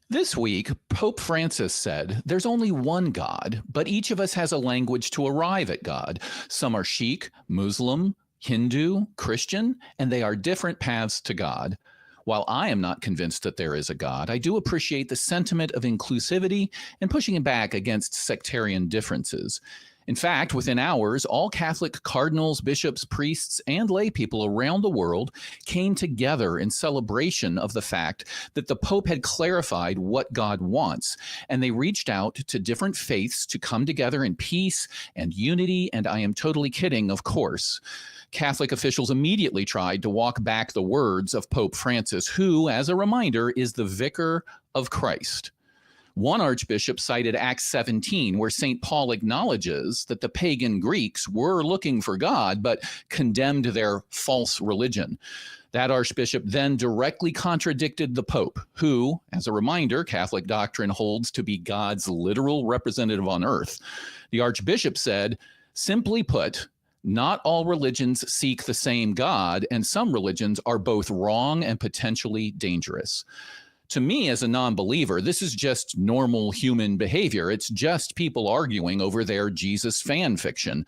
This week, Pope Francis said, "There's only one God, but each of us has a language to arrive at God. Some are Sikh, Muslim, Hindu, Christian, and they are different paths to God. While I am not convinced that there is a God, I do appreciate the sentiment of inclusivity and pushing back against sectarian differences. In fact, within hours, all Catholic cardinals, bishops, priests, and lay people around the world came together in celebration of the fact that the Pope had clarified what God wants, and they reached out to different faiths to come together in peace and unity, and I am totally kidding, of course. Catholic officials immediately tried to walk back the words of Pope Francis, who, as a reminder, is the vicar of Christ. One archbishop cited Acts 17, where St. Paul acknowledges that the pagan Greeks were looking for God, but condemned their false religion. That archbishop then directly contradicted the Pope, who, as a reminder, Catholic doctrine holds to be God's literal representative on earth. The archbishop said, simply put, not all religions seek the same God, and some religions are both wrong and potentially dangerous. To me, as a non-believer, this is just normal human behavior. It's just people arguing over their Jesus fan fiction.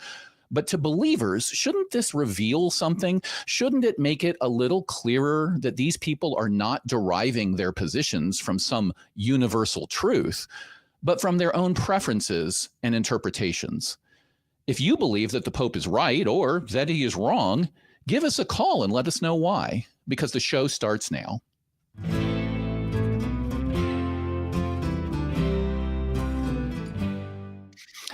But to believers, shouldn't this reveal something? Shouldn't it make it a little clearer that these people are not deriving their positions from some universal truth, but from their own preferences and interpretations? If you believe that the Pope is right or that he is wrong, give us a call and let us know why, because the show starts now.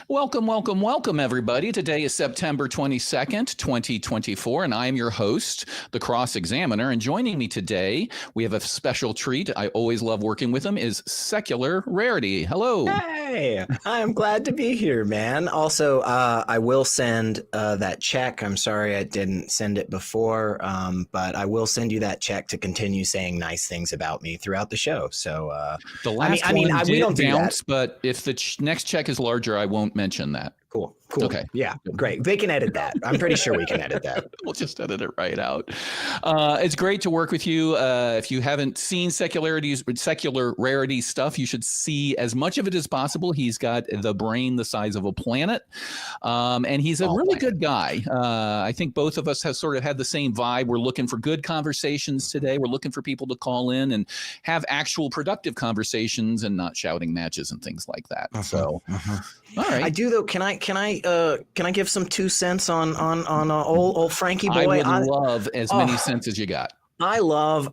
Welcome, welcome, welcome, everybody. Today is September 22nd, 2024, and I am your host, the Cross Examiner. And joining me today, we have a special treat. I always love working with him, is Secular Rarity. Hello. Hey, I'm glad to be here, man. Also, I will send that check. I'm sorry I didn't send it before, but I will send you that check to continue saying nice things about me throughout the show. So the last we don't bounce, do that. but if the next check is larger, I won't mention that. Cool. Okay. Yeah, great. They can edit that. I'm pretty sure we can edit that. We'll just edit it right out. It's great to work with you. If you haven't seen Secular Rarity stuff, you should see as much of it as possible. He's got the brain the size of a planet, and he's a really good guy. I think both of us have sort of had the same vibe. We're looking for good conversations today. We're looking for people to call in and have actual productive conversations and not shouting matches and things like that. All right. I do though. Can I give some 2 cents on old Frankie boy? I would love as many cents as you got. I love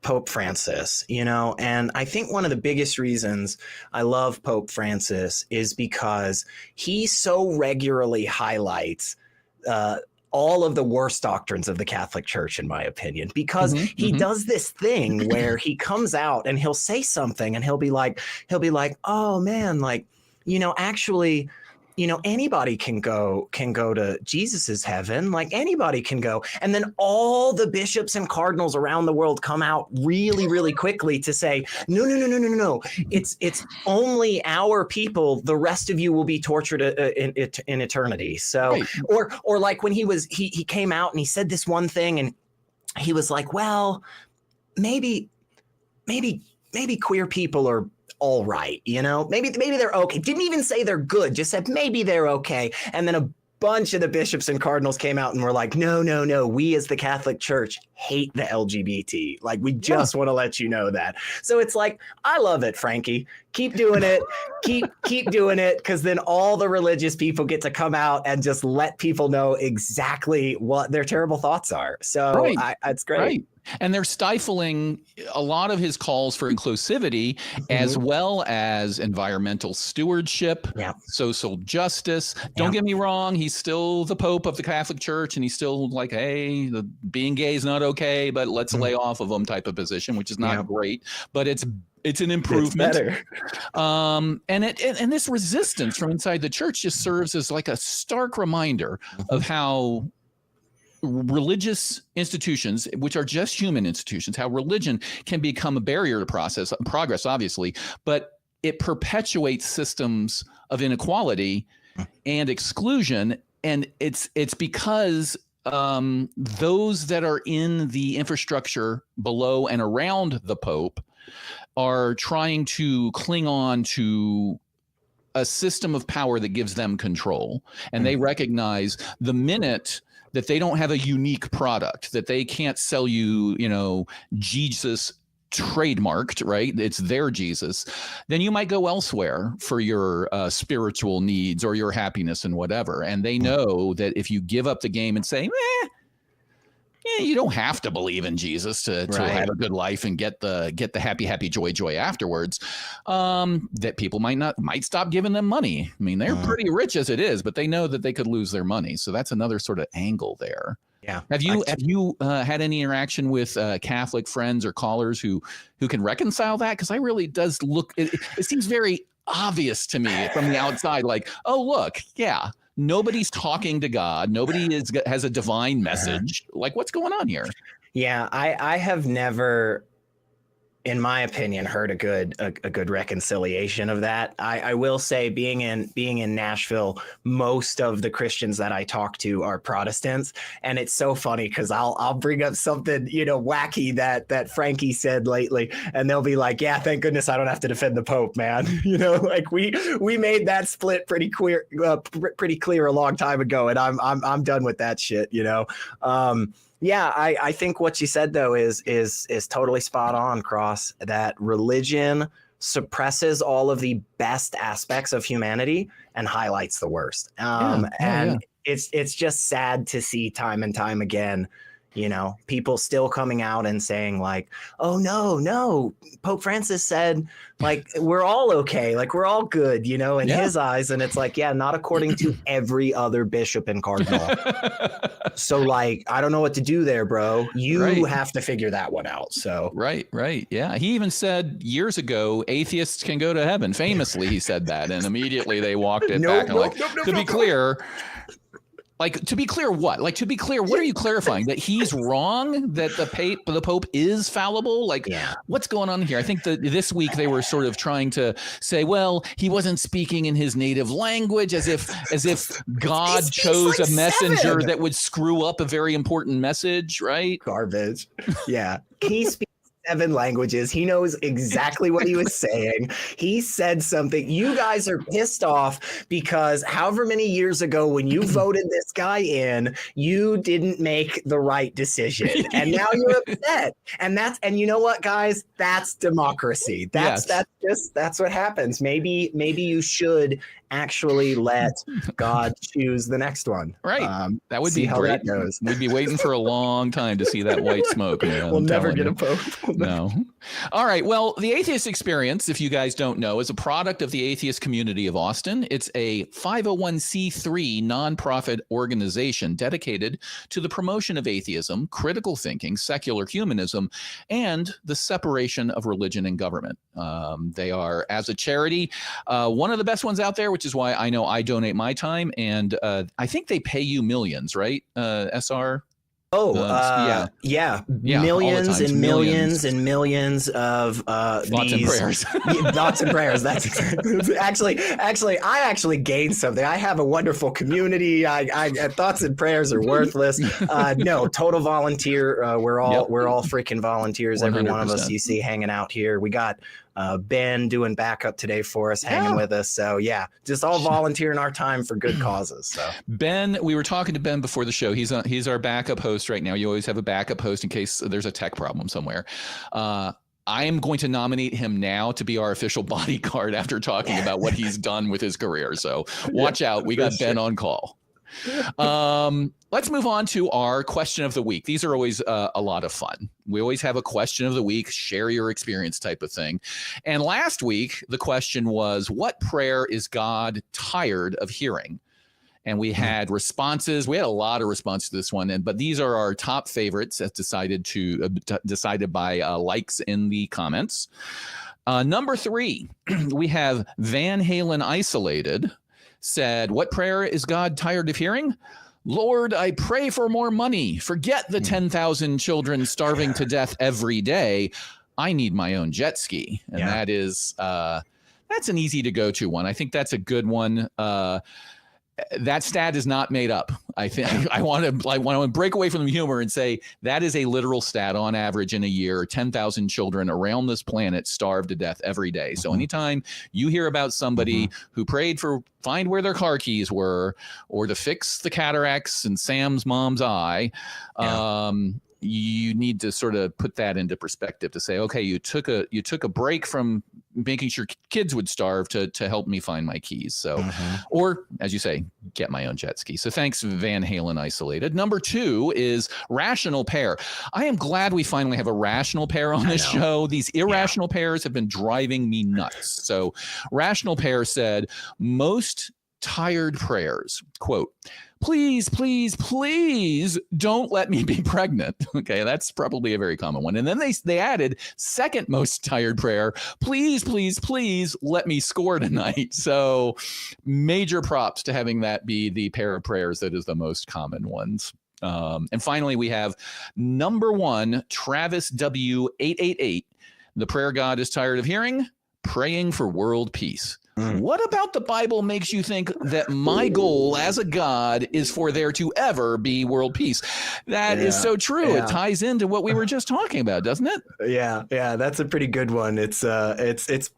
Pope Francis, and I think one of the biggest reasons I love Pope Francis is because he so regularly highlights all of the worst doctrines of the Catholic Church, in my opinion, because he does this thing where he comes out and he'll say something and he'll be like, oh man, like, actually, anybody can go to Jesus's heaven, like anybody can go. And then all the bishops and cardinals around the world come out really, really quickly to say, no. It's only our people. The rest of you will be tortured in eternity. So, right. or like when he came out and he said this one thing and he was like, well, maybe queer people are all right, maybe they're okay. Didn't even say they're good, just said maybe they're okay. And then a bunch of the bishops and cardinals came out and were like, no, we as the Catholic Church hate the LGBT. Like, we just want to let you know that. So it's like, I love it, Frankie. Keep doing it. keep doing it, because then all the religious people get to come out and just let people know exactly what their terrible thoughts are. So it's great. Right. And they're stifling a lot of his calls for inclusivity, as well as environmental stewardship, social justice. Don't get me wrong. He's still the Pope of the Catholic Church, and he's still like, hey, being gay is not okay, but let's lay off of them type of position, which is not great, but it's an improvement. It's better. And this resistance from inside the church just serves as like a stark reminder of how religious institutions, which are just human institutions, how religion can become a barrier to progress, obviously, but it perpetuates systems of inequality and exclusion. And it's because those that are in the infrastructure below and around the Pope are trying to cling on to a system of power that gives them control. And they recognize the minute that they don't have a unique product, that they can't sell you, Jesus trademarked, right? It's their Jesus. Then you might go elsewhere for your spiritual needs or your happiness and whatever. And they know that if you give up the game and say, you don't have to believe in Jesus to have a good life and get the happy joy afterwards, that people might stop giving them money. I mean, they're pretty rich as it is, but they know that they could lose their money. So that's another sort of angle there. Yeah. Have you had any interaction with Catholic friends or callers who can reconcile that? Because it seems very obvious to me from the outside, like, oh, look, yeah. Nobody's talking to God. Nobody has a divine message. Like, what's going on here? Yeah, I have never, in my opinion, heard a good reconciliation of that. I will say, being in Nashville, most of the Christians that I talk to are Protestants, and it's so funny because I'll bring up something wacky that Frankie said lately, and they'll be like, "Yeah, thank goodness I don't have to defend the Pope, man." Like we made that split pretty clear a long time ago, and I'm done with that shit. Yeah, I think what you said though is totally spot on, Cross, that religion suppresses all of the best aspects of humanity and highlights the worst. It's just sad to see time and time again, people still coming out and saying like, oh no, Pope Francis said like we're all okay, like we're all good, in his eyes. And it's like, yeah, not according to every other bishop and cardinal. So like, I don't know what to do there, bro. You have to figure that one out. So right. Yeah. He even said years ago, atheists can go to heaven. Famously, he said that, and immediately they walked it back. To be clear, what? Like, to be clear, what are you clarifying? That he's wrong? That the Pope is fallible? Like, what's going on here? I think that this week they were sort of trying to say, well, he wasn't speaking in his native language, as if God chose a messenger that would screw up a very important message, right? Garbage. Yeah. He speaks 7 languages. He knows exactly what he was saying. He said something. You guys are pissed off because however many years ago when you voted this guy in, you didn't make the right decision. And now you're upset. And you know what, guys? That's democracy. That's what happens. Maybe you should actually let God choose the next one. Right. That would be how great. That goes. We'd be waiting for a long time to see that white smoke, man. We'll never get a Pope. No. All right. Well, the Atheist Experience, if you guys don't know, is a product of the atheist community of Austin. It's a 501c3 nonprofit organization dedicated to the promotion of atheism, critical thinking, secular humanism, and the separation of religion and government. They are, as a charity, one of the best ones out there, which is why I know I donate my time. And I think they pay you millions, right, SR? Yeah. Millions and millions and millions of thoughts and prayers. Thoughts and prayers. That's actually, I actually gained something. I have a wonderful community. I thoughts and prayers are worthless. No, total volunteer. We're all freaking volunteers. 100%. Every one of us you see hanging out here. We got Ben doing backup today for us, hanging with us. So yeah, just all volunteering our time for good causes. So Ben, we were talking to Ben before the show. He's our backup host right now. You always have a backup host in case there's a tech problem somewhere. I am going to nominate him now to be our official bodyguard after talking about what he's done with his career. So watch out. We got Ben on call. Let's move on to our question of the week. These are always a lot of fun. We always have a question of the week, share your experience type of thing. And last week, the question was, what prayer is God tired of hearing? And we had responses. We had a lot of responses to this one, but these are our top favorites as decided by likes in the comments. Number 3, we have Van Halen Isolated said, what prayer is God tired of hearing? Lord, I pray for more money. Forget the 10,000 children starving to death every day. I need my own jet ski. And that is, that's an easy to go to one. I think that's a good one. That stat is not made up. I think I want to break away from the humor and say that is a literal stat. On average, in a year, 10,000 children around this planet starve to death every day. So anytime you hear about somebody who prayed for find where their car keys were, or to fix the cataracts in Sam's mom's eye, you need to sort of put that into perspective to say, okay, you took a break from making sure kids would starve to help me find my keys. So, or as you say, get my own jet ski. So thanks, Van Halen Isolated. Number 2 is rational pair. I am glad we finally have a rational pair on this show. These irrational pairs have been driving me nuts. So rational pair said, most tired prayers, quote, please, please, please don't let me be pregnant. Okay, that's probably a very common one. And then they added, second most tired prayer, please, please, please let me score tonight. So major props to having that be the pair of prayers that is the most common ones. And finally, we have number 1, Travis W888. The prayer God is tired of hearing, praying for world peace. What about the Bible makes you think that my goal as a God is for there to ever be world peace? That is so true. It ties into what we were just talking about, doesn't it? Yeah, that's a pretty good one. It's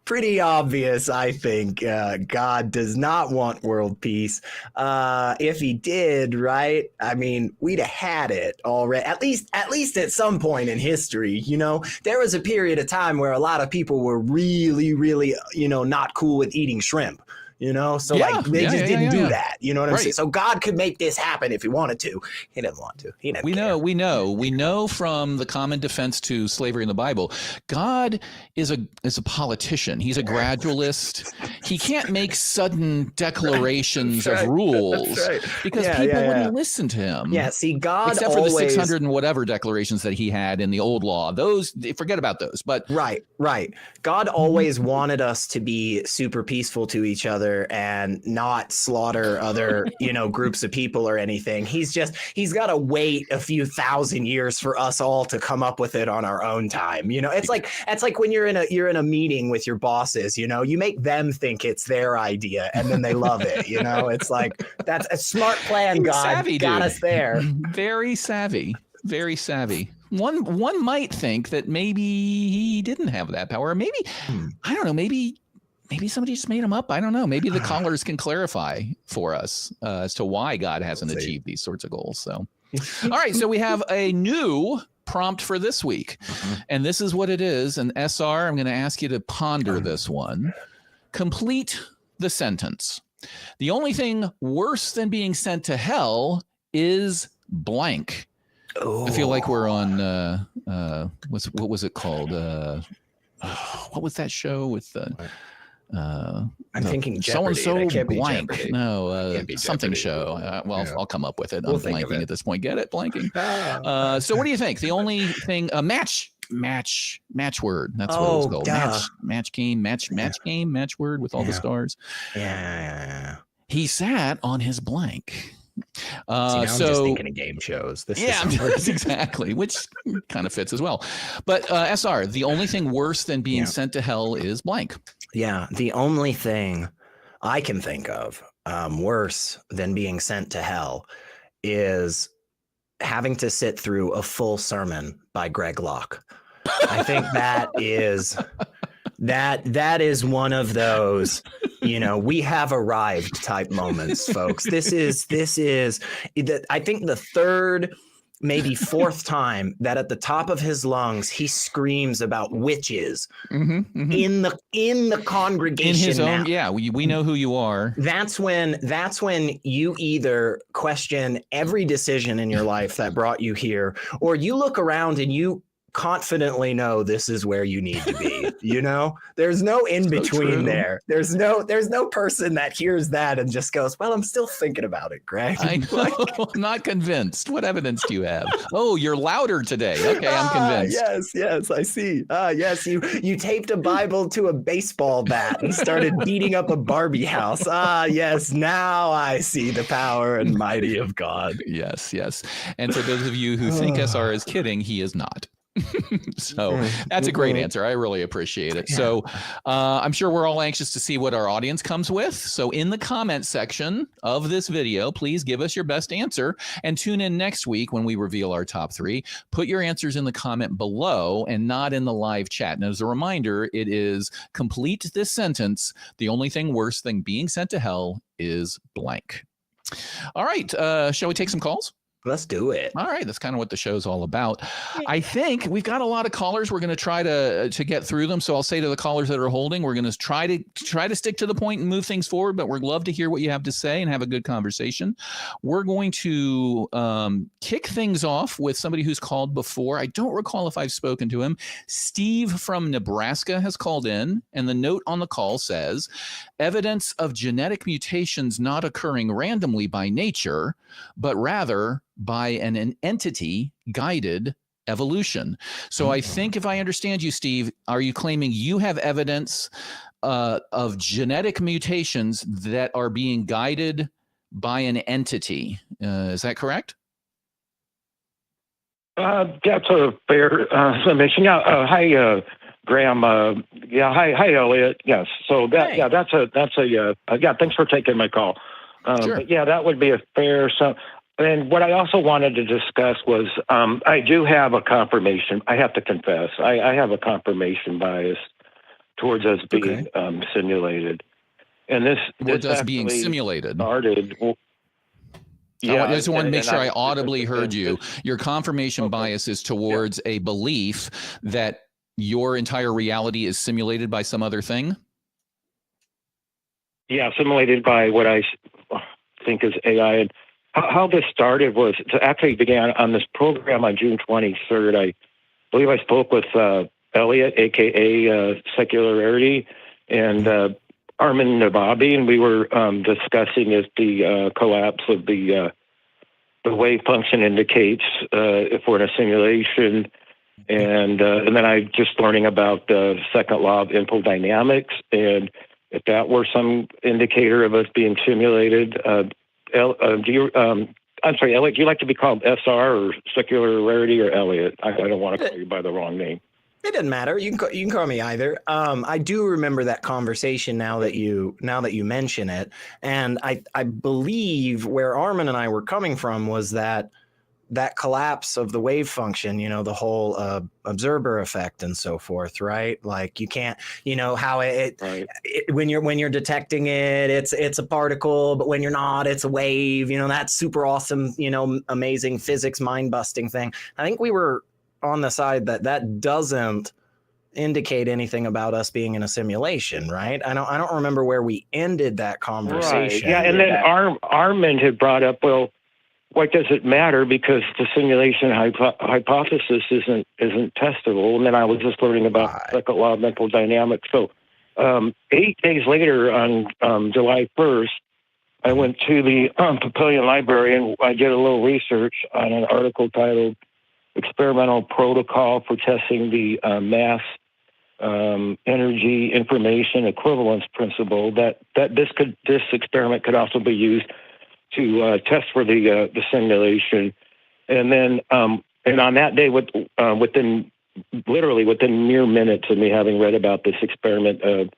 pretty obvious, I think. God does not want world peace. If he did, right? I mean, we'd have had it already. At least at some point in history, there was a period of time where a lot of people were really, really, not cool with eating shrimp, so they just didn't do that. You know what I'm saying? So God could make this happen if he wanted to. He didn't want to. He didn't care. We know from the common defense to slavery in the Bible, God is a politician. He's a gradualist. He can't make sudden declarations of rules because people wouldn't listen to him. Yeah, see, God except for the 600 and whatever declarations that he had in the old law. Those, forget about those. But right. God always wanted us to be super peaceful to each other and not slaughter other, groups of people or anything. He's got to wait a few thousand years for us all to come up with it on our own time. It's like when you're in a meeting with your bosses, you make them think it's their idea and then they love it. It's like, that's a smart plan. God savvy, got us there. Very savvy. Very savvy. One might think that maybe he didn't have that power. Maybe, I don't know, maybe somebody just made him up. I don't know. Maybe the callers can clarify for us as to why God hasn't achieved these sorts of goals. So, all right. So we have a new prompt for this week. And this is what it is. And SR, I'm going to ask you to ponder this one. Complete the sentence. The only thing worse than being sent to hell is blank. I feel like we're on, what was it called? What was that show with I'm thinking Jeopardy. So blank. No, something show. I'll come up with it. I'm blanking at this point. Get it? Blanking. So what do you think? The only thing, match word. That's what it was called. Match game, match word with all the stars. Yeah. He sat on his blank. I'm just thinking of game shows. Exactly, which kind of fits as well. But SR, the only thing worse than being sent to hell is blank. Yeah, the only thing I can think of worse than being sent to hell is having to sit through a full sermon by Greg Locke. I think that is one of those, we have arrived type moments, folks. This is I think the third, maybe fourth time that at the top of his lungs he screams about witches in the congregation. In his own, we know who you are. That's when you either question every decision in your life that brought you here, or you look around and you confidently know this is where you need to be. There's no in between there. There's no person that hears that and just goes, well, I'm still thinking about it, Greg. I know. I'm not convinced. What evidence do you have? Oh, you're louder today. Okay, I'm convinced. Yes, I see. Yes, you taped a Bible to a baseball bat and started beating up a Barbie house. Yes, now I see the power and mighty of God. Yes. And for those of you who think SR is kidding, he is not. So that's a great answer. I really appreciate it. Yeah. So I'm sure we're all anxious to see what our audience comes with. So in the comment section of this video, please give us your best answer and tune in next week when we reveal our top 3. Put your answers in the comment below and not in the live chat. And as a reminder, it is complete this sentence. The only thing worse than being sent to hell is blank. All right. Shall we take some calls? Let's do it. All right. That's kind of what the show's all about. I think we've got a lot of callers. We're going to try to get through them. So I'll say to the callers that are holding, we're going to try to stick to the point and move things forward, but we'd love to hear what you have to say and have a good conversation. We're going to kick things off with somebody who's called before. I don't recall if I've spoken to him. Steve from Nebraska has called in, and the note on the call says, evidence of genetic mutations not occurring randomly by nature, but rather by an entity guided evolution. So I think if I understand you, Steve, are you claiming you have evidence of genetic mutations that are being guided by an entity? Is that correct? That's a fair summation. Yeah. Hi, Graham. Yeah. Hi, Elliot. Yes. So that, hey. That's a thanks for taking my call. Sure. But yeah, that would be a fair. And what I also wanted to discuss was I do have a confirmation. I have to confess, I have a confirmation bias towards us being simulated. And this us being simulated started. Well, yeah, I just want to make sure I audibly heard you. Your confirmation bias is towards a belief that your entire reality is simulated by some other thing? Yeah, simulated by what I think is AI. And how this started was, it actually began on this program on June 23rd. I believe I spoke with Elliot, a.k.a. Secular Rarity, and Armin Nababi, and we were discussing if the collapse of the wave function indicates if we're in a simulation. And then I just learning about the second law of infodynamics, and if that were some indicator of us being simulated. I'm sorry, Elliot, do you like to be called SR or Secular Rarity or Elliot? I don't want to call you by the wrong name. It doesn't matter. You can call me either. I do remember that conversation now that you mention it, and I believe where Armin and I were coming from was that collapse of the wave function, the whole observer effect and so forth, right? Like you can't, how it when you're detecting it, it's a particle, but when you're not, it's a wave. That super awesome, amazing physics, mind busting thing. I think we were on the side that doesn't indicate anything about us being in a simulation, right? I don't remember where we ended that conversation. Right. Yeah, and then Armin had brought up, well, what does it matter, because the simulation hypothesis isn't testable. And then I was just learning about second law of mental dynamics. So 8 days later, on July 1st, I went to the Papillion Library and I did a little research on an article titled "Experimental Protocol for Testing the Mass Energy Information Equivalence Principle." That this experiment could also be used to test for the simulation. And then and on that day, within mere minutes of me having read about this experiment,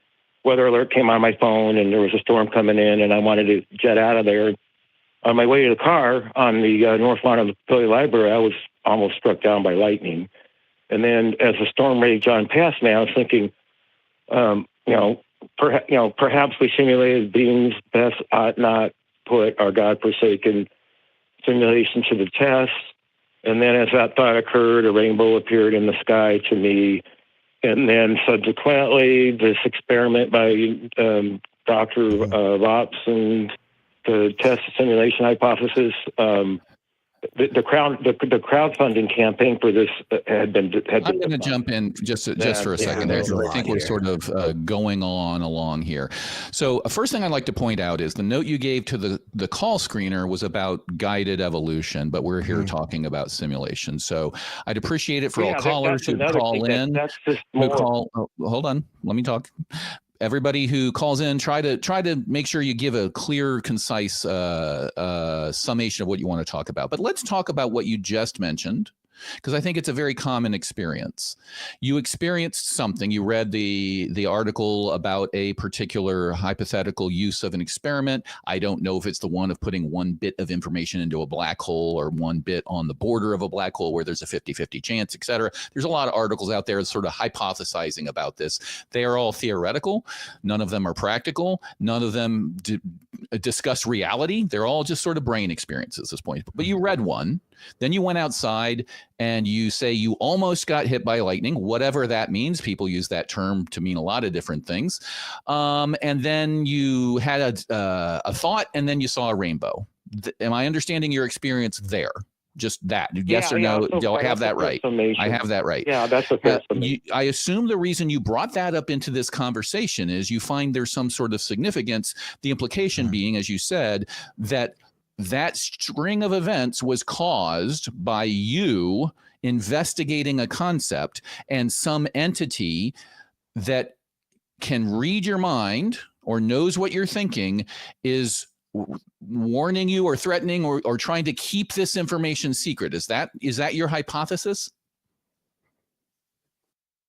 weather alert came on my phone, and there was a storm coming in, and I wanted to jet out of there. On my way to the car on the north lawn of the Philly Library, I was almost struck down by lightning. And then as the storm raged on past me, I was thinking, perhaps we simulated beings best ought not put our godforsaken simulation to the test. And then as that thought occurred, a rainbow appeared in the sky to me. And then subsequently, this experiment by Dr. Watson to test the simulation hypothesis, the crowdfunding campaign for this had been. I'm going to jump in just for a second there. I think we're sort of going along here. So first thing I'd like to point out is the note you gave to the call screener was about guided evolution, but we're here talking about simulation. So I'd appreciate it for all callers who call in. Hold on, let me talk. Everybody who calls in, try to make sure you give a clear, concise summation of what you want to talk about. But let's talk about what you just mentioned, because I think it's a very common experience. You experienced something. You read the article about a particular hypothetical use of an experiment. I don't know if it's the one of putting one bit of information into a black hole or one bit on the border of a black hole where there's a 50-50 chance, et cetera. There's a lot of articles out there sort of hypothesizing about this. They are all theoretical. None of them are practical. None of them discuss reality. They're all just sort of brain experiences at this point. But you read one. Then you went outside and you say you almost got hit by lightning, whatever that means. People use that term to mean a lot of different things. And then you had a thought, and then you saw a rainbow. Am I understanding your experience there? Just that? Yes or no? Do I have that right? I have that right. Yeah, that's a fair summation. I assume the reason you brought that up into this conversation is you find there's some sort of significance, the implication being, as you said, that string of events was caused by you investigating a concept, and some entity that can read your mind or knows what you're thinking is warning you or threatening or trying to keep this information secret. Is that your hypothesis?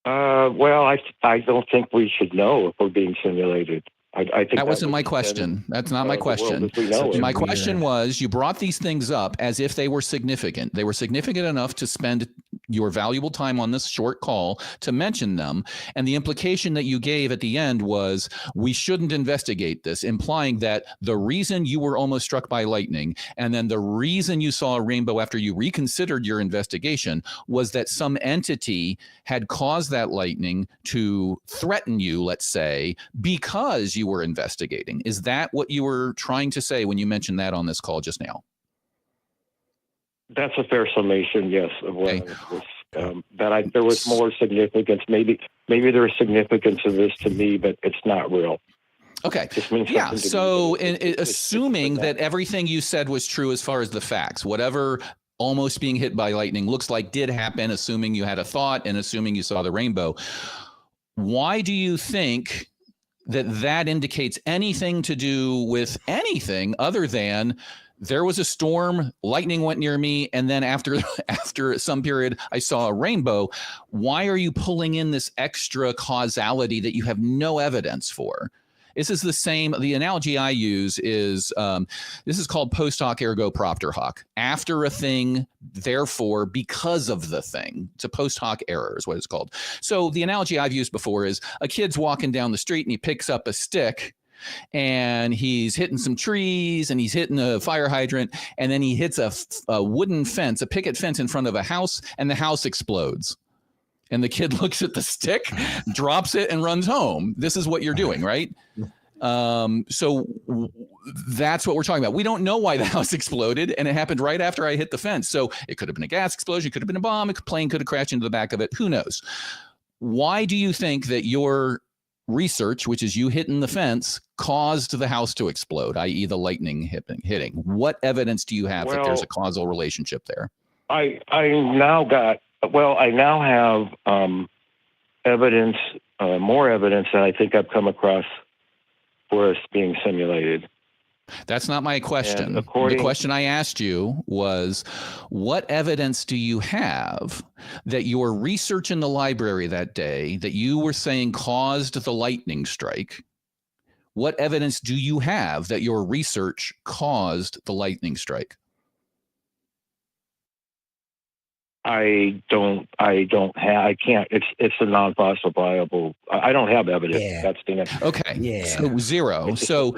Well, I don't think we should know if we're being simulated. I think that wasn't my question. That's not my question. My question was, you brought these things up as if they were significant. They were significant enough to spend your valuable time on this short call to mention them. And the implication that you gave at the end was, we shouldn't investigate this, implying that the reason you were almost struck by lightning and then the reason you saw a rainbow after you reconsidered your investigation was that some entity had caused that lightning to threaten you, let's say, because you were investigating. Is that what you were trying to say when you mentioned that on this call just now? That's a fair summation, yes, of what there was more significance. Maybe there is significance of this to me, but it's not real. Okay. Yeah. So assuming that everything you said was true as far as the facts, whatever almost being hit by lightning looks like did happen, assuming you had a thought and assuming you saw the rainbow, why do you think that indicates anything to do with anything other than there was a storm, lightning went near me, and then after some period, I saw a rainbow? Why are you pulling in this extra causality that you have no evidence for? This is the same. The analogy I use is this is called post hoc ergo propter hoc. After a thing, therefore, because of the thing. It's a post hoc error is what it's called. So the analogy I've used before is a kid's walking down the street and he picks up a stick and he's hitting some trees and he's hitting a fire hydrant, and then he hits a wooden fence, a picket fence in front of a house, and the house explodes. And the kid looks at the stick, drops it, and runs home. This is what you're doing, right? So that's what we're talking about. We don't know why the house exploded, and it happened right after I hit the fence. So it could have been a gas explosion, it could have been a bomb, a plane could have crashed into the back of it. Who knows? Why do you think that your research, which is you hitting the fence, caused the house to explode, i.e. the lightning hitting? What evidence do you have that there's a causal relationship there? I now have evidence, more evidence that I think I've come across for us being simulated. That's not my question. The question I asked you was, what evidence do you have that your research in the library that day that you were saying caused the lightning strike? What evidence do you have that your research caused the lightning strike? I can't. It's a non-falsifiable. I don't have evidence. Yeah. That's the answer. Okay. Yeah. So zero. So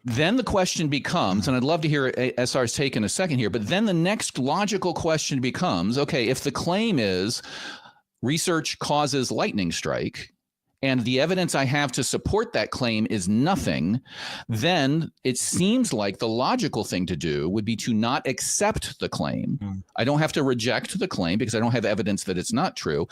then the question becomes, and I'd love to hear SR's take in a second here, but then the next logical question becomes, okay, if the claim is research causes lightning strike, and the evidence I have to support that claim is nothing, then it seems like the logical thing to do would be to not accept the claim. I don't have to reject the claim because I don't have evidence that it's not true,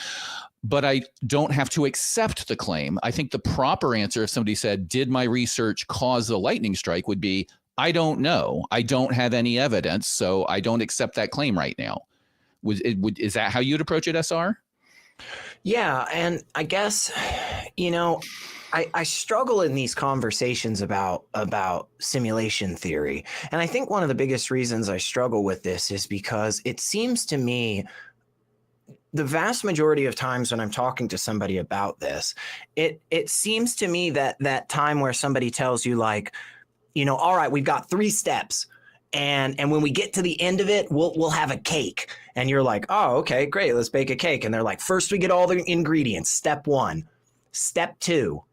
but I don't have to accept the claim. I think the proper answer, if somebody said, did my research cause the lightning strike, would be, I don't know. I don't have any evidence, so I don't accept that claim right now. Is that how you'd approach it, SR? Yeah, and I guess, I struggle in these conversations about simulation theory. And I think one of the biggest reasons I struggle with this is because it seems to me the vast majority of times when I'm talking to somebody about this, it seems to me that time where somebody tells you like, all right, we've got 3 steps. And when we get to the end of it, we'll have a cake. And you're like, oh, okay, great. Let's bake a cake. And they're like, first we get all the ingredients. Step 1, step 2.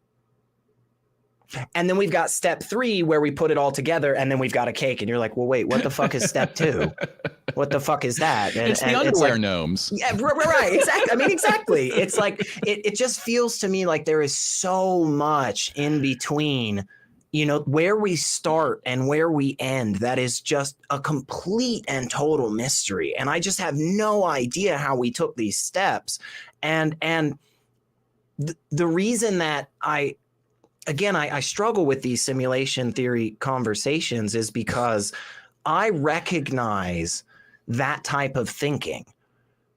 And then we've got step 3 where we put it all together and then we've got a cake. And you're like, well, wait, what the fuck is step 2? What the fuck is that? It's the underwear gnomes. Yeah, right. Exactly. I mean, exactly. It's like, it just feels to me like there is so much in between, where we start and where we end. That is just a complete and total mystery. And I just have no idea how we took these steps. And the reason that I struggle with these simulation theory conversations is because I recognize that type of thinking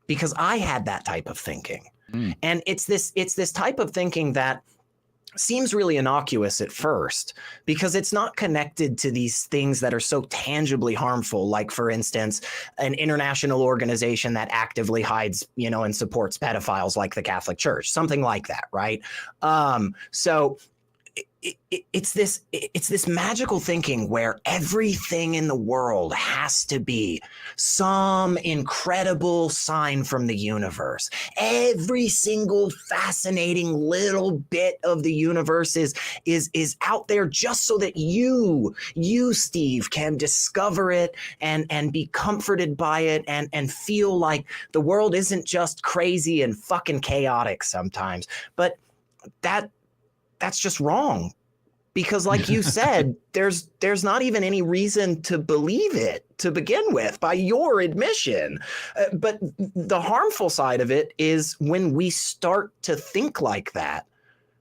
because I had that type of thinking. And it's this type of thinking that seems really innocuous at first because it's not connected to these things that are so tangibly harmful. Like, for instance, an international organization that actively hides, and supports pedophiles like the Catholic Church, something like that. Right. So it's this magical thinking where everything in the world has to be some incredible sign from the universe. Every single fascinating little bit of the universe is out there just so that you, Steve, can discover it and be comforted by it and feel like the world isn't just crazy and fucking chaotic sometimes. But that's just wrong. Because like you said, there's not even any reason to believe it to begin with, by your admission. But the harmful side of it is when we start to think like that,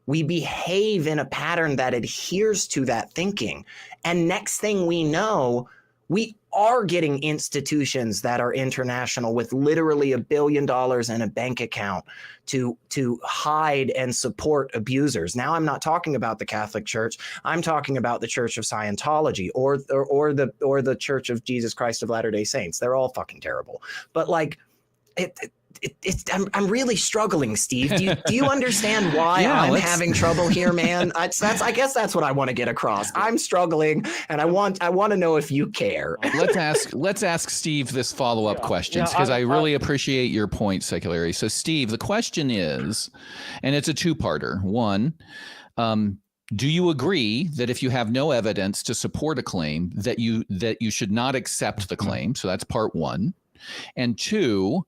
we behave in a pattern that adheres to that thinking. And next thing we know, we are getting institutions that are international with literally $1 billion in a bank account to hide and support abusers. Now, I'm not talking about the Catholic Church. I'm talking about the Church of Scientology or the Church of Jesus Christ of Latter-day Saints. They're all fucking terrible. But like, I'm really struggling, Steve. Do you understand why I'm having trouble here, man? I guess that's what I want to get across. I'm struggling, and I want to know if you care. Let's ask Steve this follow-up questions because I really appreciate your point, Seculary. So, Steve, the question is, and it's a 2-parter. 1, do you agree that if you have no evidence to support a claim that you should not accept the claim? So that's part 1. And 2,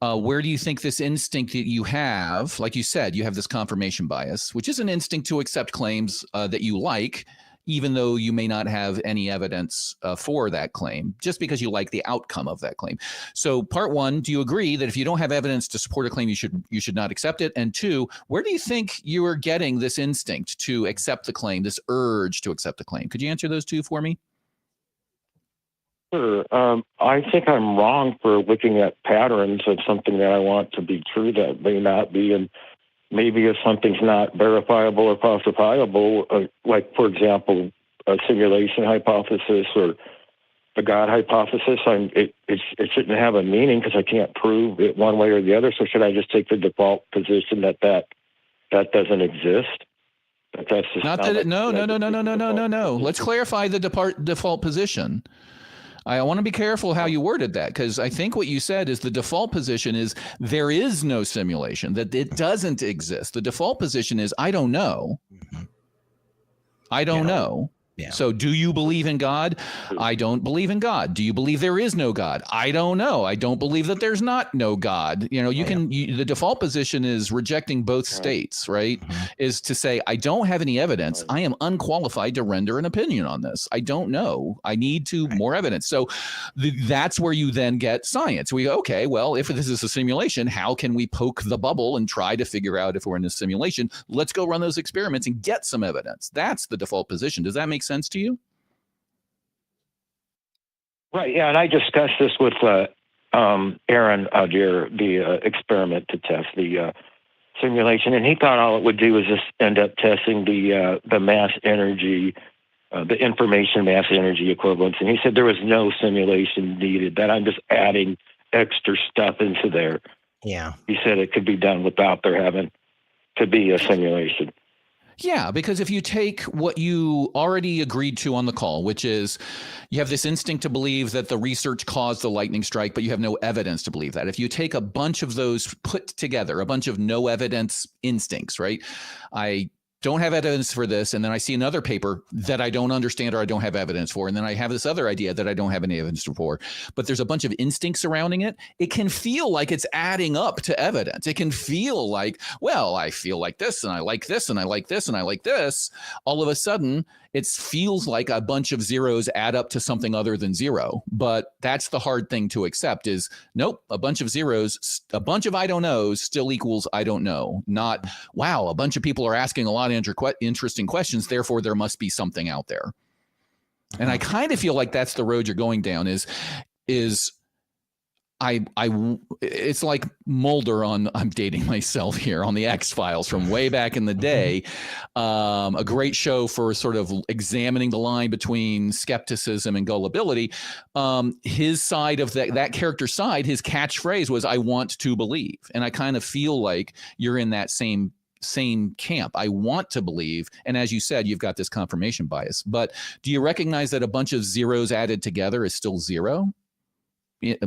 where do you think this instinct that you have, like you said, you have this confirmation bias, which is an instinct to accept claims that you like, even though you may not have any evidence for that claim, just because you like the outcome of that claim. So part 1, do you agree that if you don't have evidence to support a claim, you should not accept it? And 2, where do you think you are getting this instinct to accept the claim, this urge to accept the claim? Could you answer those 2 for me? Sure. I think I'm wrong for looking at patterns of something that I want to be true that may not be. And maybe if something's not verifiable or falsifiable, like, for example, a simulation hypothesis or the God hypothesis, it shouldn't have a meaning because I can't prove it one way or the other. So should I just take the default position that doesn't exist? That's just no. Let's clarify the default position. I want to be careful how you worded that, because I think what you said is the default position is there is no simulation, that it doesn't exist. The default position is I don't know. I don't know. Yeah. So do you believe in God? I don't believe in God. Do you believe there is no God? I don't know. I don't believe that there's not no God. The default position is rejecting both states, right? Is to say, I don't have any evidence. I am unqualified to render an opinion on this. I don't know. I need more evidence. So that's where you then get science. We go, okay, well, if this is a simulation, how can we poke the bubble and try to figure out if we're in a simulation? Let's go run those experiments and get some evidence. That's the default position. Does that make sense to you? Right. Yeah. And I discussed this with Aaron Audier, the experiment to test the simulation, and he thought all it would do was just end up testing the mass energy, the information mass energy equivalence. And he said there was no simulation needed, that I'm just adding extra stuff into there. Yeah. He said it could be done without there having to be a simulation. Yeah, because if you take what you already agreed to on the call, which is you have this instinct to believe that the research caused the lightning strike, but you have no evidence to believe that. If you take a bunch of those put together, a bunch of no evidence instincts, right? I don't have evidence for this, and then I see another paper that I don't understand or I don't have evidence for, and then I have this other idea that I don't have any evidence for, but there's a bunch of instincts surrounding it. It can feel like it's adding up to evidence. It can feel like, well, I feel like this, and I like this, and I like this, and I like this. All of a sudden, it feels like a bunch of zeros add up to something other than zero. But that's the hard thing to accept is, nope, a bunch of zeros, a bunch of I don't knows still equals I don't know. Not, wow, a bunch of people are asking a lot of interesting questions, therefore there must be something out there. And I kind of feel like that's the road you're going down is it's like Mulder on, I'm dating myself here, on the X-Files from way back in the day. A great show for sort of examining the line between skepticism and gullibility. His side of that character's side, his catchphrase was, I want to believe. And I kind of feel like you're in that same camp. I want to believe. And as you said, you've got this confirmation bias. But do you recognize that a bunch of zeros added together is still zero?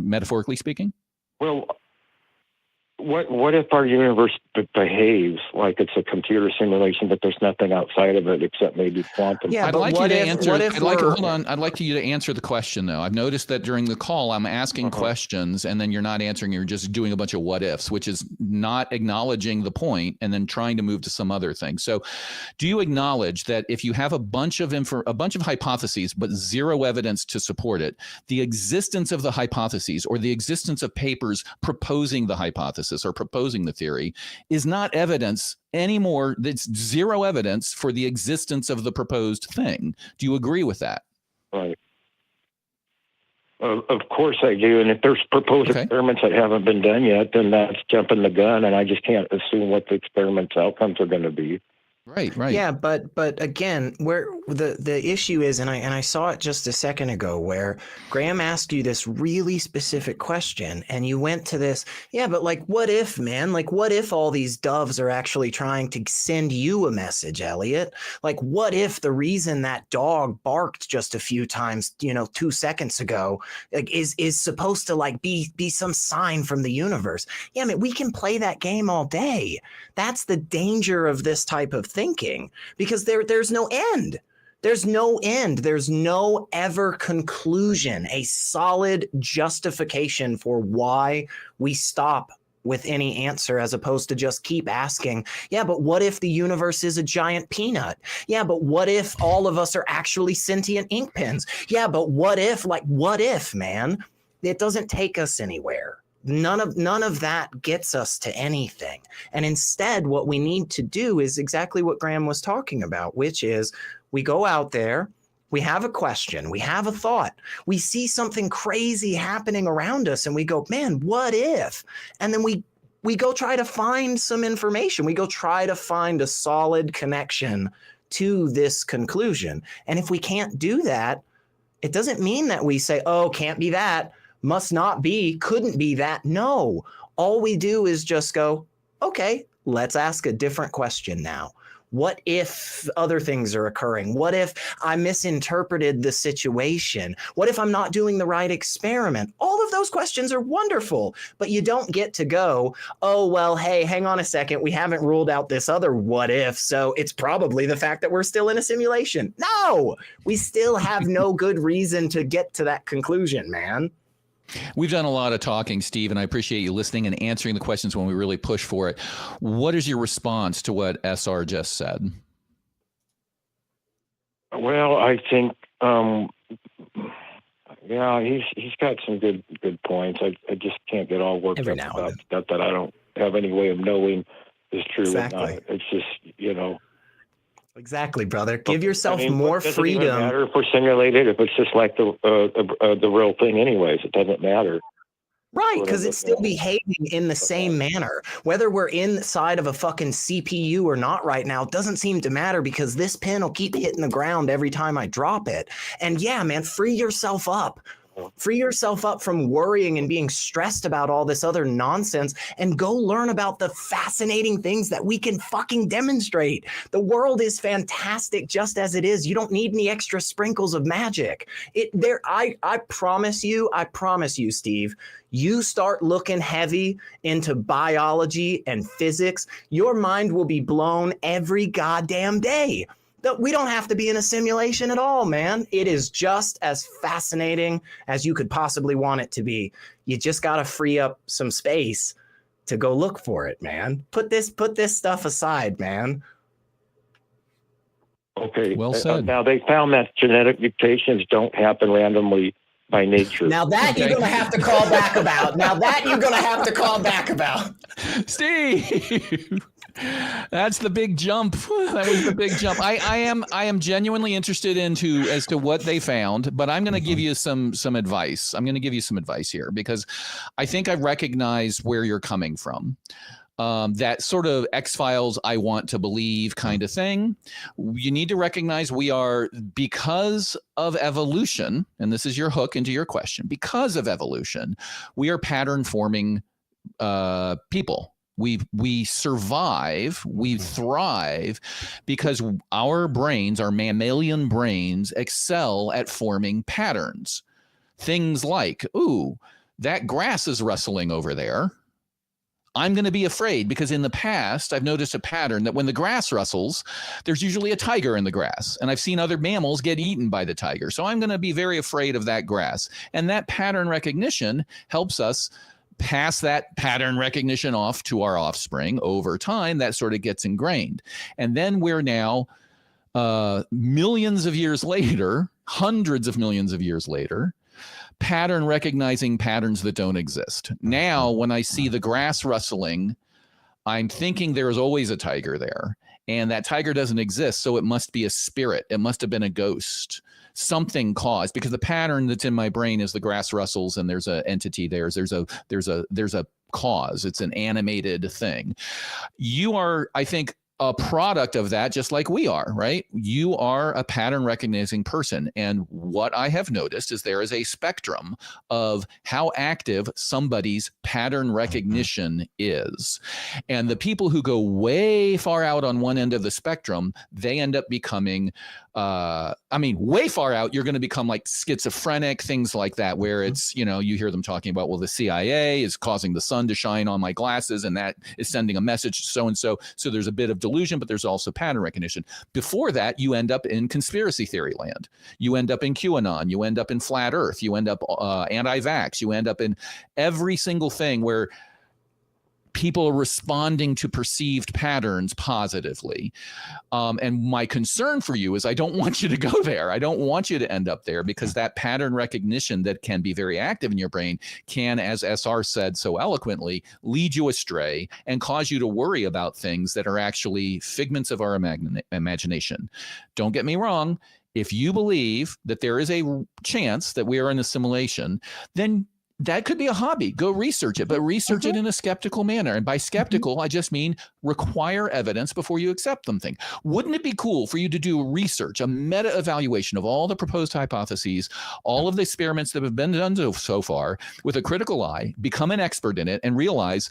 Metaphorically speaking? Well, what if our universe behaves like it's a computer simulation, but there's nothing outside of it except maybe quantum? Yeah, I'd like you to answer. I'd like you to answer the question though. I've noticed that during the call, I'm asking questions, and then you're not answering. You're just doing a bunch of what ifs, which is not acknowledging the point, and then trying to move to some other thing. So, do you acknowledge that if you have a bunch of hypotheses but zero evidence to support it, the existence of the hypotheses or the existence of papers proposing the hypothesis or proposing the theory is not evidence anymore? That's zero evidence for the existence of the proposed thing. Do you agree with that? Right. Of course I do. And if there's proposed experiments that haven't been done yet, then that's jumping the gun, and I just can't assume what the experiment's outcomes are going to be. Right. Yeah, but again, where the issue is, and I saw it just a second ago, where Graham asked you this really specific question, and you went to this, yeah, but like, what if, man? Like, what if all these doves are actually trying to send you a message, Elliot? Like, what if the reason that dog barked just a few times, 2 seconds ago, like, is supposed to like be some sign from the universe? Yeah, man, we can play that game all day. That's the danger of this type of thinking, because there's no end. There's no end. There's no ever conclusion, a solid justification for why we stop with any answer, as opposed to just keep asking, yeah, but what if the universe is a giant peanut? Yeah, but what if all of us are actually sentient ink pens? Yeah, but what if, man? It doesn't take us anywhere. None of that gets us to anything. And instead, what we need to do is exactly what Graham was talking about, which is we go out there, we have a question, we have a thought, we see something crazy happening around us, and we go, man, what if? And then we go try to find some information. We go try to find a solid connection to this conclusion. And if we can't do that, it doesn't mean that we say, oh, can't be that, must not be, couldn't be that. No, all we do is just go, okay, let's ask a different question now. What if other things are occurring? What if I misinterpreted the situation? What if I'm not doing the right experiment? All of those questions are wonderful, but you don't get to go, oh, well, hey, hang on a second. We haven't ruled out this other what if, so it's probably the fact that we're still in a simulation. No, we still have no good reason to get to that conclusion, man. We've done a lot of talking, Steve, and I appreciate you listening and answering the questions when we really push for it. What is your response to what SR just said? Well, I think, he's got some good points. I just can't get all worked up about stuff that I don't have any way of knowing is true. Exactly. It's just, Exactly, brother. Give yourself more freedom. It doesn't matter if we're simulated, if it's just like the real thing anyways. It doesn't matter. Right, because it's still behaving in the same manner. Whether we're inside of a fucking CPU or not right now doesn't seem to matter, because this pin will keep hitting the ground every time I drop it. And yeah, man, free yourself up. Free yourself up from worrying and being stressed about all this other nonsense, and go learn about the fascinating things that we can fucking demonstrate. The world is fantastic just as it is. You don't need any extra sprinkles of magic. I promise you, Steve, you start looking heavy into biology and physics, your mind will be blown every goddamn day. We don't have to be in a simulation at all, man. It is just as fascinating as you could possibly want it to be. You just got to free up some space to go look for it, man. Put this stuff aside, man. Okay. Well said. Now, they found that genetic mutations don't happen randomly by nature. Now that you're going to have to call back about. Steve, that's the big jump. That was the big jump. I am genuinely interested as to what they found, but I'm going to give you some advice. I'm going to give you some advice here, because I think I recognize where you're coming from. That sort of X-Files, I want to believe kind of thing. You need to recognize we are, because of evolution, and this is your hook into your question, because of evolution, we are pattern forming people. We survive, we thrive, because our brains, our mammalian brains, excel at forming patterns. Things like, ooh, that grass is rustling over there. I'm going to be afraid, because in the past, I've noticed a pattern that when the grass rustles, there's usually a tiger in the grass. And I've seen other mammals get eaten by the tiger. So I'm going to be very afraid of that grass. And that pattern recognition helps us pass that pattern recognition off to our offspring. Over time, that sort of gets ingrained. And then we're now millions of years later, hundreds of millions of years later, pattern recognizing patterns that don't exist. Now, when I see the grass rustling, I'm thinking there is always a tiger there, and that tiger doesn't exist. So it must be a spirit. It must have been a ghost. Something caused, because the pattern that's in my brain is the grass rustles and there's an entity there. There's a cause. It's an animated thing. You are, I think, a product of that, just like we are, right? You are a pattern recognizing person. And what I have noticed is there is a spectrum of how active somebody's pattern recognition is. And the people who go way far out on one end of the spectrum, they end up becoming, way far out, you're going to become like schizophrenic, things like that, where it's, you hear them talking about, well, the CIA is causing the sun to shine on my glasses, and that is sending a message to so-and-so. So there's a bit of delusion, but there's also pattern recognition. Before that, you end up in conspiracy theory land. You end up in QAnon. You end up in flat earth. You end up anti-vax. You end up in every single thing where people are responding to perceived patterns positively. And my concern for you is I don't want you to go there. I don't want you to end up there, because that pattern recognition that can be very active in your brain can, as SR said so eloquently, lead you astray and cause you to worry about things that are actually figments of our imagination. Don't get me wrong. If you believe that there is a chance that we are in a simulation, then that could be a hobby. Go research it, but research it in a skeptical manner. And by skeptical, I just mean require evidence before you accept something. Wouldn't it be cool for you to do research, a meta evaluation of all the proposed hypotheses, all of the experiments that have been done so far, with a critical eye, become an expert in it, and realize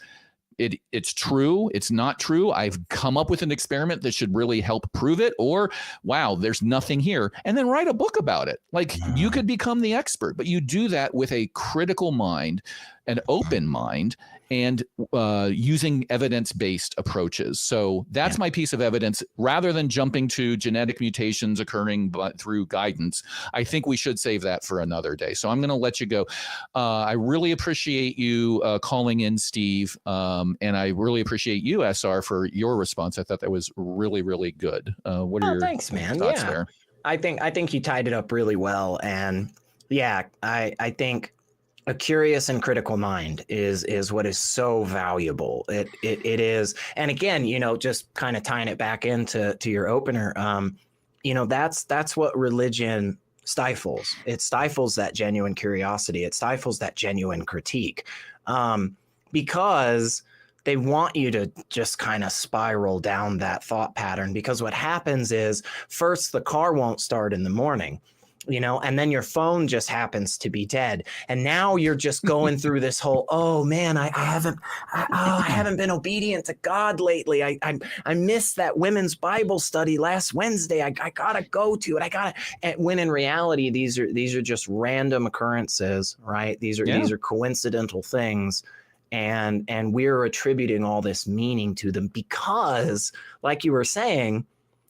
it's true, it's not true, I've come up with an experiment that should really help prove it, or wow, there's nothing here, and then write a book about it. Like, you could become the expert, but you do that with a critical mind, an open mind, and using evidence-based approaches. So that's my piece of evidence. Rather than jumping to genetic mutations occurring through guidance, I think we should save that for another day. So I'm going to let you go. I really appreciate you calling in, Steve, and I really appreciate you, SR, for your response. I thought that was really, really good. What are your thanks, man. thoughts there? I think you tied it up really well, and yeah, I think a curious and critical mind is what is so valuable. It is. And again, just kind of tying it back into your opener, that's what religion stifles. It stifles that genuine curiosity. It stifles that genuine critique. because they want you to just kind of spiral down that thought pattern. Because what happens is, first, the car won't start in the morning, and then your phone just happens to be dead. And now you're just going through this whole, oh man, I haven't been obedient to God lately. I missed that women's Bible study last Wednesday. I gotta go to it. And when in reality, these are just random occurrences, right? These are coincidental things. And we're attributing all this meaning to them because, like you were saying,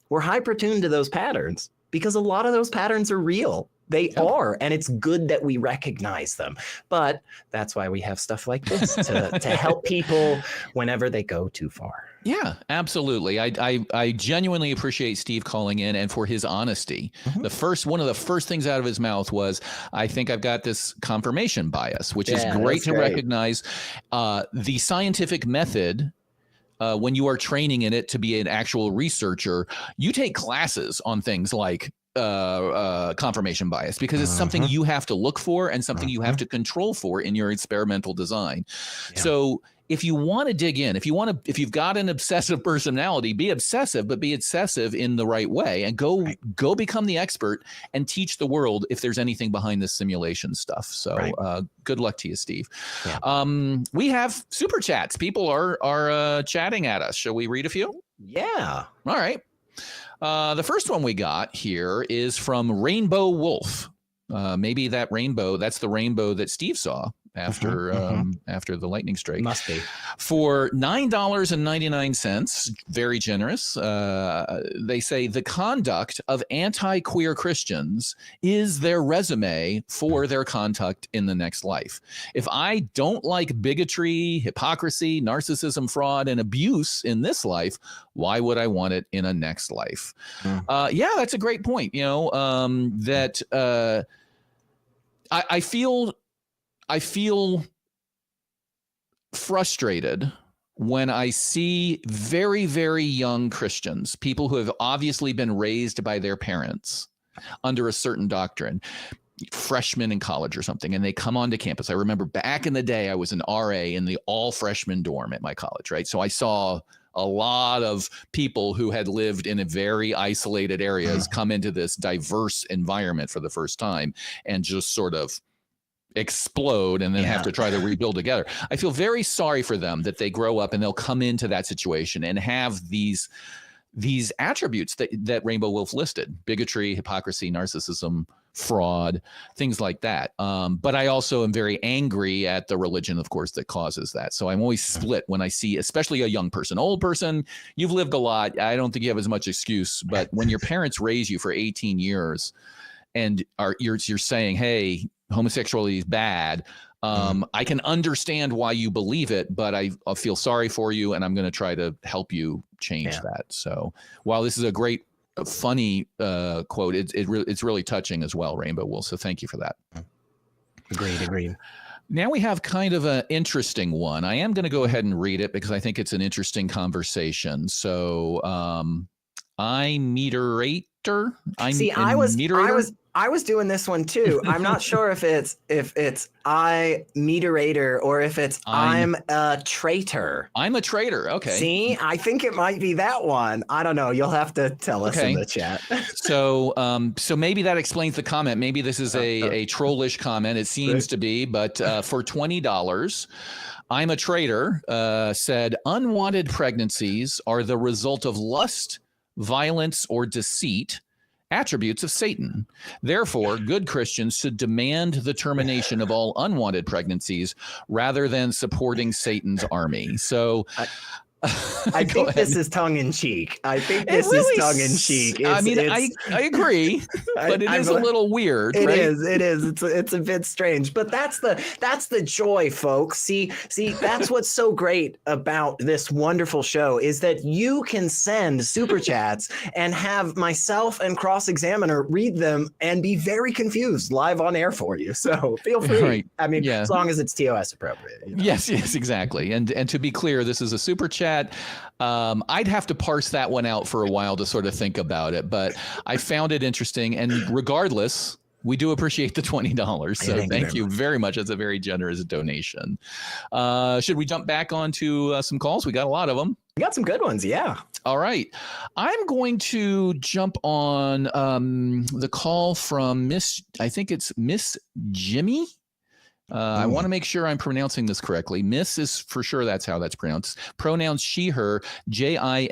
we're hyper-tuned to those patterns because a lot of those patterns are real. They are, and it's good that we recognize them. But that's why we have stuff like this to help people whenever they go too far. Yeah, absolutely. I genuinely appreciate Steve calling in and for his honesty. Mm-hmm. One of the first things out of his mouth was, I think I've got this confirmation bias, which is great to recognize. The scientific method, when you are training in it to be an actual researcher, you take classes on things like confirmation bias because it's something you have to look for and something you have to control for in your experimental design. Yeah. So if you want to dig in, if you've got an obsessive personality, be obsessive, but be obsessive in the right way and go become the expert and teach the world if there's anything behind this simulation stuff. So good luck to you, Steve. Yeah. We have super chats. People are chatting at us. Shall we read a few? Yeah. All right. The first one we got here is from Rainbow Wolf. Maybe that's the rainbow that Steve saw after the lightning strike. Must be. For $9.99, very generous. They say the conduct of anti-queer Christians is their resume for their conduct in the next life. If I don't like bigotry, hypocrisy, narcissism, fraud, and abuse in this life, why would I want it in a next life? Yeah, that's a great point. I feel frustrated when I see very, very young Christians, people who have obviously been raised by their parents under a certain doctrine, freshmen in college or something, and they come onto campus. I remember back in the day, I was an RA in the all freshman dorm at my college, right? So I saw a lot of people who had lived in a very isolated areas come into this diverse environment for the first time and just sort of explode and then have to try to rebuild together. I feel very sorry for them that they grow up and they'll come into that situation and have these attributes that Rainbow Wolf listed: bigotry, hypocrisy, narcissism, fraud, things like that. But I also am very angry at the religion, of course, that causes that. So I'm always split when I see, especially a young person. Old person, you've lived a lot. I don't think you have as much excuse. But when your parents raise you for 18 years and you're saying, hey, homosexuality is bad, I can understand why you believe it, but I feel sorry for you, and I'm going to try to help you change that. So while this is a great, funny quote, it's really touching as well, Rainbow Wolf. So thank you for that. Agreed. Now we have kind of an interesting one. I am going to go ahead and read it because I think it's an interesting conversation. So I was doing this one too. I'm not sure if it's I meterator or if it's I'm a traitor. I'm a traitor. Okay. See, I think it might be that one. I don't know. You'll have to tell us in the chat. So maybe that explains the comment. Maybe this is a trollish comment. It seems to be, but for $20, I'm a traitor said unwanted pregnancies are the result of lust, violence, or deceit, attributes of Satan. Therefore, good Christians should demand the termination of all unwanted pregnancies rather than supporting Satan's army. So I think this is tongue in cheek. I agree, but it is a little weird. It is. It's a bit strange, but that's the joy, folks. See, that's what's so great about this wonderful show is that you can send super chats and have myself and Cross Examiner read them and be very confused live on air for you. So feel free. Right. I mean, as long as it's TOS appropriate. Yes, exactly. And to be clear, this is a super chat. I'd have to parse that one out for a while to sort of think about it, but I found it interesting. And regardless, We do appreciate the $20. So thank you very much. That's a very generous donation. Should we jump back onto some calls? We got a lot of them. We got some good ones. Yeah. All right. I'm going to jump on the call from I think it's Miss Jimmy. I want to make sure I'm pronouncing this correctly. Miss is for sure that's how that's pronounced. Pronouns she, her, Jimmye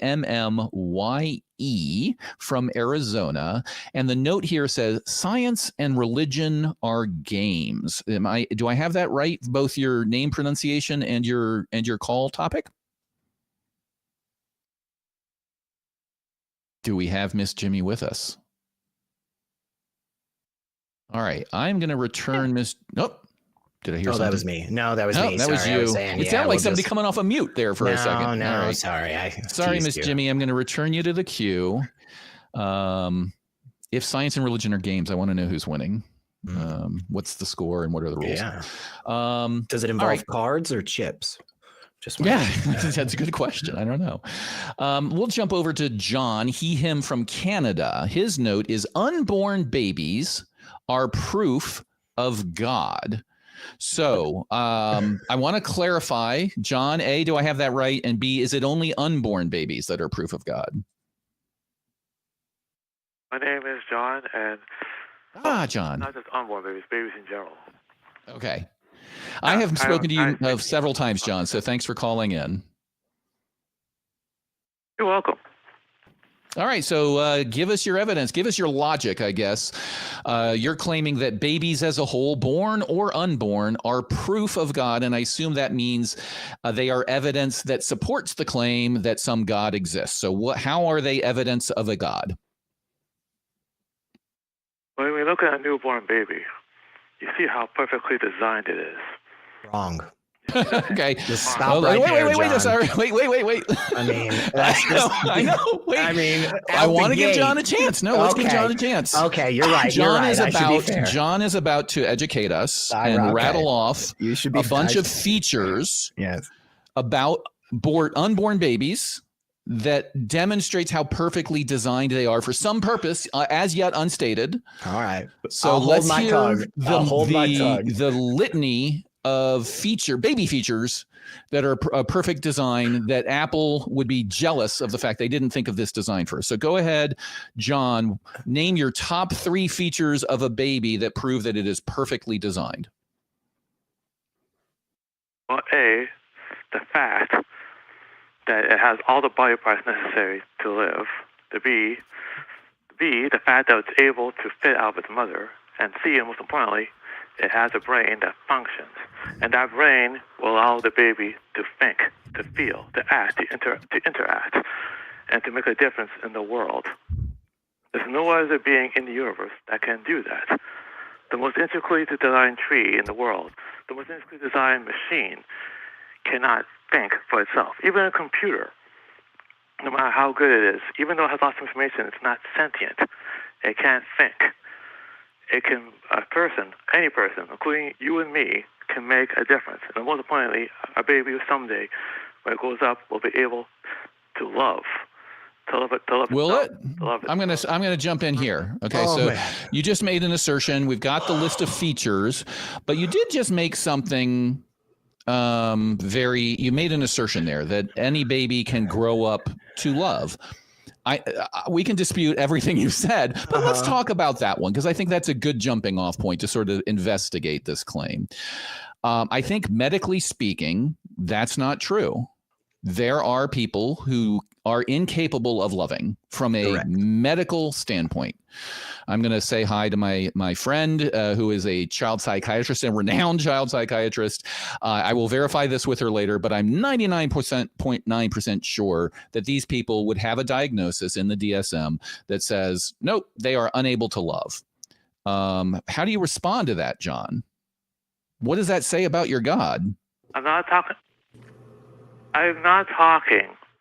from Arizona. And the note here says, science and religion are games. Do I have that right? Both your name pronunciation and your call topic? Do we have Miss Jimmy with us? All right. I'm going to return Miss. Nope. Did I hear something? That was me. No, that was me. That was you. It sounded like somebody coming off a mute there for a second. No, right. Sorry, Miss Jimmy. I'm going to return you to the queue. If science and religion are games, I want to know who's winning. What's the score and what are the rules? Yeah. Does it involve cards or chips? That's a good question. I don't know. We'll jump over to John, him from Canada. His note is unborn babies are proof of God. So I want to clarify, John, A, do I have that right? And B, is it only unborn babies that are proof of God? My name is John, and John. Not just unborn babies, babies in general. Okay. I have spoken to you several times, John, so thanks for calling in. You're welcome. All right, so give us your evidence. Give us your logic, I guess. You're claiming that babies as a whole, born or unborn, are proof of God, and I assume that means they are evidence that supports the claim that some God exists. So how are they evidence of a God? When we look at a newborn baby, you see how perfectly designed it is. Wrong. Okay. Just stop right there, John. Sorry. Wait. I mean, that's I know. Wait. I mean, I want to give John a chance. No, let's give John a chance. Okay, you're right. John is about to educate us and rattle off a bunch of features about unborn babies that demonstrates how perfectly designed they are for some purpose, as yet unstated. All right. So let's hear the litany of baby features that are a perfect design that Apple would be jealous of the fact they didn't think of this design first. So go ahead, John, name your top 3 features of a baby that prove that it is perfectly designed. Well, A, the fact that it has all the body parts necessary to live. B, the fact that it's able to fit out of its mother. And C, and most importantly, it has a brain that functions. And that brain will allow the baby to think, to feel, to act, to interact, and to make a difference in the world. There's no other being in the universe that can do that. The most intricately designed tree in the world, the most intricately designed machine cannot think for itself. Even a computer, no matter how good it is, even though it has lots of information, it's not sentient. It can't think. Any person, including you and me, can make a difference. And most importantly, a baby someday, when it grows up, will be able to love. To love it. Will it? I'm gonna jump in here. Okay, you just made an assertion. We've got the list of features, but you did just make something you made an assertion there that any baby can grow up to love. We can dispute everything you said, but let's talk about that one, because I think that's a good jumping off point to sort of investigate this claim. I think medically speaking, that's not true. There are people who are incapable of loving from a medical standpoint. I'm going to say hi to my friend who is a child psychiatrist, a renowned child psychiatrist. I will verify this with her later, but I'm 99.9% sure that these people would have a diagnosis in the DSM that says, nope, they are unable to love. How do you respond to that, John? What does that say about your God? I'm not talking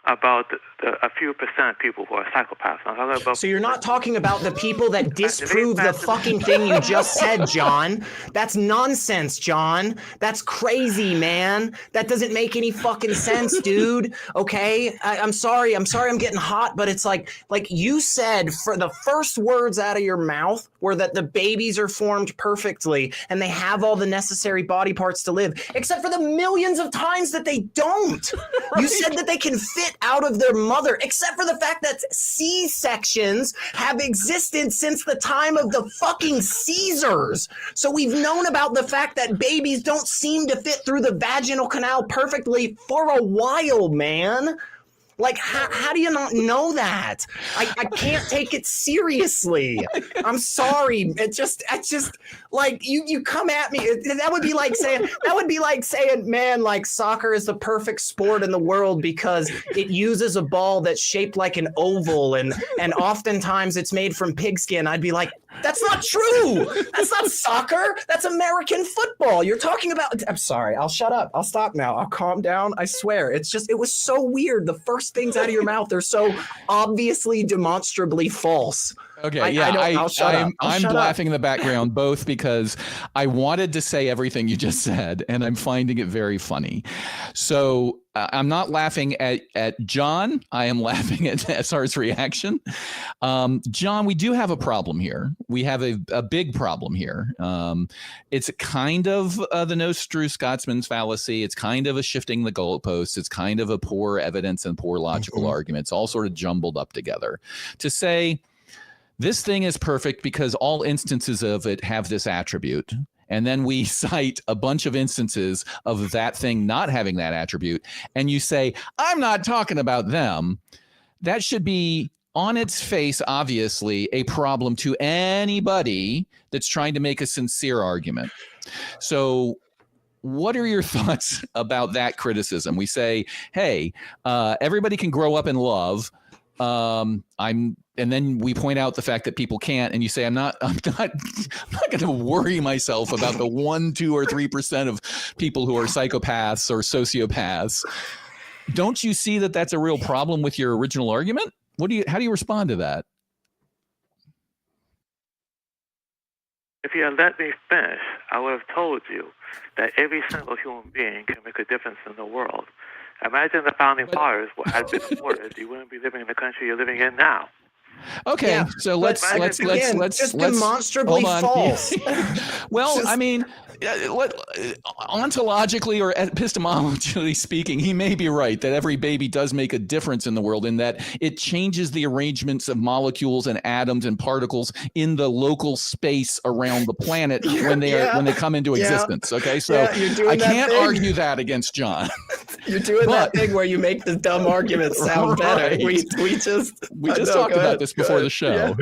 about a few percent of people who are psychopaths. I'm talking about. So you're not talking about the people that disprove the fucking thing you just said, John. That's nonsense, John. That's crazy, man. That doesn't make any fucking sense, dude. Okay? I'm sorry. I'm getting hot, but it's like you said, for the first words out of your mouth were that the babies are formed perfectly and they have all the necessary body parts to live, except for the millions of times that they don't. Right. You said that they can fit out of their mother, except for the fact that C-sections have existed since the time of the fucking Caesars. So we've known about the fact that babies don't seem to fit through the vaginal canal perfectly for a while, man. Like, how do you not know that? I can't take it seriously. I'm sorry. I just like you come at me. That would be like saying, man, like soccer is the perfect sport in the world because it uses a ball that's shaped like an oval and oftentimes it's made from pigskin. I'd be like, that's not true. That's not soccer. That's American football. You're talking about. I'm sorry. I'll shut up. I'll stop now. I'll calm down. I swear. It was so weird. The first things out of your mouth are so obviously demonstrably false. Okay, I'm laughing in the background both because I wanted to say everything you just said, and I'm finding it very funny. So I'm not laughing at John. I am laughing at SR's reaction. John, we do have a problem here. We have a big problem here. It's kind of the no-screw Scotsman's fallacy. It's kind of a shifting the goalposts. It's kind of a poor evidence and poor logical arguments, all sort of jumbled up together. To say, this thing is perfect because all instances of it have this attribute. And then we cite a bunch of instances of that thing not having that attribute. And you say, I'm not talking about them. That should be on its face, obviously, a problem to anybody that's trying to make a sincere argument. So what are your thoughts about that criticism? We say, hey, everybody can grow up in love. And then we point out the fact that people can't, and you say, I'm not going to worry myself about the 1%, 2%, or 3% of people who are psychopaths or sociopaths. Don't you see that that's a real problem with your original argument? How do you respond to that? If you had let me finish, I would have told you that every single human being can make a difference in the world. Imagine the founding fathers had been aborted. You wouldn't be living in the country you're living in now. Okay, yeah, so let's demonstrably false. Well, I mean, ontologically or epistemologically speaking, he may be right that every baby does make a difference in the world in that it changes the arrangements of molecules and atoms and particles in the local space around the planet when they come into existence. Okay, so I can't argue that against John. You're doing that thing where you make the dumb argument sound better. We just talked about this before the show. Yeah.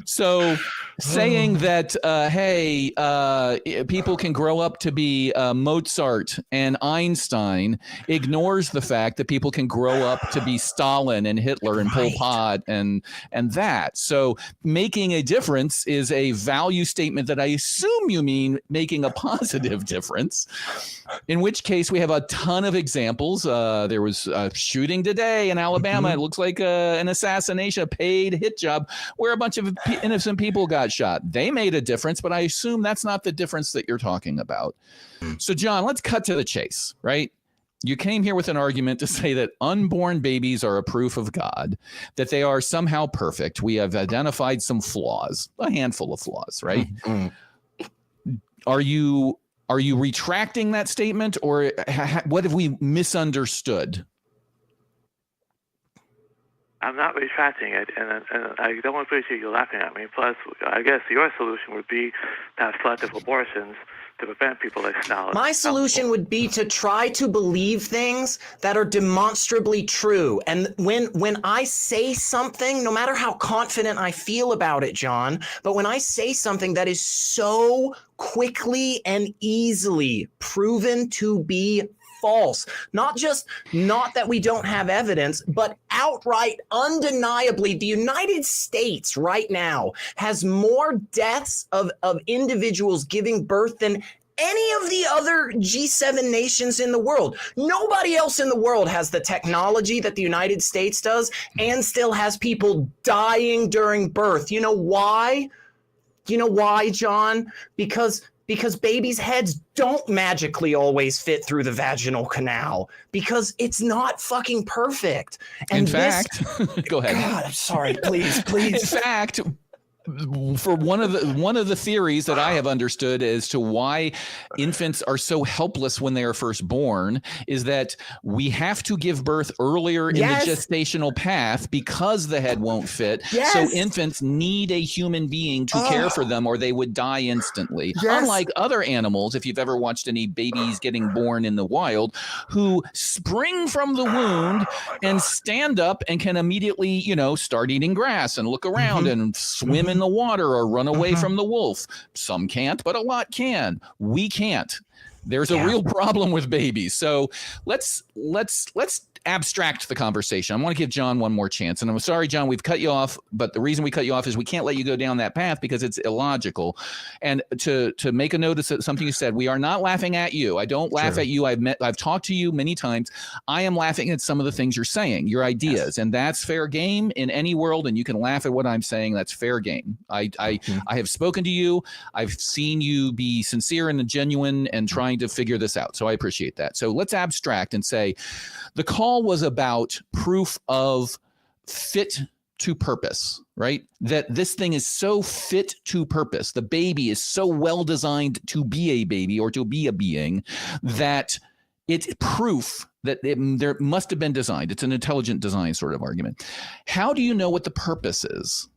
So saying that, hey, people can grow up to be Mozart and Einstein ignores the fact that people can grow up to be Stalin and Hitler and Pol Pot and that. So making a difference is a value statement that I assume you mean making a positive difference, in which case we have a ton of examples. There was a shooting today in Alabama. It looks like an assassination, a paid hit job where a bunch of innocent people got shot. They made a difference, but I assume that's not the difference that you're talking about. So, John, let's cut to the chase, right? You came here with an argument to say that unborn babies are a proof of God, that they are somehow perfect. We have identified some flaws, a handful of flaws, right? Are you retracting that statement, or what have we misunderstood? I'm not retracting it, and I don't appreciate you laughing at me. Plus, I guess your solution would be to have selective abortions to prevent people like Stalin. My solution would be to try to believe things that are demonstrably true. And when I say something, no matter how confident I feel about it, John, but when I say something that is so quickly and easily proven to be false, not that we don't have evidence, but outright, undeniably, the United States right now has more deaths of individuals giving birth than any of the other G7 nations in the world. Nobody else in the world has the technology that the United States does and still has people dying during birth. You know why? You know why, John? Because babies' heads don't magically always fit through the vaginal canal because it's not fucking perfect. And in fact, go ahead. God, I'm sorry. Please. In fact, for one of the theories that I have understood as to why infants are so helpless when they are first born is that we have to give birth earlier in the gestational path because the head won't fit. Yes. So infants need a human being to care for them or they would die instantly. Yes. Unlike other animals, if you've ever watched any babies getting born in the wild, who spring from the wound and stand up and can immediately, you know, start eating grass and look around and swim in the water or run away from the wolf. Some can't, but a lot can. We can't. There's a real problem with babies. So let's abstract the conversation. I want to give John one more chance. And I'm sorry, John, we've cut you off, but the reason we cut you off is we can't let you go down that path because it's illogical. And to make a note of something you said, we are not laughing at you. I don't laugh at you. I've talked to you many times. I am laughing at some of the things you're saying, your ideas, and that's fair game in any world. And you can laugh at what I'm saying. That's fair game. I have spoken to you. I've seen you be sincere and genuine and trying to figure this out. So I appreciate that. So let's abstract and say the call was about proof of fit to purpose, right? That this thing is so fit to purpose. The baby is so well designed to be a baby or to be a being that it's proof that there must have been designed. It's an intelligent design sort of argument. How do you know what the purpose is?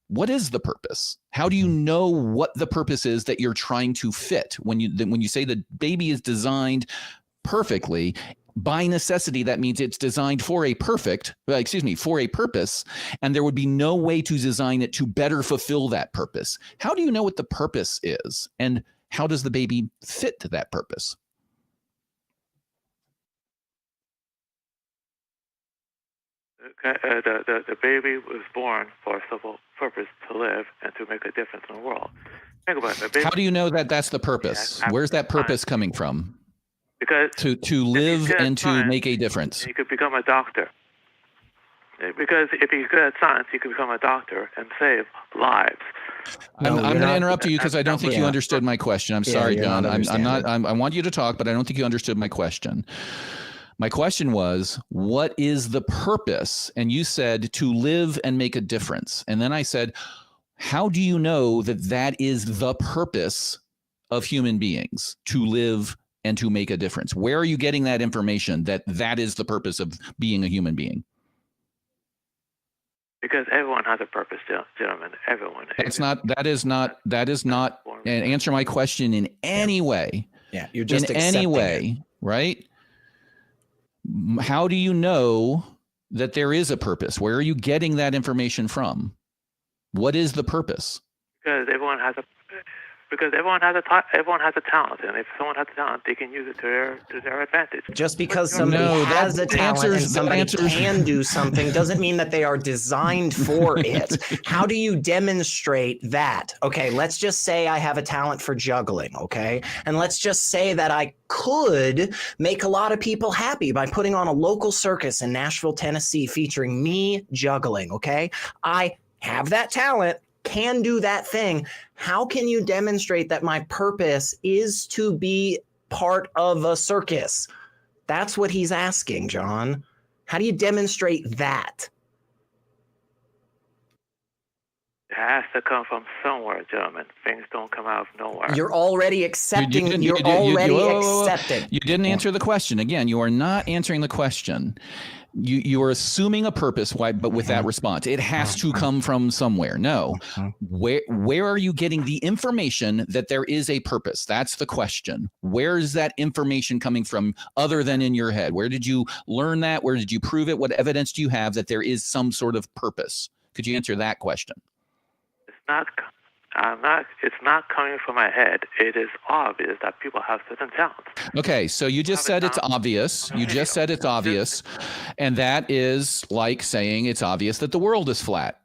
What is the purpose? How do you know what the purpose is that you're trying to fit? When you say the baby is designed perfectly, by necessity, that means it's designed for a purpose, and there would be no way to design it to better fulfill that purpose. How do you know what the purpose is, and how does the baby fit to that purpose? The baby was born for a simple purpose to live and to make a difference in the world. Think about it. How do you know that that's the purpose? Where's that purpose coming from? Because to live and to make a difference. You could become a doctor. Because if you're good at science, you could become a doctor and save lives. I'm going to interrupt you because I don't think you understood my question. I'm sorry, John. I want you to talk, but I don't think you understood my question. My question was, what is the purpose? And you said to live and make a difference. And then I said, how do you know that that is the purpose of human beings, to live and to make a difference? Where are you getting that information that that is the purpose of being a human being? Because everyone has a purpose, gentlemen. Everyone. That is not, and answer my question in any way. Yeah, you're just in any way, it. Right? How do you know that there is a purpose? Where are you getting that information from? What is the purpose? Because everyone has a talent, and if someone has a talent, they can use it to their advantage. Just because somebody has a talent and somebody can do something doesn't mean that they are designed for it. How do you demonstrate that? Okay, let's just say I have a talent for juggling, okay? And let's just say that I could make a lot of people happy by putting on a local circus in Nashville, Tennessee, featuring me juggling, okay? I have that talent, can do that thing. How can you demonstrate that my purpose is to be part of a circus? That's what he's asking, John. How do you demonstrate that? It has to come from somewhere, gentlemen. Things don't come out of nowhere. You're already accepting. You're already accepting. You didn't answer the question. Again, you are not answering the question. You are assuming a purpose, but with that response, it has to come from somewhere. No, where are you getting the information that there is a purpose? That's the question. Where is that information coming from other than in your head? Where did you learn that? Where did you prove it? What evidence do you have that there is some sort of purpose? Could you answer that question? It's not coming from my head. It is obvious that people have certain talents. Okay, so you just said it's obvious. You just said it's obvious. And that is like saying it's obvious that the world is flat.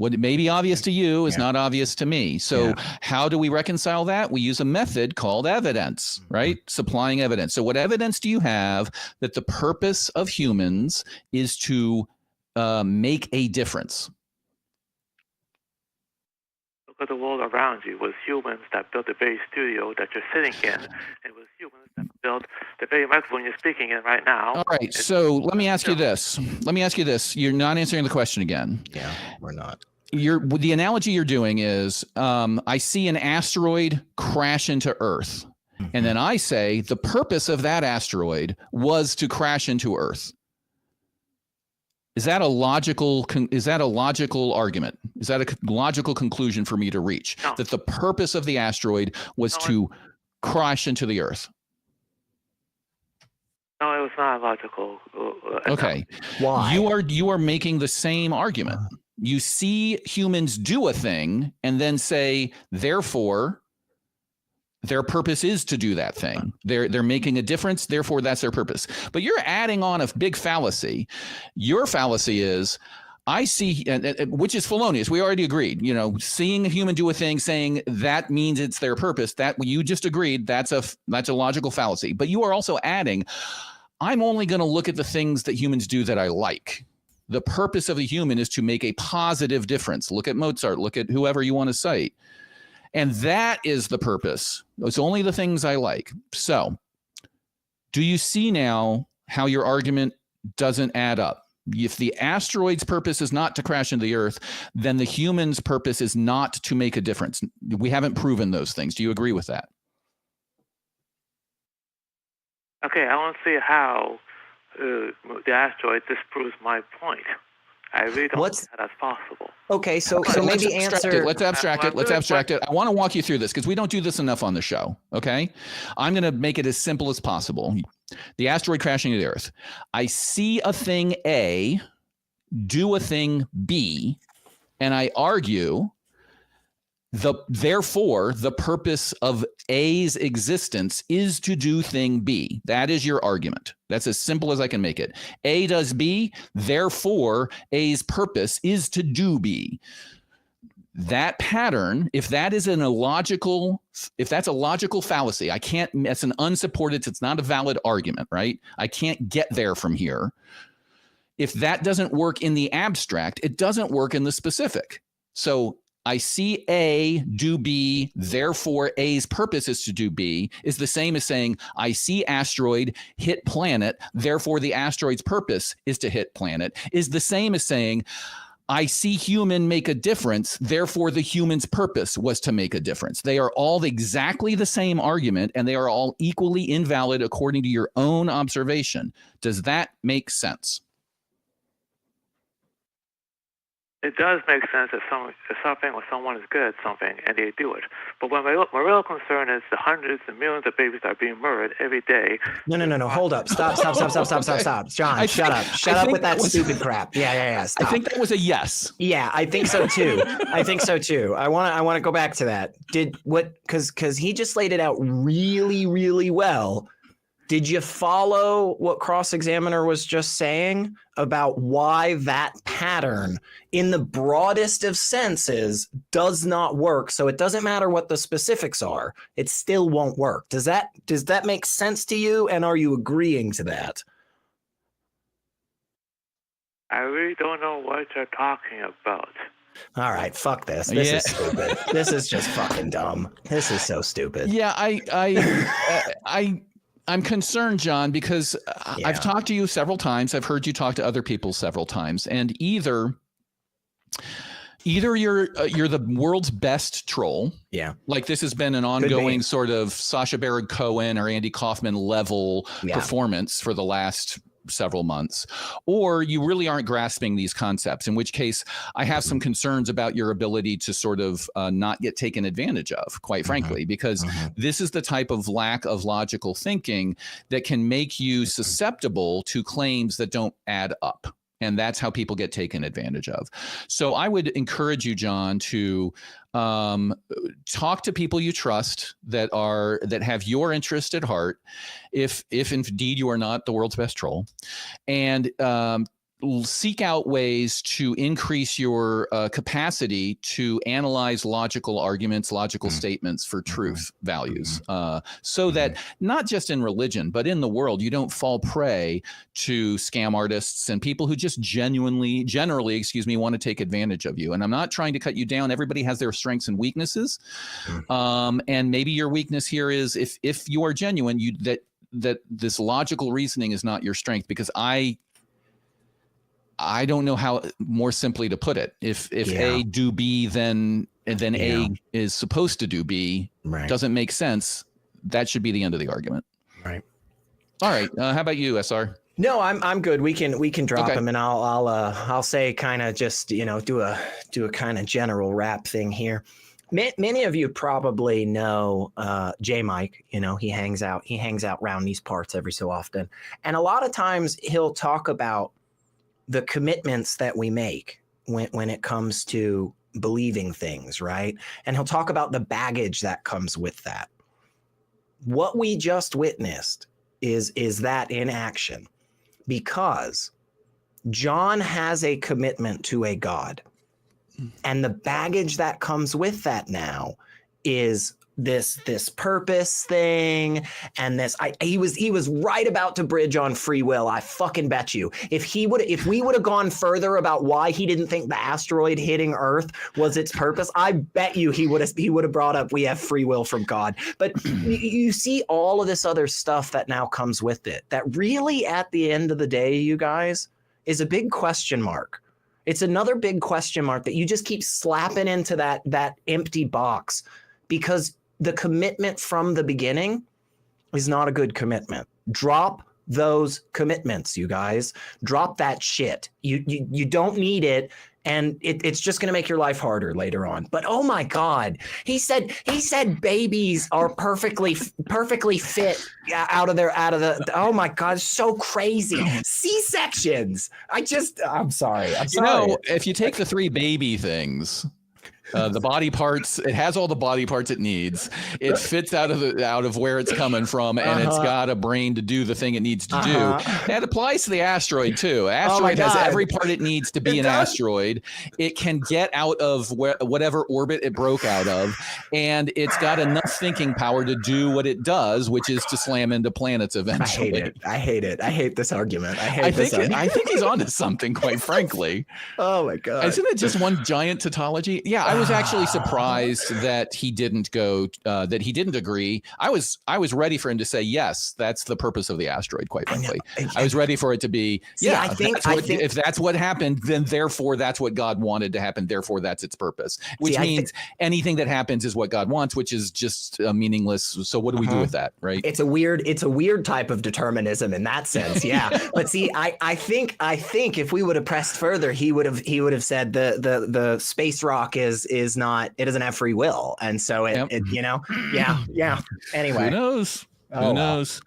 What may be obvious to you is not obvious to me. So how do we reconcile that? We use a method called evidence, right? Supplying evidence. So what evidence do you have that the purpose of humans is to make a difference? Look at the world around you with humans that built the very studio that you're sitting in, and with humans that built the very microphone you're speaking in right now. All right. So let me ask you this. You're not answering the question again. Yeah, we're not. The analogy you're doing is I see an asteroid crash into Earth. And then I say the purpose of that asteroid was to crash into Earth. Is that a logical argument? Is that a logical conclusion for me to reach? No. That the purpose of the asteroid was to crash into the Earth? No, it was not logical. Okay. Why? You are making the same argument. You see humans do a thing and then say, therefore, their purpose is to do that thing. They're making a difference, therefore that's their purpose. But you're adding on a big fallacy. Your fallacy is, I see, which is felonious. We already agreed. Seeing a human do a thing, saying that means it's their purpose. That you just agreed. That's a logical fallacy. But you are also adding, I'm only going to look at the things that humans do that I like. The purpose of the human is to make a positive difference. Look at Mozart. Look at whoever you want to cite. And that is the purpose. It's only the things I like. So do you see now how your argument doesn't add up? If the asteroid's purpose is not to crash into the Earth, then the human's purpose is not to make a difference. We haven't proven those things. Do you agree with that? Okay, I want to see how the asteroid disproves my point. I really don't think that's possible. Okay, so Let's maybe abstract answer. Let's abstract it. Let's abstract it. I want to walk you through this because we don't do this enough on the show. Okay, I'm going to make it as simple as possible. The asteroid crashing into the Earth. I see a thing A, do a thing B, and I argue therefore the purpose of A's existence is to do thing B. That is your argument. That's as simple as I can make it. A does B, therefore A's purpose is to do B. That pattern, if that's a logical fallacy, that's an unsupported, it's not a valid argument, right? I can't get there from here. If that doesn't work in the abstract, it doesn't work in the specific. So I see A do B, therefore A's purpose is to do B, is the same as saying I see asteroid hit planet, therefore the asteroid's purpose is to hit planet, is the same as saying I see human make a difference, therefore the human's purpose was to make a difference. They are all exactly the same argument, and they are all equally invalid according to your own observation. Does that make sense? It does make sense that something or someone is good at something and they do it. But my real concern is the hundreds and millions of babies that are being murdered every day. No. Hold up. Stop. John, shut up. Shut up with that stupid crap. Yeah. Stop. I think that was a yes. Yeah, I think so too. I want to go back to that. Because he just laid it out really, really well. Did you follow what Cross-Examiner was just saying about why that pattern, in the broadest of senses, does not work? So it doesn't matter what the specifics are; it still won't work. Does that make sense to you? And are you agreeing to that? I really don't know what you're talking about. All right, fuck this. This is stupid. This is just fucking dumb. This is so stupid. Yeah, I'm concerned, John, because I've talked to you several times. I've heard you talk to other people several times, and either you're the world's best troll. Yeah, like this has been an ongoing sort of Sacha Baron Cohen or Andy Kaufman level performance for the last several months, or you really aren't grasping these concepts, in which case I have some concerns about your ability to sort of not get taken advantage of, quite frankly, because this is the type of lack of logical thinking that can make you susceptible to claims that don't add up. And that's how people get taken advantage of. So I would encourage you, John, to talk to people you trust that have your interest at heart, if indeed you are not the world's best troll, and seek out ways to increase your capacity to analyze logical arguments, logical statements for truth values, so that not just in religion, but in the world, you don't fall prey to scam artists and people who just generally, want to take advantage of you. And I'm not trying to cut you down. Everybody has their strengths and weaknesses. And maybe your weakness here is if you are genuine, that this logical reasoning is not your strength, because I don't know how more simply to put it. If A do B, then A is supposed to do B, doesn't make sense. That should be the end of the argument. Right. All right. How about you, SR? No, I'm good. We can drop him, and I'll say kind of just do a kind of general wrap thing here. Many of you probably know J Mike. He hangs out around these parts every so often, and a lot of times he'll talk about the commitments that we make when it comes to believing things, right? And he'll talk about the baggage that comes with that. What we just witnessed is that in action, because John has a commitment to a God, and the baggage that comes with that now is this purpose thing, and he was right about to bridge on free will. I fucking bet you if we would have gone further about why he didn't think the asteroid hitting Earth was its purpose, I bet you he would have brought up we have free will from God. But you see all of this other stuff that now comes with it that really at the end of the day, you guys, is a big question mark. It's another big question mark that you just keep slapping into that empty box, because the commitment from the beginning is not a good commitment. Drop those commitments, you guys. Drop that shit. You don't need it, and it's just going to make your life harder later on. But oh my God, he said babies are perfectly fit out of the. Oh my God, so crazy. C-sections. I'm sorry. If you take the 3 baby things. The body parts, it has all the body parts it needs. It fits out of where it's coming from, and it's got a brain to do the thing it needs to do. That applies to the asteroid too. Asteroid has every part it needs to be an asteroid. It can get out of whatever orbit it broke out of, and it's got enough thinking power to do what it does, which is to slam into planets eventually. I hate it. I hate this argument. I think he's onto something, quite frankly. Oh my God. Isn't it just one giant tautology? Yeah, I was actually surprised that he didn't agree. I was ready for him to say, yes, that's the purpose of the asteroid, quite frankly. I was ready for it to be, if that's what happened, then therefore that's what God wanted to happen. Therefore that's its purpose, which means anything that happens is what God wants, which is just meaningless. So what do we do with that? Right. It's a weird type of determinism in that sense. Yeah. But see, I think if we would have pressed further, he would have said the space rock is not, it doesn't have free will, and so it anyway, who knows.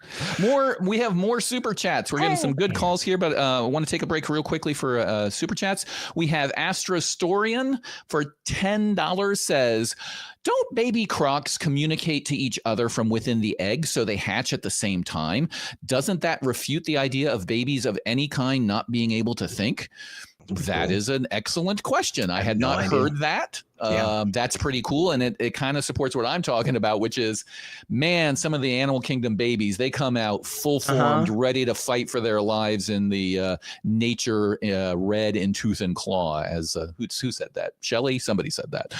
We have more super chats. We're getting some good calls here, but I want to take a break real quickly for super chats. We have Astrostorian for $10 says, don't baby crocs communicate to each other from within the egg so they hatch at the same time? Doesn't that refute the idea of babies of any kind not being able to think? That is an excellent question. I had not heard that. That's pretty cool. And it kind of supports what I'm talking about, which is, man, some of the animal kingdom babies, they come out full formed, ready to fight for their lives in the nature red in tooth and claw, as who said that? Shelley? Somebody said that.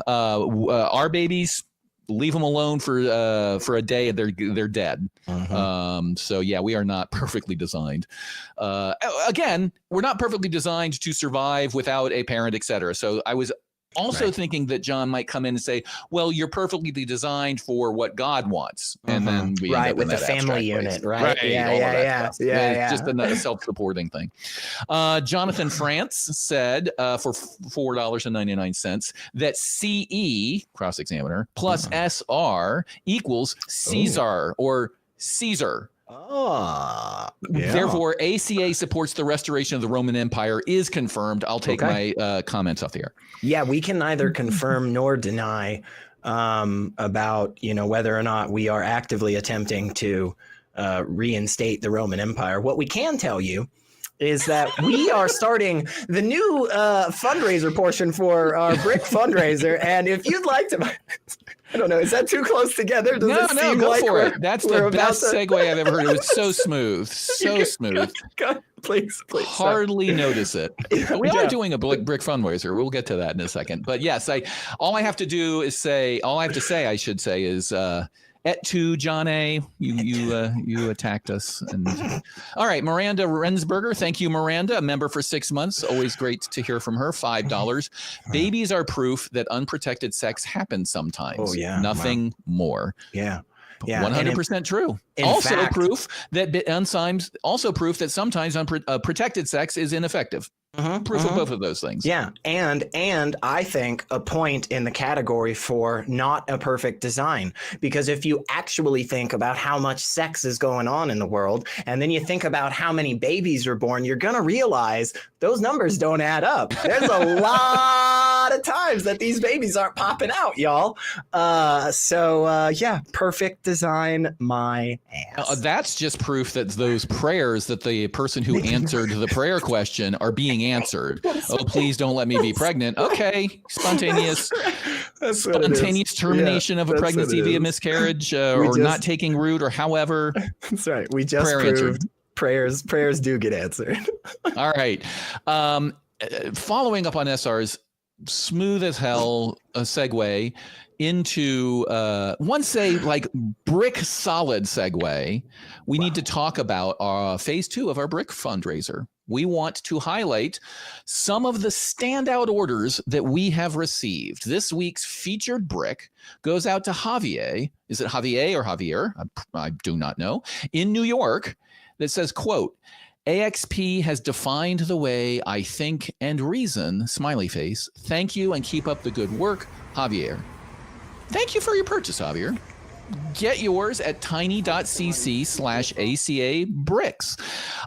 Our babies, leave them alone for a day and they're dead. So yeah, we are not perfectly designed. Again, we're not perfectly designed to survive without a parent, etc. So I was also thinking that John might come in and say, well, you're perfectly designed for what God wants. And then we end up with the family unit, right? Yeah. It's just a self-supporting thing. Jonathan France said for $4.99 that CE, cross-examiner, plus SR equals Caesar or Caesar. Therefore, ACA supports the restoration of the Roman Empire is confirmed. I'll take my comments off the air. Yeah, we can neither confirm nor deny about whether or not we are actively attempting to reinstate the Roman Empire. What we can tell you is that we are starting the new fundraiser portion for our brick fundraiser. And if you'd like to, I don't know, is that too close together? Does it seem go like for it. That's the best segue I've ever heard. It was so smooth. So smooth. Please. Hardly notice it. We are doing a brick fundraiser. We'll get to that in a second. But yes, all I have to say, I should say, is et tu, John A. You attacked us. And all right, Miranda Rensberger. Thank you, Miranda, a member for 6 months. Always great to hear from her. $5. Babies are proof that unprotected sex happens sometimes. Oh yeah, nothing more. Yeah. 100% true. Also proof that sometimes unprotected sex is ineffective. Proof of both of those things. Yeah. And I think a point in the category for not a perfect design, because if you actually think about how much sex is going on in the world, and then you think about how many babies are born, you're going to realize those numbers don't add up. There's a lot of times that these babies aren't popping out, y'all. Perfect design, my ass. That's just proof that those prayers that the person who answered the prayer question are being answered. Oh, please don't let me be pregnant. Okay. Spontaneous termination of a pregnancy via miscarriage or not taking root or however. That's right. We just proved prayers do get answered. All right. Following up on SR's smooth as hell segue into brick solid segue, we need to talk about phase 2 of our brick fundraiser. We want to highlight some of the standout orders that we have received. This week's featured brick goes out to Javier. Is it Javier or Javier? I do not know. In New York, that says, quote, AXP has defined the way I think and reason, smiley face. Thank you and keep up the good work, Javier. Thank you for your purchase, Javier. Get yours at tiny.cc/ACA bricks.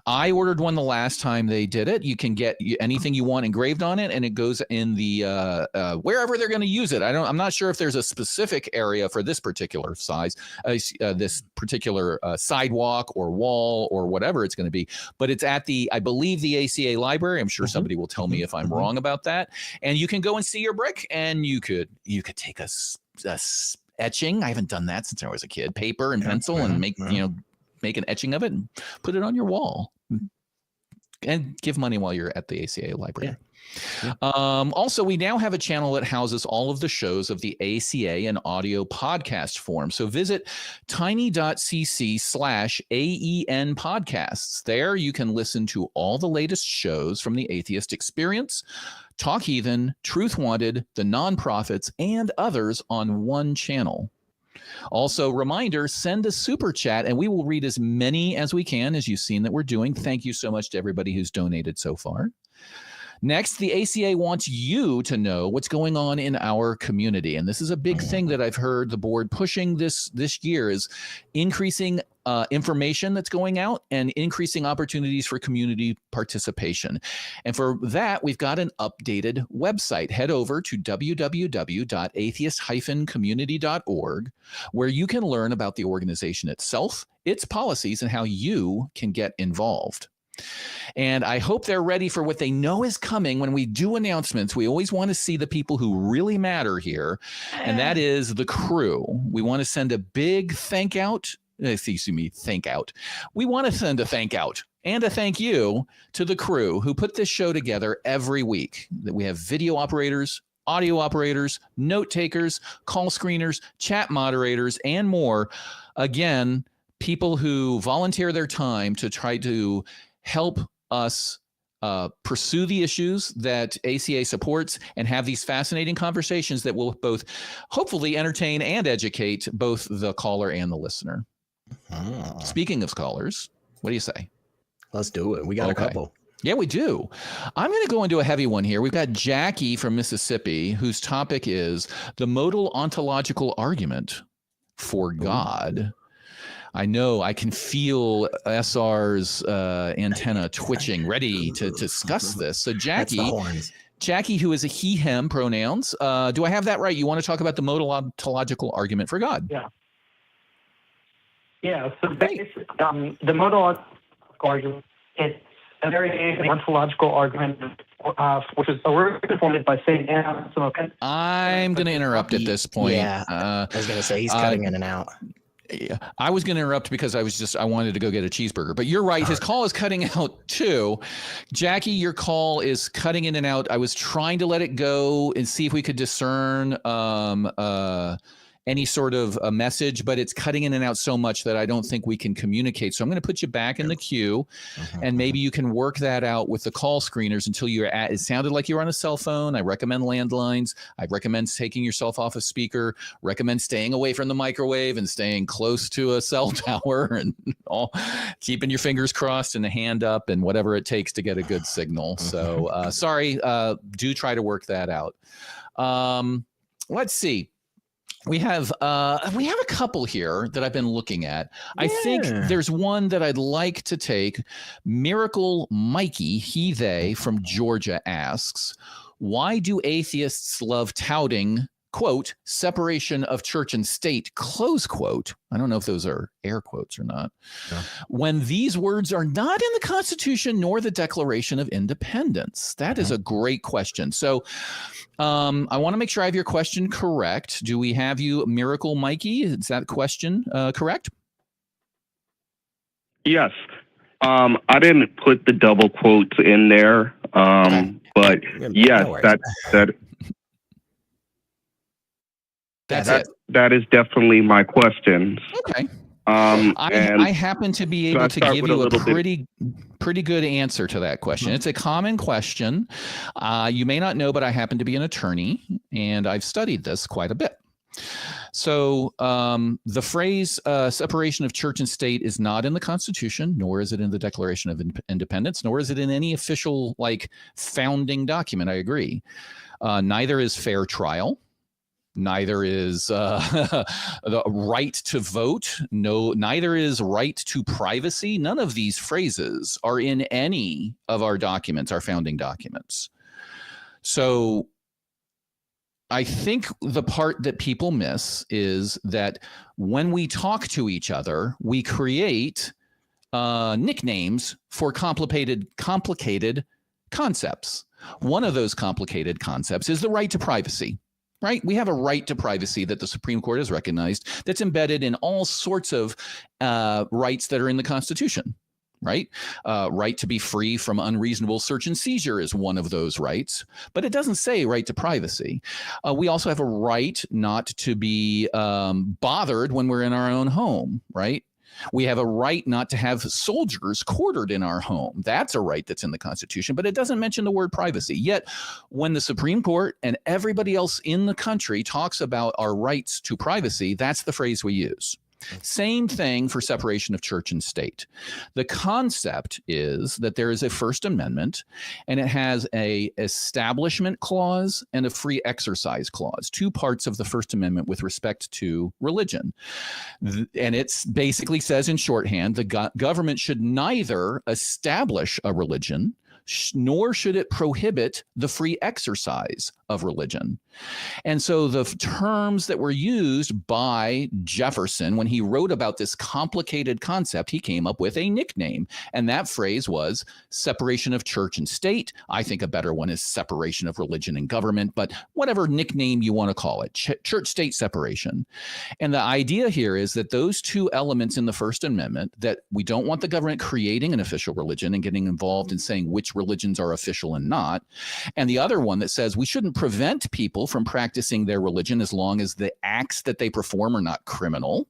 I ordered one the last time they did it. You can get anything you want engraved on it, and it goes in the wherever they're going to use it. I'm not sure if there's a specific area for this particular size, this particular sidewalk or wall or whatever it's going to be. But it's at I believe the ACA library. I'm sure somebody will tell me if I'm wrong about that. And you can go and see your brick, and you could take a etching. I haven't done that since I was a kid. Paper and pencil and make an etching of it and put it on your wall. And give money while you're at the ACA library. Yeah. Also, we now have a channel that houses all of the shows of the ACA in audio podcast form. So visit tiny.cc/AEN podcasts. There you can listen to all the latest shows from the Atheist Experience, Talk Heathen, Truth Wanted, The Nonprofits, and others on one channel. Also, reminder, send a super chat and we will read as many as we can, as you've seen that we're doing. Thank you so much to everybody who's donated so far. Next, the ACA wants you to know what's going on in our community. And this is a big thing that I've heard the board pushing this year is increasing information that's going out and increasing opportunities for community participation. And for that, we've got an updated website. Head over to www.atheist-community.org, where you can learn about the organization itself, its policies, and how you can get involved. And I hope they're ready for what they know is coming. When we do announcements, we always want to see the people who really matter here, and that is the crew. We want to send a big thank out. We want to send a thank out and a thank you to the crew who put this show together every week. That we have video operators, audio operators, note takers, call screeners, chat moderators, and more. Again, people who volunteer their time to try to help us pursue the issues that ACA supports and have these fascinating conversations that will both hopefully entertain and educate both the caller and the listener. Speaking of callers, what do you say? Let's do it. We got a couple. Yeah, we do. I'm going to go into a heavy one here. We've got Jackie from Mississippi, whose topic is the modal ontological argument for God. I know I can feel SR's antenna twitching, ready to discuss this. So Jackie, who is a he, him pronouns. Do I have that right? You want to talk about the modal ontological argument for God? Yeah. Yeah, so the modal argument, it's a very ontological argument, which is formulated by St. Anselm. I'm going to interrupt at this point. Yeah, I was going to say he's cutting in and out. Yeah, I was going to interrupt because I wanted to go get a cheeseburger, but you're right. His call is cutting out too. Jackie, your call is cutting in and out. I was trying to let it go and see if we could discern any sort of a message, but it's cutting in and out so much that I don't think we can communicate. So I'm going to put you back in the queue, and maybe you can work that out with the call screeners until you're at. It sounded like you were on a cell phone. I recommend landlines. I recommend taking yourself off a speaker. Recommend staying away from the microwave and staying close to a cell tower, and keeping your fingers crossed and a hand up and whatever it takes to get a good signal. So sorry. Do try to work that out. Let's see. We have a couple here that I've been looking at. I think there's one that I'd like to take. Miracle Mikey, he, they from Georgia asks, why do atheists love touting, quote, separation of church and state, close quote? I don't know if those are air quotes or not. Yeah. When these words are not in the Constitution nor the Declaration of Independence. That is a great question. So I want to make sure I have your question correct. Do we have you, Miracle Mikey? Is that question correct? Yes. I didn't put the double quotes in there, but yes, that is definitely my question. Okay. I happen to be able to give you a pretty good answer to that question. It's a common question. You may not know, but I happen to be an attorney, and I've studied this quite a bit. So the phrase separation of church and state is not in the Constitution, nor is it in the Declaration of Independence, nor is it in any official founding document. I agree. Neither is fair trial. Neither is the right to vote. Neither is right to privacy. None of these phrases are in any of our documents, our founding documents. So I think the part that people miss is that when we talk to each other, we create nicknames for complicated concepts. One of those complicated concepts is the right to privacy. Right? We have a right to privacy that the Supreme Court has recognized that's embedded in all sorts of rights that are in the Constitution. Right? Right to be free from unreasonable search and seizure is one of those rights, but it doesn't say right to privacy. We also have a right not to be bothered when we're in our own home, right? We have a right not to have soldiers quartered in our home. That's a right that's in the Constitution, but it doesn't mention the word privacy. Yet, when the Supreme Court and everybody else in the country talks about our rights to privacy, that's the phrase we use. Same thing for separation of church and state. The concept is that there is a First Amendment, and it has a establishment clause and a free exercise clause, two parts of the First Amendment with respect to religion. And it basically says in shorthand, the government should neither establish a religion nor should it prohibit the free exercise of religion. And so the terms that were used by Jefferson when he wrote about this complicated concept, he came up with a nickname. And that phrase was separation of church and state. I think a better one is separation of religion and government, but whatever nickname you want to call it, church-state separation. And the idea here is that those two elements in the First Amendment, that we don't want the government creating an official religion and getting involved in saying which religions are official and not. And the other one that says we shouldn't prevent people from practicing their religion as long as the acts that they perform are not criminal.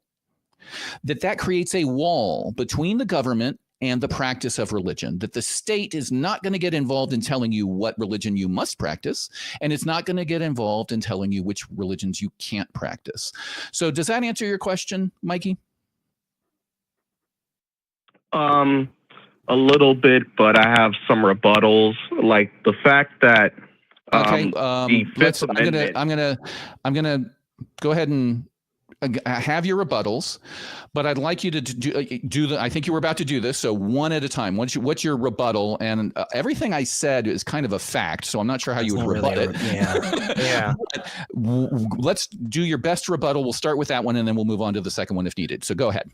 That creates a wall between the government and the practice of religion, that the state is not going to get involved in telling you what religion you must practice, and it's not going to get involved in telling you which religions you can't practice. So does that answer your question, Mikey? A little bit, but I have some rebuttals, like the fact that okay, the Fifth Amendment. I'm gonna go ahead and have your rebuttals, but I'd like you to do the. I think you were about to do this, so one at a time. What's your rebuttal? And everything I said is kind of a fact, so I'm not sure how you would rebut it. Yeah. Let's do your best rebuttal. We'll start with that one, and then we'll move on to the second one if needed. So go ahead.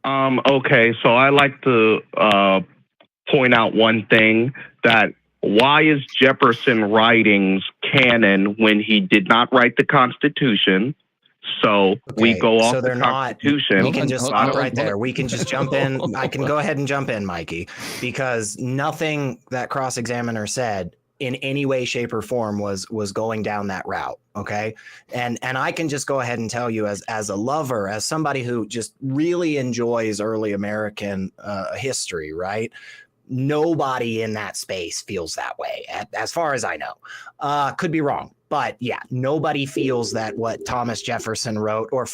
Okay, so I like to point out one thing, that why is Jefferson writings canon when he did not write the Constitution? So we go off so the they're not. Constitution. We can just stop right hold there. on. We can just jump in. I can go ahead and jump in, Mikey, because nothing that cross-examiner said in any way, shape, or form was going down that route. Okay, and I can just go ahead and tell you, as a lover, as somebody who just really enjoys early American history, right? Nobody in that space feels that way, as far as I know. Could be wrong, but yeah, nobody feels that what Thomas Jefferson wrote, or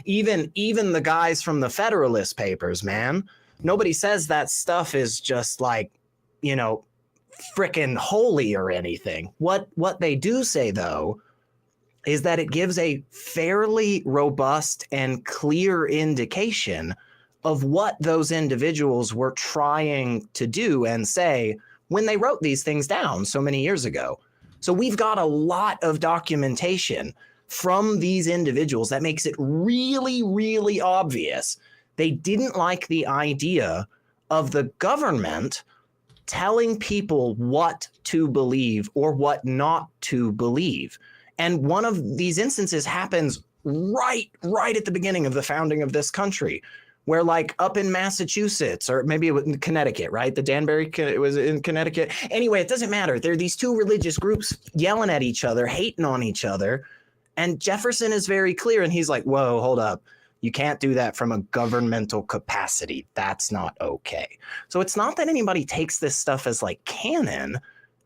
even the guys from the Federalist Papers, man. Nobody says that stuff is just like, frickin' holy or anything. What they do say, though, is that it gives a fairly robust and clear indication of what those individuals were trying to do and say when they wrote these things down so many years ago. So we've got a lot of documentation from these individuals that makes it really, really obvious they didn't like the idea of the government telling people what to believe or what not to believe. And one of these instances happens right at the beginning of the founding of this country, where, like, up in Massachusetts, or maybe it was in Connecticut, right? The Danbury, it was in Connecticut. Anyway, it doesn't matter. There are these two religious groups yelling at each other, hating on each other. And Jefferson is very clear. And he's like, whoa, hold up. You can't do that from a governmental capacity. That's not okay. So it's not that anybody takes this stuff as like canon.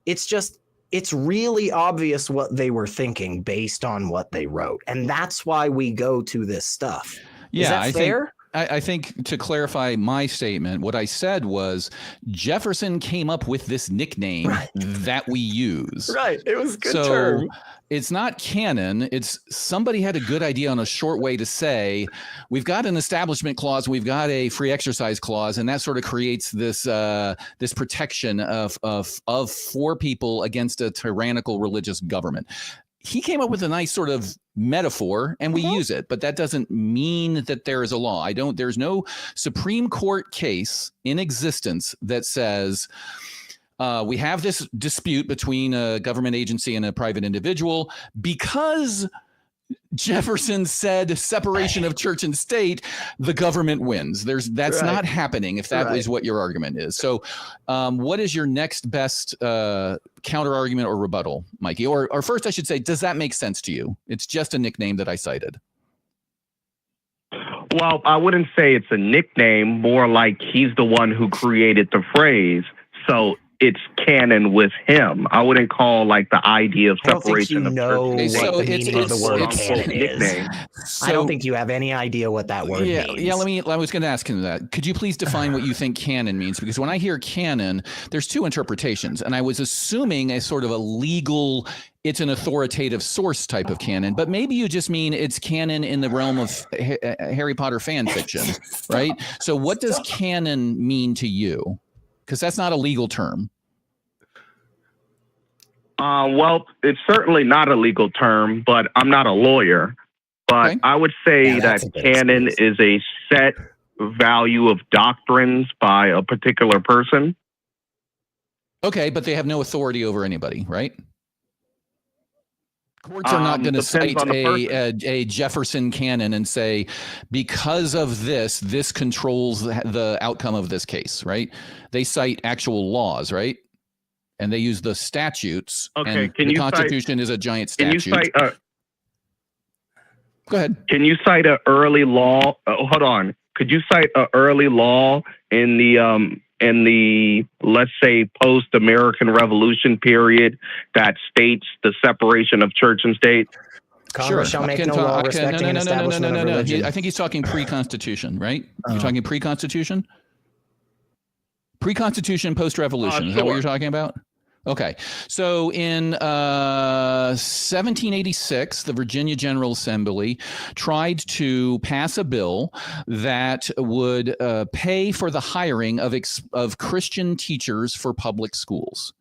It's just, it's really obvious what they were thinking based on what they wrote. And that's why we go to this stuff. Yeah, is that fair? I think to clarify my statement, what I said was Jefferson came up with this nickname that we use. Right. It was a good so term. It's not canon. It's somebody had a good idea on a short way to say, we've got an establishment clause, we've got a free exercise clause, and that sort of creates this this protection of for people against a tyrannical religious government. He came up with a nice sort of metaphor and we use it, but that doesn't mean that there is a law. There's no Supreme Court case in existence that says we have this dispute between a government agency and a private individual because Jefferson said separation of church and state, the government wins. That's not happening if that is what your argument is. So what is your next best counter argument or rebuttal, Mikey? Or first I should say, does that make sense to you? It's just a nickname that I cited. Well, I wouldn't say it's a nickname, more like he's the one who created the phrase. So it's canon with him. I wouldn't call like the idea of separation of church. So the meaning of the word canon is. So, I don't think you have any idea what that word means. Yeah, I was going to ask him that. Could you please define what you think canon means? Because when I hear canon, there's two interpretations. And I was assuming a sort of a legal, it's an authoritative source type of canon, but maybe you just mean it's canon in the realm of Harry Potter fan fiction, right? So what does canon mean to you? Because that's not a legal term. Well, it's certainly not a legal term, but I'm not a lawyer. But I would say that canon is a set value of doctrines by a particular person. Okay, but they have no authority over anybody, right? Courts are not going to cite a Jefferson canon and say, because of this, this controls the outcome of this case, right? They cite actual laws, right? And they use the statutes. Okay, and the Constitution is a giant statute. Can you cite Go ahead. Can you cite an early law? Hold on. Could you cite an early law in the let's say post-American Revolution period that states the separation of church and state? Congress shall make no law respecting an establishment of religion. I think he's talking pre-Constitution, right? You're talking pre-Constitution? Pre-Constitution, post-Revolution. Is that what you're talking about? Okay. So in 1786, the Virginia General Assembly tried to pass a bill that would pay for the hiring of Christian teachers for public schools.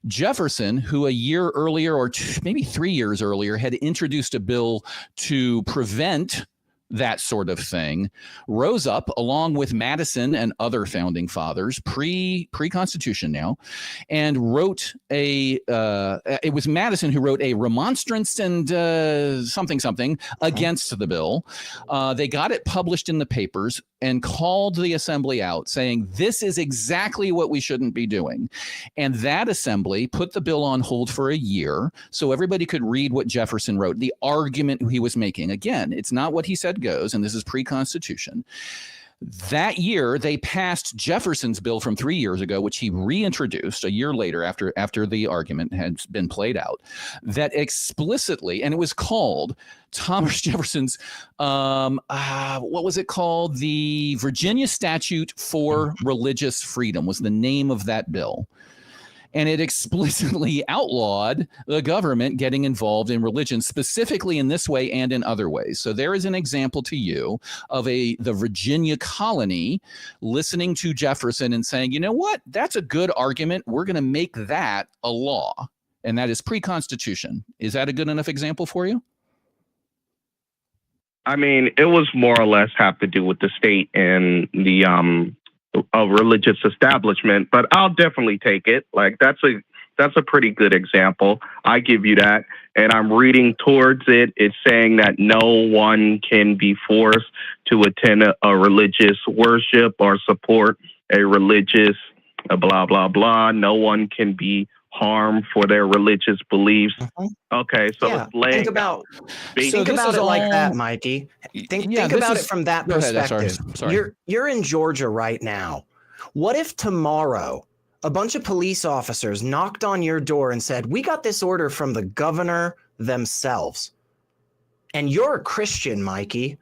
Jefferson, who a year earlier or maybe 3 years earlier had introduced a bill to prevent that sort of thing, rose up along with Madison and other founding fathers pre-Constitution now, and wrote it was Madison who wrote a remonstrance and something against the bill. They got it published in the papers and called the assembly out saying, this is exactly what we shouldn't be doing. And that assembly put the bill on hold for a year so everybody could read what Jefferson wrote, the argument he was making. Again, it's not what he said goes, and this is pre-Constitution. That year, they passed Jefferson's bill from 3 years ago, which he reintroduced a year later after the argument had been played out, that explicitly, and it was called Thomas Jefferson's, what was it called? The Virginia Statute for Religious Freedom was the name of that bill. And it explicitly outlawed the government getting involved in religion, specifically in this way and in other ways. So there is an example to you of the Virginia colony listening to Jefferson and saying, you know what, that's a good argument. We're going to make that a law. And that is pre-Constitution. Is that a good enough example for you? I mean, it was more or less have to do with the state and the a religious establishment, but I'll definitely take it. Like that's a pretty good example. I give you that. And I'm reading towards it. It's saying that no one can be forced to attend a religious worship or support a religious blah, blah, blah. No one can be harmed for their religious beliefs. Okay, so Yeah. it's laying Think about is it like all- that, Mikey. Think about it from that Go ahead, perspective. sorry. You're in Georgia right now. What if tomorrow a bunch of police officers knocked on your door and said, we got this order from the governor themselves, and you're a Christian, Mikey,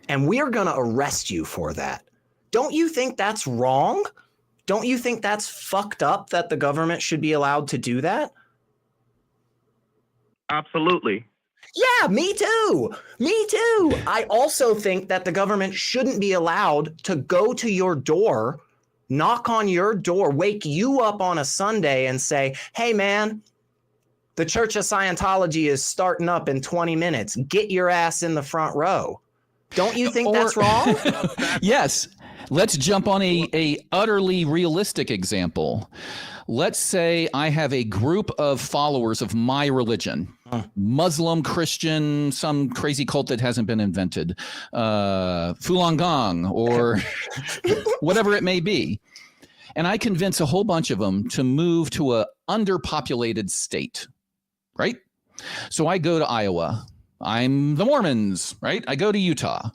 and we're going to arrest you for that? Don't you think that's wrong? Don't you think that's fucked up that the government should be allowed to do that? Absolutely. Yeah, me too. Me too. I also think that the government shouldn't be allowed to go to your door, knock on your door, wake you up on a Sunday and say, hey, man, the Church of Scientology is starting up in 20 minutes. Get your ass in the front row. Don't you think that's wrong? Yes. Let's jump on a utterly realistic example. Let's say I have a group of followers of my religion, Muslim, Christian, some crazy cult that hasn't been invented, Falun Gong, or whatever it may be. And I convince a whole bunch of them to move to a underpopulated state, right? So I go to Iowa. I'm the Mormons, right? I go to Utah.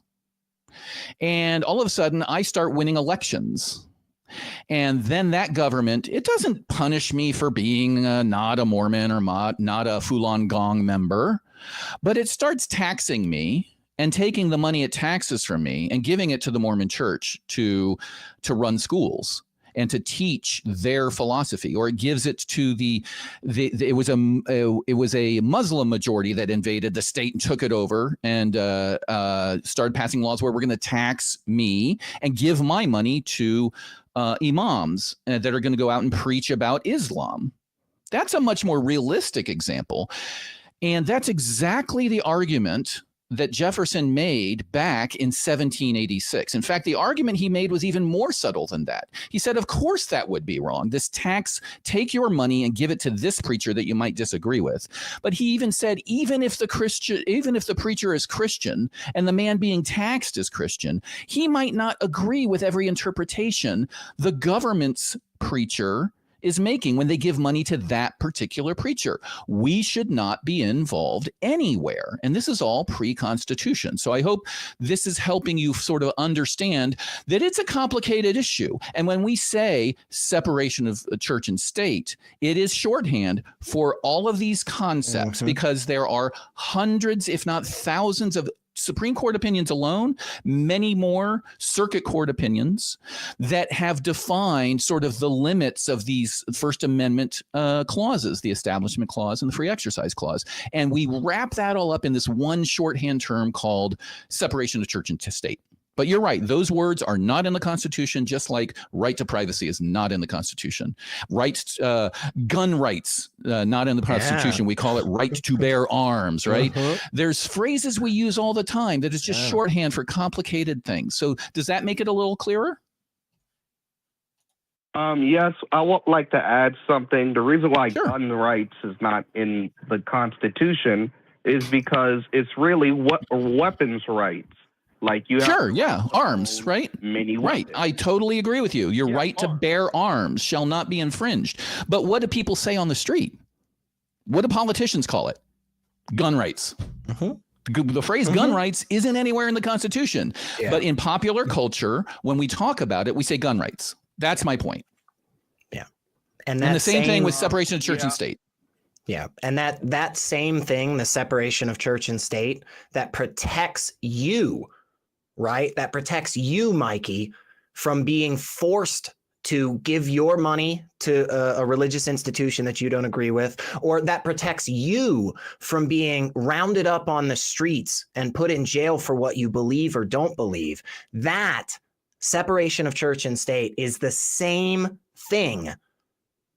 And all of a sudden, I start winning elections. And then that government, it doesn't punish me for being not a Mormon or not a Falun Gong member, but it starts taxing me and taking the money it taxes from me and giving it to the Mormon church to run schools and to teach their philosophy, or it gives it to it was a Muslim majority that invaded the state and took it over and started passing laws where we're going to tax me and give my money to imams that are going to go out and preach about Islam. That's a much more realistic example. And that's exactly the argument that Jefferson made back in 1786. In fact, the argument he made was even more subtle than that. He said, of course that would be wrong. This tax, take your money and give it to this preacher that you might disagree with. But he even said, even if the preacher is Christian and the man being taxed is Christian, he might not agree with every interpretation the government's preacher is making when they give money to that particular preacher. We should not be involved anywhere. And this is all pre-Constitution. So I hope this is helping you sort of understand that it's a complicated issue. And when we say separation of church and state, it is shorthand for all of these concepts because there are hundreds, if not thousands of Supreme Court opinions alone, many more circuit court opinions that have defined sort of the limits of these First Amendment clauses, the Establishment Clause and the Free Exercise Clause. And we wrap that all up in this one shorthand term called separation of church and state. But you're right. Those words are not in the Constitution, just like right to privacy is not in the Constitution. Gun rights, not in the Constitution. We call it right to bear arms, right? There's phrases we use all the time that is just shorthand for complicated things. So does that make it a little clearer? Yes, I would like to add something. The reason why gun rights is not in the Constitution is because it's really weapons rights. Like you have arms, right? Many right. I totally agree with you. Your right to bear arms shall not be infringed. But what do people say on the street? What do politicians call it? Gun rights. The phrase gun rights isn't anywhere in the Constitution. But in popular culture, when we talk about it, we say gun rights. That's my point. Yeah. And the same thing with separation of church and state. Yeah. And that same thing, the separation of church and state, that protects you, right? That protects you, Mikey, from being forced to give your money to a religious institution that you don't agree with, or that protects you from being rounded up on the streets and put in jail for what you believe or don't believe. That separation of church and state is the same thing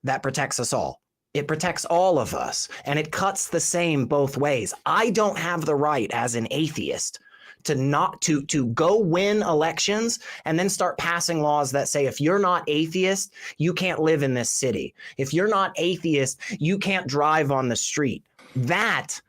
that protects us all. It protects all of us, and it cuts the same both ways. I don't have the right as an atheist to go win elections and then start passing laws that say, if you're not atheist, you can't live in this city. If you're not atheist, you can't drive on the street. That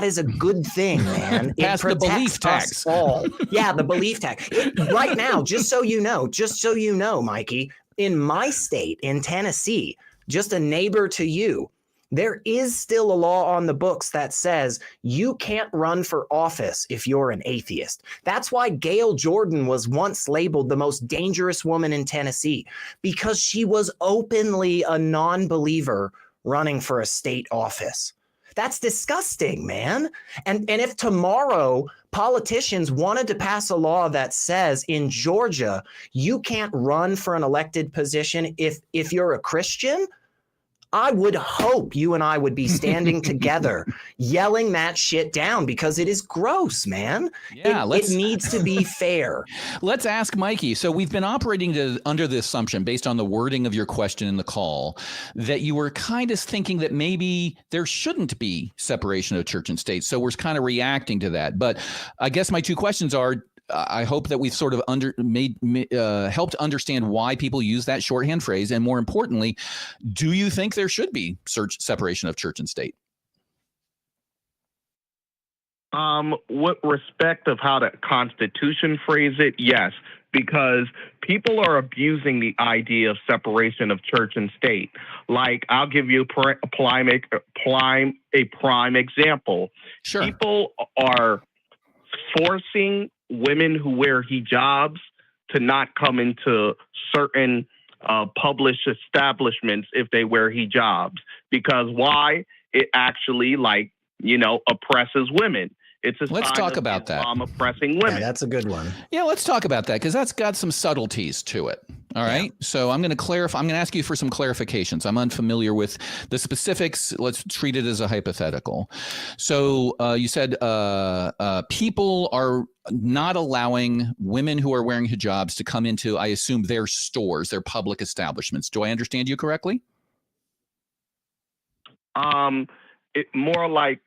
is a good thing, man. Pass the belief tax. All. Yeah, the belief tax. Right now, just so you know, Mikey, in my state, in Tennessee, just a neighbor to you, there is still a law on the books that says you can't run for office if you're an atheist. That's why Gail Jordan was once labeled the most dangerous woman in Tennessee, because she was openly a non-believer running for a state office. That's disgusting, man. And if tomorrow politicians wanted to pass a law that says in Georgia, you can't run for an elected position if you're a Christian, I would hope you and I would be standing together yelling that shit down, because it is gross, man. Yeah, it needs to be fair. Let's ask Mikey. So we've been operating under the assumption, based on the wording of your question in the call, that you were kind of thinking that maybe there shouldn't be separation of church and state. So we're kind of reacting to that. But I guess my two questions are, I hope that we've sort of helped understand why people use that shorthand phrase. And more importantly, do you think there should be separation of church and state? With respect of how the Constitution phrase it, yes, because people are abusing the idea of separation of church and state. Like, I'll give you a prime example. Sure. People are forcing women who wear hijabs to not come into certain published establishments if they wear hijabs. Because why? It actually, oppresses women. Let's talk about that. Oppressing women. Yeah, that's a good one. Yeah, let's talk about that, because that's got some subtleties to it. All right. Yeah. So I'm going to clarify. I'm going to ask you for some clarifications. I'm unfamiliar with the specifics. Let's treat it as a hypothetical. So you said people are not allowing women who are wearing hijabs to come into, I assume, their stores, their public establishments. Do I understand you correctly? More like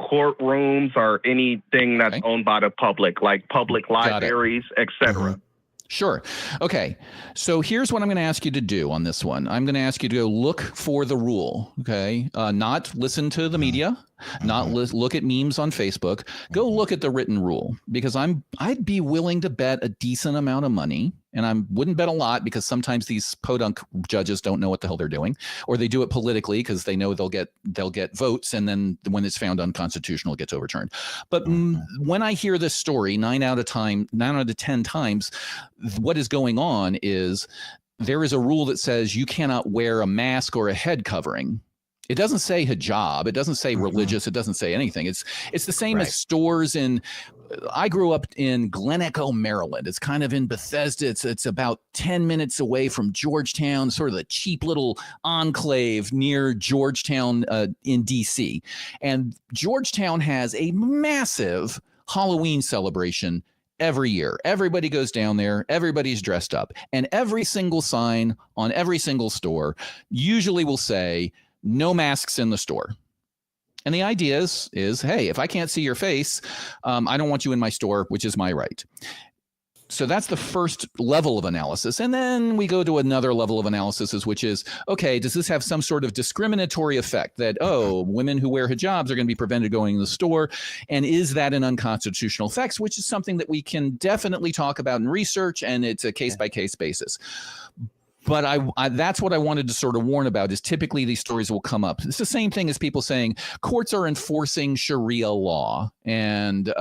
courtrooms or anything that's owned by the public, like public libraries, etc. Sure. Okay. So here's what I'm going to ask you to do on this one. I'm going to ask you to go look for the rule. Okay. Not listen to the media, not look at memes on Facebook. Go look at the written rule, because I'd be willing to bet a decent amount of money, and I wouldn't bet a lot, because sometimes these podunk judges don't know what the hell they're doing, or they do it politically because they know they'll get votes, and then when it's found unconstitutional, it gets overturned. But when I hear this story, 9 out of 10 times, what is going on is there is a rule that says you cannot wear a mask or a head covering. It doesn't say hijab. It doesn't say religious. It doesn't say anything. It's the same as stores I grew up in Glen Echo, Maryland. It's kind of in Bethesda. It's about 10 minutes away from Georgetown, sort of the cheap little enclave near Georgetown in DC. And Georgetown has a massive Halloween celebration every year. Everybody goes down there. Everybody's dressed up. And every single sign on every single store usually will say, no masks in the store. And the idea is, hey, if I can't see your face, I don't want you in my store, which is my right. So that's the first level of analysis. And then we go to another level of analysis, which is, okay, does this have some sort of discriminatory effect that, oh, women who wear hijabs are going to be prevented going to the store? And is that an unconstitutional effect, which is something that we can definitely talk about in research, and it's a case-by-case basis. But I that's what I wanted to sort of warn about, is typically these stories will come up. It's the same thing as people saying courts are enforcing Sharia law. And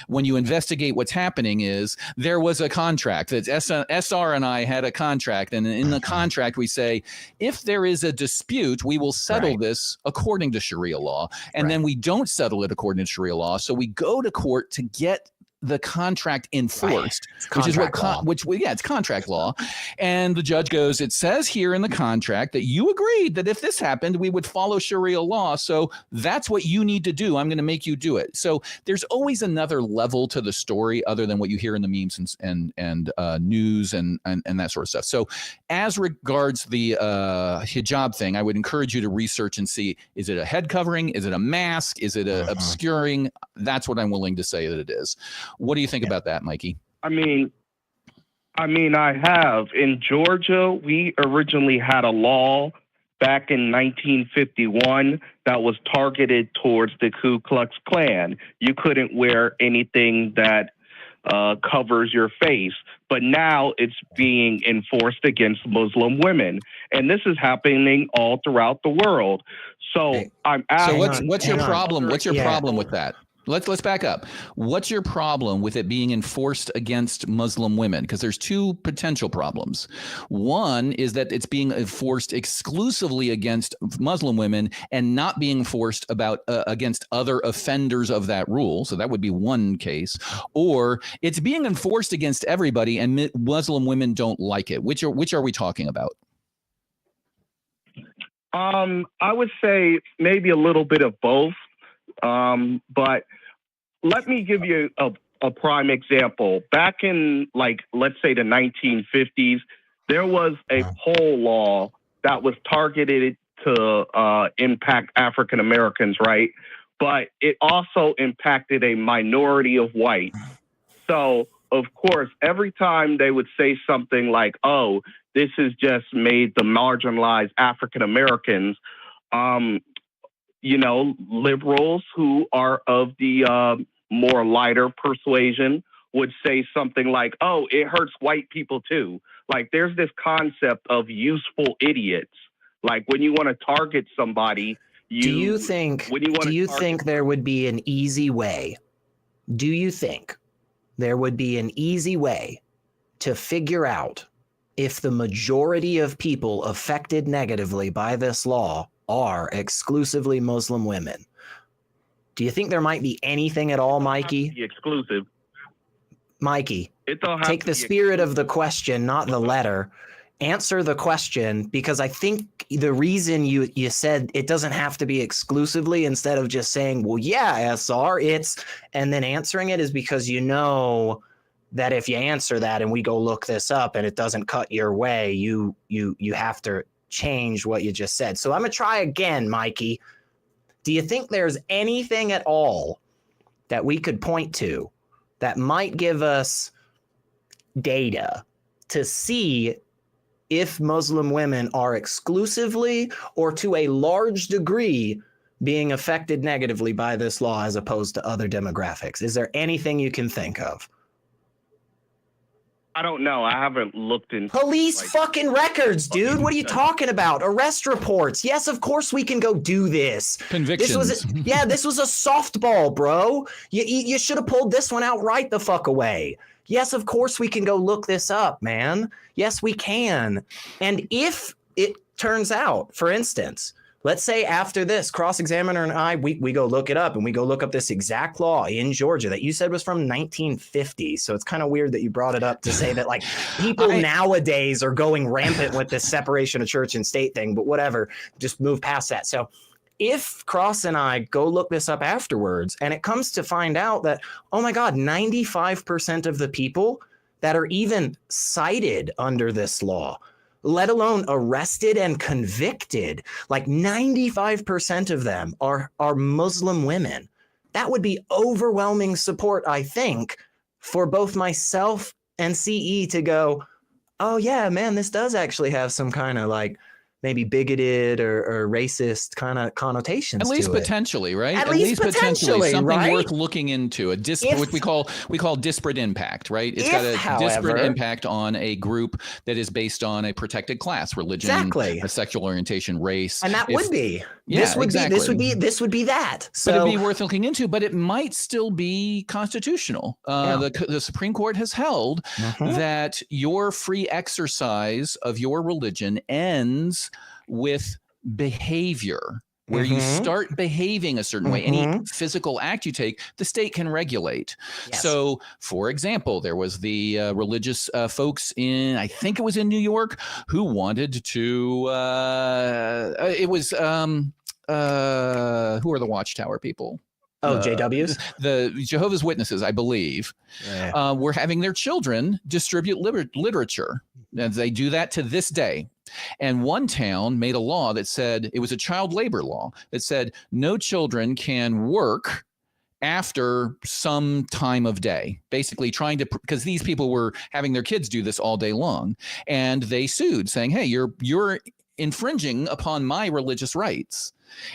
when you investigate what's happening is there was a contract that SR and I had a contract. And in the contract, we say, if there is a dispute, we will settle this according to Sharia law. And then we don't settle it according to Sharia law. So we go to court to get the contract enforced, which is what it's contract law. And the judge goes, it says here in the contract that you agreed that if this happened, we would follow Sharia law. So that's what you need to do. I'm going to make you do it. So there's always another level to the story other than what you hear in the memes and news and that sort of stuff. So as regards the hijab thing, I would encourage you to research and see, is it a head covering? Is it a mask? Is it a obscuring? That's what I'm willing to say that it is. What do you think about that, Mikey? I mean, I have. In Georgia, we originally had a law back in 1951 that was targeted towards the Ku Klux Klan. You couldn't wear anything that covers your face. But now it's being enforced against Muslim women. And this is happening all throughout the world. So I'm asking. So what's your problem? What's your problem with that? Let's back up. What's your problem with it being enforced against Muslim women? Because there's two potential problems. One is that it's being enforced exclusively against Muslim women and not being enforced against other offenders of that rule. So that would be one case. Or it's being enforced against everybody and Muslim women don't like it. Which are we talking about? I would say maybe a little bit of both. But let me give you a prime example. Back in, like, let's say the 1950s, there was a poll law that was targeted to impact African Americans, right? But it also impacted a minority of whites. So, of course, every time they would say something like, oh, this has just made the marginalized African Americans, liberals who are of the more lighter persuasion would say something like, oh, it hurts white people too. Like, there's this concept of useful idiots. Like, when you want to target somebody, do you think there would be an easy way? Do you think there would be an easy way to figure out if the majority of people affected negatively by this law are exclusively Muslim women? Do you think there might be anything at all, Mikey? Exclusive. Mikey, take the spirit of the question, not the letter. Answer the question, because I think the reason you said it doesn't have to be exclusively instead of just saying, well, yeah, SR, and then answering it is because you know that if you answer that and we go look this up and it doesn't cut your way, you have to change what you just said. So I'm going to try again, Mikey. Do you think there's anything at all that we could point to that might give us data to see if Muslim women are exclusively or to a large degree being affected negatively by this law as opposed to other demographics? Is there anything you can think of? I don't know. I haven't looked into police fucking records, dude. What are you talking about? Arrest reports. Yes, of course we can go do this. Convictions. This was a softball, bro. You should have pulled this one out right the fuck away. Yes, of course we can go look this up, man. Yes, we can. And if it turns out, for instance, let's say after this, Cross-Examiner and I, we go look it up and we go look up this exact law in Georgia that you said was from 1950. So it's kind of weird that you brought it up to say that, like, people nowadays are going rampant with this separation of church and state thing, but whatever, just move past that. So if Cross and I go look this up afterwards, and it comes to find out that, oh my God, 95% of the people that are even cited under this law, let alone arrested and convicted, like 95% of them are Muslim women. That would be overwhelming support, I think, for both myself and CE to go, oh yeah, man, this does actually have some kind of like maybe bigoted or racist kind of connotations at least to it. potentially, right? At least potentially, something right? worth looking into. What we call disparate impact, right? It's got a however, disparate impact on a group that is based on a protected class, religion, exactly, a sexual orientation, race, and that would be. Yeah, this would exactly. be that. So but it'd be worth looking into. But it might still be constitutional. The Supreme Court has held that your free exercise of your religion ends with behavior, where you start behaving a certain way. Any physical act you take, the state can regulate. Yes. So, for example, there was the religious folks in, I think it was in New York, who wanted to, who are the Watchtower people? JWs? The Jehovah's Witnesses, I believe, were having their children distribute literature. And they do that to this day. And one town made a law that said, it was a child labor law that said no children can work after some time of day, basically trying to, because these people were having their kids do this all day long. And they sued saying, hey, you're infringing upon my religious rights.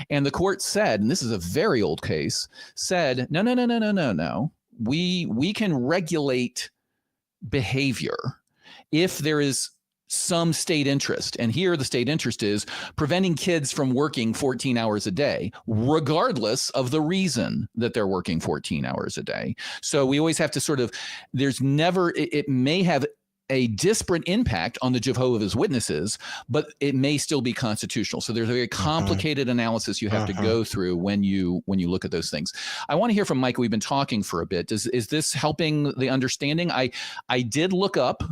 And the court said, and this is a very old case, said, no. We can regulate behavior if there is some state interest. And here the state interest is preventing kids from working 14 hours a day, regardless of the reason that they're working 14 hours a day. So we always have to sort of, it may have a disparate impact on the Jehovah's Witnesses, but it may still be constitutional. So there's a very complicated analysis you have to go through when you look at those things. I want to hear from Mike. We've been talking for a bit. Is this helping the understanding? I did look up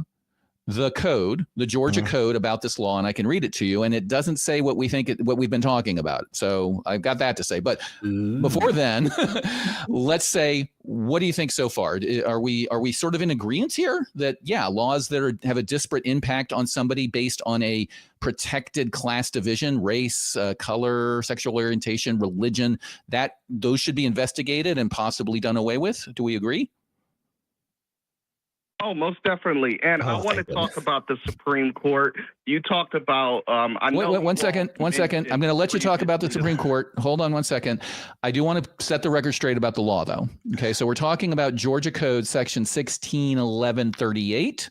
the code, the Georgia code about this law, and I can read it to you, and it doesn't say what we've been talking about. So I've got that to say. But before then, let's say, what do you think so far? Are we sort of in agreement here that, laws that have a disparate impact on somebody based on a protected class division, race, color, sexual orientation, religion, that those should be investigated and possibly done away with? Do we agree? Oh, most definitely. And I want to talk about the Supreme Court. You talked about, One second. I'm going to let you talk about the Supreme Court. Hold on 1 second. I do want to set the record straight about the law, though. Okay, so we're talking about Georgia Code Section 161138.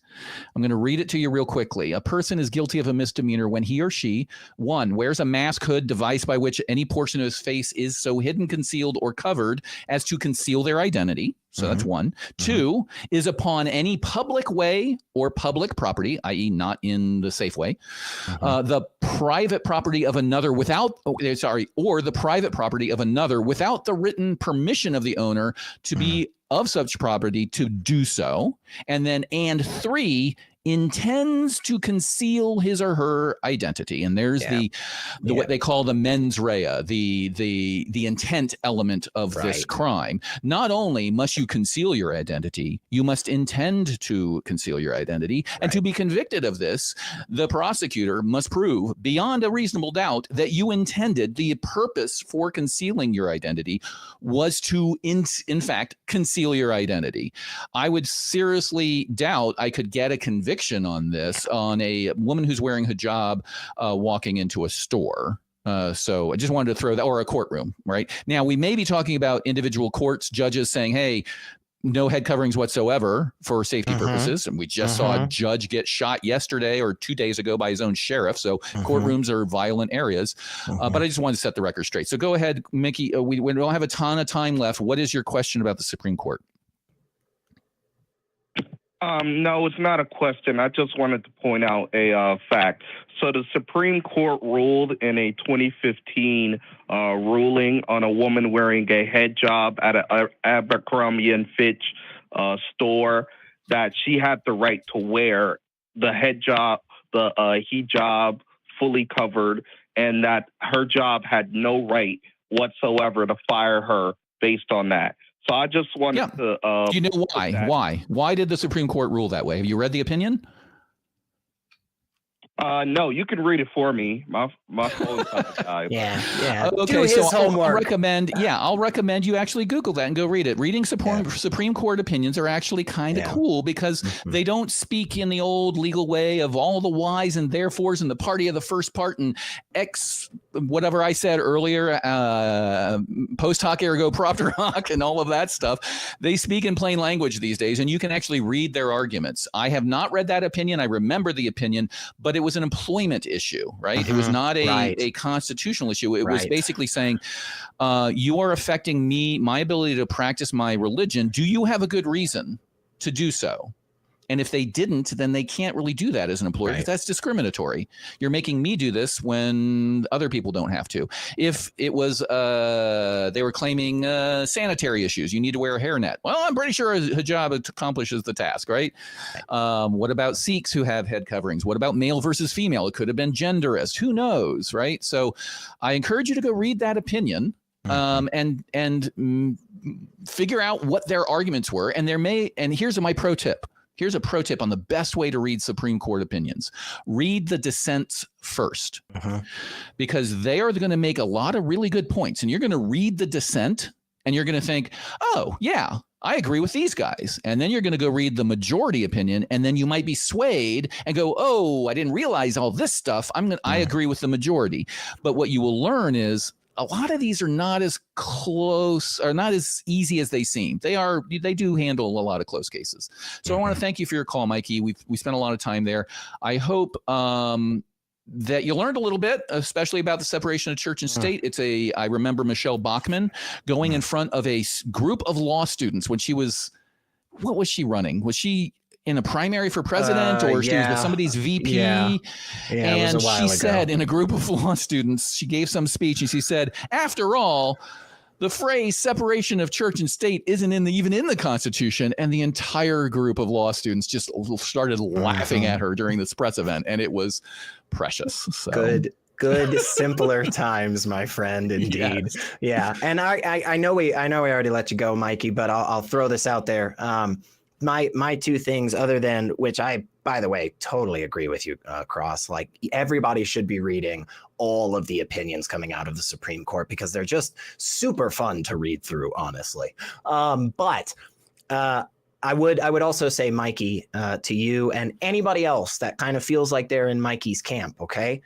I'm going to read it to you real quickly. A person is guilty of a misdemeanor when he or she, 1, wears a mask, hood, device by which any portion of his face is so hidden, concealed, or covered as to conceal their identity. So that's 1. 2, is upon any public way or public property, i.e. not in the safe way, the private property of another or the private property of another without the written permission of the owner to be of such property to do so. And 3, intends to conceal his or her identity. And there's what they call the mens rea, the intent element of this crime. Not only must you conceal your identity, you must intend to conceal your identity. And to be convicted of this, the prosecutor must prove beyond a reasonable doubt that you intended, the purpose for concealing your identity was to in fact conceal your identity. I would seriously doubt I could get a conviction on this on a woman who's wearing hijab walking into a store. So I just wanted to throw that, or a courtroom, right? Now, we may be talking about individual courts, judges saying, hey, no head coverings whatsoever for safety purposes. And we just saw a judge get shot yesterday or 2 days ago by his own sheriff. So courtrooms are violent areas. But I just wanted to set the record straight. So go ahead, Mickey. We don't have a ton of time left. What is your question about the Supreme Court? No, it's not a question. I just wanted to point out a fact. So the Supreme Court ruled in a 2015 ruling on a woman wearing a hijab at an Abercrombie and Fitch store that she had the right to wear the hijab, fully covered, and that her job had no right whatsoever to fire her based on that. So I just wanted to. Do you know why? Why did the Supreme Court rule that way? Have you read the opinion? No, you can read it for me. My phone's not the guy. Yeah. Okay, so I'll recommend you actually Google that and go read it. Reading Supreme Court opinions are actually kind of cool because they don't speak in the old legal way of all the whys and therefores and the party of the first part and X whatever I said earlier, post hoc ergo propter hoc and all of that stuff. They speak in plain language these days, and you can actually read their arguments. I have not read that opinion. I remember the opinion, but it was an employment issue, right? It was not a constitutional issue. It was basically saying, you are affecting my ability to practice my religion. Do you have a good reason to do so? And if they didn't, then they can't really do that as an employer because that's discriminatory. You're making me do this when other people don't have to. If it was they were claiming sanitary issues, you need to wear a hairnet. Well, I'm pretty sure a hijab accomplishes the task, right? What about Sikhs who have head coverings? What about male versus female? It could have been genderist. Who knows, right? So I encourage you to go read that opinion. And figure out what their arguments were. And here's my pro tip. Here's a pro tip on the best way to read Supreme Court opinions. Read the dissents first, because they are going to make a lot of really good points. And you're going to read the dissent and you're going to think, oh, yeah, I agree with these guys. And then you're going to go read the majority opinion, and then you might be swayed and go, oh, I didn't realize all this stuff. I agree with the majority. But what you will learn is, a lot of these are not as close or not as easy as they seem. They do handle a lot of close cases. So I want to thank you for your call, Mikey. We spent a lot of time there. I hope that you learned a little bit, especially about the separation of church and state. I remember Michelle Bachmann going in front of a group of law students when she was, what was she running? Was she in a primary for president, or she was with somebody's VP? And she said in a group of law students, she gave some speech and she said, after all, the phrase separation of church and state isn't even in the Constitution. And the entire group of law students just started laughing at her during this press event. And it was precious. So. Good, simpler times, my friend. Indeed. Yes. Yeah. And I know we already let you go, Mikey, but I'll throw this out there. My two things, other than which I, by the way, totally agree with you, Cross. Like, everybody should be reading all of the opinions coming out of the Supreme Court because they're just super fun to read through, honestly. But I would also say, Mikey, to you and anybody else that kind of feels like they're in Mikey's camp. Okay,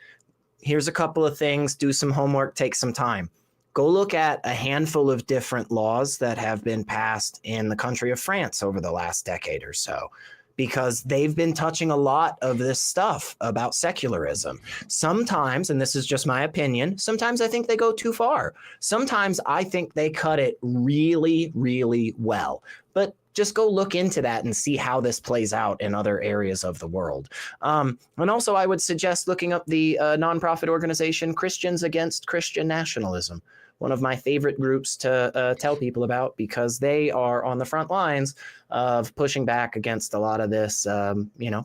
here's a couple of things. Do some homework. Take some time. Go look at a handful of different laws that have been passed in the country of France over the last decade or so, because they've been touching a lot of this stuff about secularism. Sometimes, and this is just my opinion, sometimes I think they go too far. Sometimes I think they cut it really, really well. But just go look into that and see how this plays out in other areas of the world. And also, I would suggest looking up the nonprofit organization Christians Against Christian Nationalism. One of my favorite groups to tell people about, because they are on the front lines of pushing back against a lot of this,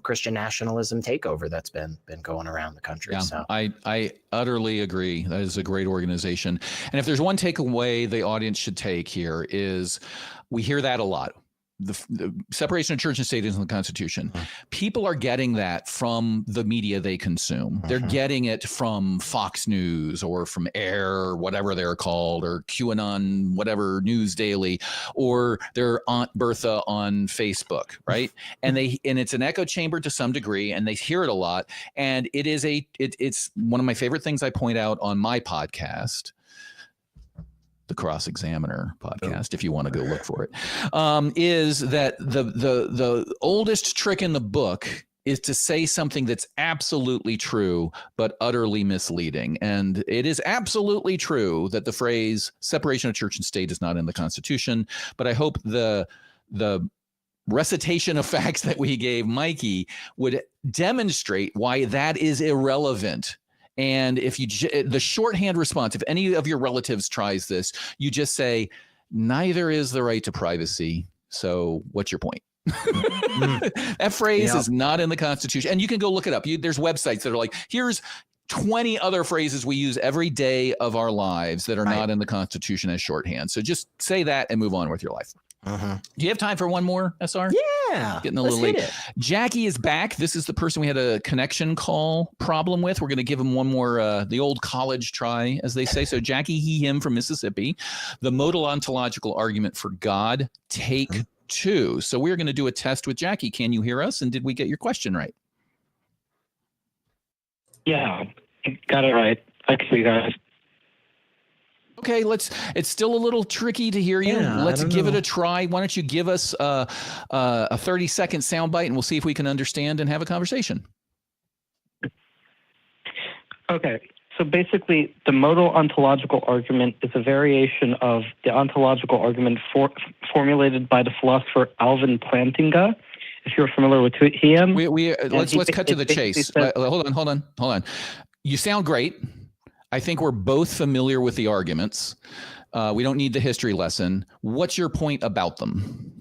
Christian nationalism takeover that's been going around the country. Yeah, so I utterly agree. That is a great organization. And if there's one takeaway the audience should take here is, we hear that a lot. The separation of church and state is in the Constitution. People are getting that from the media they consume. They're getting it from Fox News or from AIR, or whatever they're called, or QAnon, whatever, News Daily, or their Aunt Bertha on Facebook, right? And it's an echo chamber to some degree, and they hear it a lot. And it's one of my favorite things I point out on my podcast, the Cross Examiner podcast, if you want to go look for it, is that the oldest trick in the book is to say something that's absolutely true but utterly misleading. And it is absolutely true that the phrase separation of church and state is not in the Constitution. But I hope the recitation of facts that we gave Mikey would demonstrate why that is irrelevant. And if the shorthand response, if any of your relatives tries this, you just say, neither is the right to privacy. So what's your point? That phrase is not in the Constitution. And you can go look it up. There's websites that are like, here's 20 other phrases we use every day of our lives that are not in the Constitution as shorthand. So just say that and move on with your life. Do you have time for one more, SR? Yeah. Getting a little late. Jackie is back. This is the person we had a connection call problem with. We're going to give him one more, the old college try, as they say. So Jackie, he, him from Mississippi. The modal ontological argument for God, take 2. So we're going to do a test with Jackie. Can you hear us? And did we get your question right? Yeah, got it right. Thanks, you guys. Okay, it's still a little tricky to hear you. Let's give it a try. Why don't you give us a 30-second soundbite, and we'll see if we can understand and have a conversation. Okay, so basically, the modal ontological argument is a variation of the ontological argument formulated by the philosopher Alvin Plantinga. If you're familiar with him, let's cut to the chase. Hold on. You sound great. I think we're both familiar with the arguments. We don't need the history lesson. What's your point about them?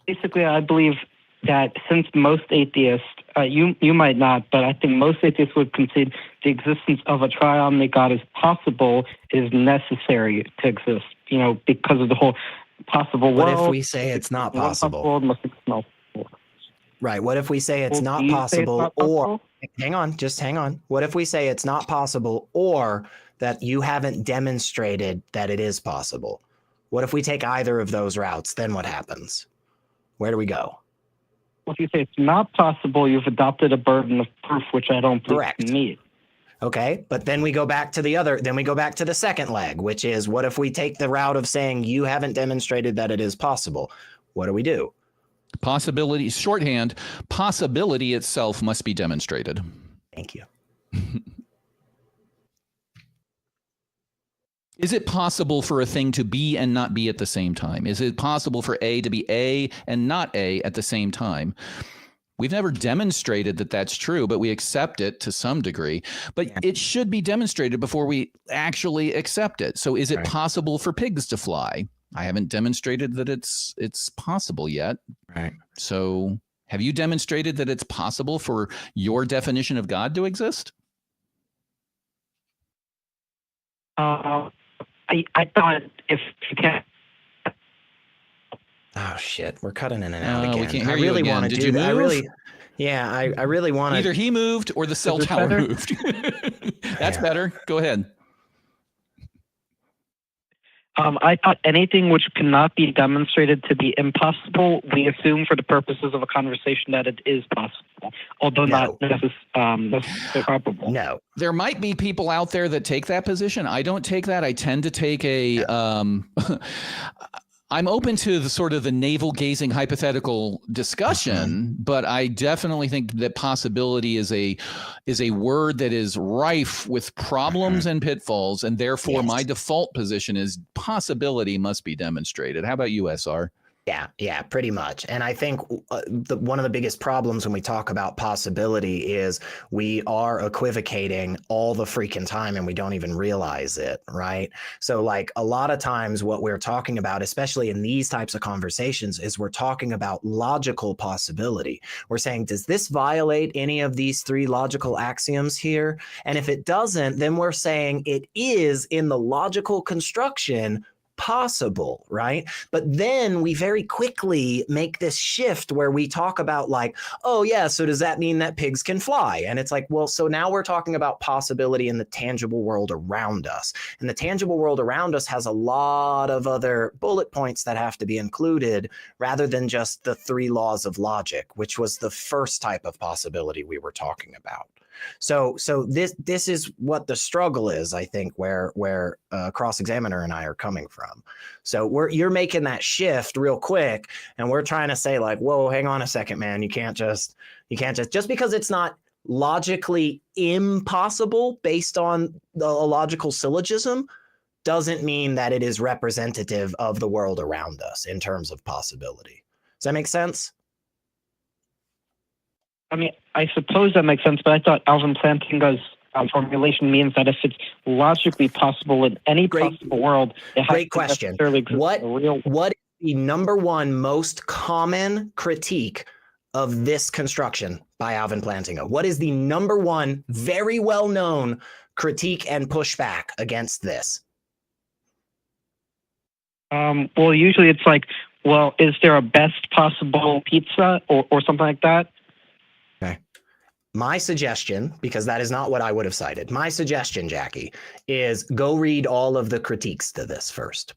Basically, I believe that since most atheists, you might not, but I think most atheists would concede the existence of a triomni God is possible, is necessary to exist, because of the whole possible world. What if we say it's not possible? Right. What if we say it's not possible, or hang on. What if we say it's not possible, or that you haven't demonstrated that it is possible? What if we take either of those routes? Then what happens? Where do we go? Well, if you say it's not possible, you've adopted a burden of proof, which I don't believe you need. Okay, but then we go back to the second leg, which is, what if we take the route of saying you haven't demonstrated that it is possible? What do we do? Possibility, shorthand, possibility itself must be demonstrated. Thank you. Is it possible for a thing to be and not be at the same time? Is it possible for A to be A and not A at the same time? We've never demonstrated that that's true, but we accept it to some degree. But it should be demonstrated before we actually accept it. So is it possible for pigs to fly? I haven't demonstrated that it's possible yet. Right. So have you demonstrated that it's possible for your definition of God to exist? I thought if you can't. Oh shit, we're cutting in and out again. We can't hear you again. Did you move? I really want to. Either he moved or the cell tower moved. That's better. Go ahead. I thought anything which cannot be demonstrated to be impossible, we assume for the purposes of a conversation that it is possible, although not necessarily probable. No. There might be people out there that take that position. I don't take that. I tend to take a I'm open to the sort of the navel-gazing hypothetical discussion, but I definitely think that possibility is a word that is rife with problems and pitfalls, and therefore my default position is possibility must be demonstrated. How about you, SR? Yeah, pretty much. And I think one of the biggest problems when we talk about possibility is we are equivocating all the freaking time and we don't even realize it, right? So like a lot of times what we're talking about, especially in these types of conversations, is we're talking about logical possibility. We're saying, does this violate any of these 3 logical axioms here? And if it doesn't, then we're saying it is in the logical construction possible, right? But then we very quickly make this shift where we talk about like, oh yeah, so does that mean that pigs can fly? And it's like, well, so now we're talking about possibility in the tangible world around us. And the tangible world around us has a lot of other bullet points that have to be included rather than just the 3 laws of logic, which was the first type of possibility we were talking about. So this is what the struggle is, I think, where Cross-Examiner and I are coming from. So you're making that shift real quick, and we're trying to say like, whoa, hang on a second, man. You can't just because it's not logically impossible based on a logical syllogism doesn't mean that it is representative of the world around us in terms of possibility. Does that make sense? I mean, I suppose that makes sense, but I thought Alvin Plantinga's formulation means that if it's logically possible in any possible world, it has to necessarily exist in the real world. What is the number one most common critique of this construction by Alvin Plantinga? What is the number one, very well known critique and pushback against this? Well, usually it's like, well, is there a best possible pizza or something like that? Okay. My suggestion, because that is not what I would have cited, my suggestion, Jackie, is go read all of the critiques to this first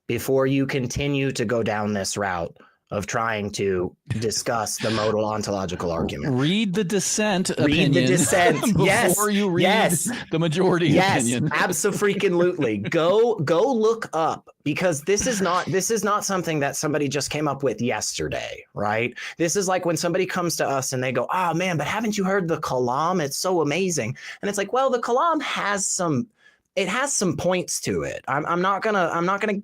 before you continue to go down this route of trying to discuss the modal ontological argument. Read the dissent Read opinion the dissent. before Yes. you read the majority opinion. Yes, abso-freaking-lutely. Go look up, because this is not something that somebody just came up with yesterday, right? This is like when somebody comes to us and they go, "Oh man, but haven't you heard the Kalam? It's so amazing." And it's like, well, the Kalam has some points to it. I'm not gonna,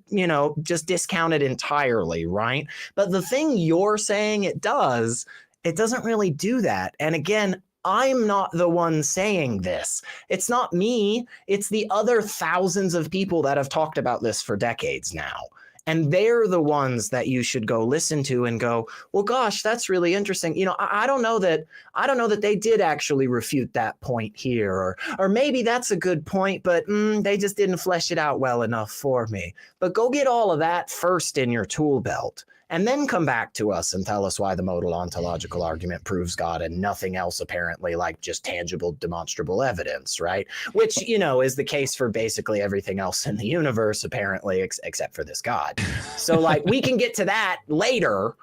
just discount it entirely, right? But the thing you're saying it doesn't really do that. And again, I'm not the one saying this. It's not me. It's the other thousands of people that have talked about this for decades now. And they're the ones that you should go listen to and go, well, gosh, that's really interesting. I don't know that they did actually refute that point here, or maybe that's a good point, but they just didn't flesh it out well enough for me. But go get all of that first in your tool belt, and then come back to us and tell us why the modal ontological argument proves God and nothing else, apparently, like just tangible, demonstrable evidence, right? Which, is the case for basically everything else in the universe, apparently, except for this God. So, like, we can get to that later,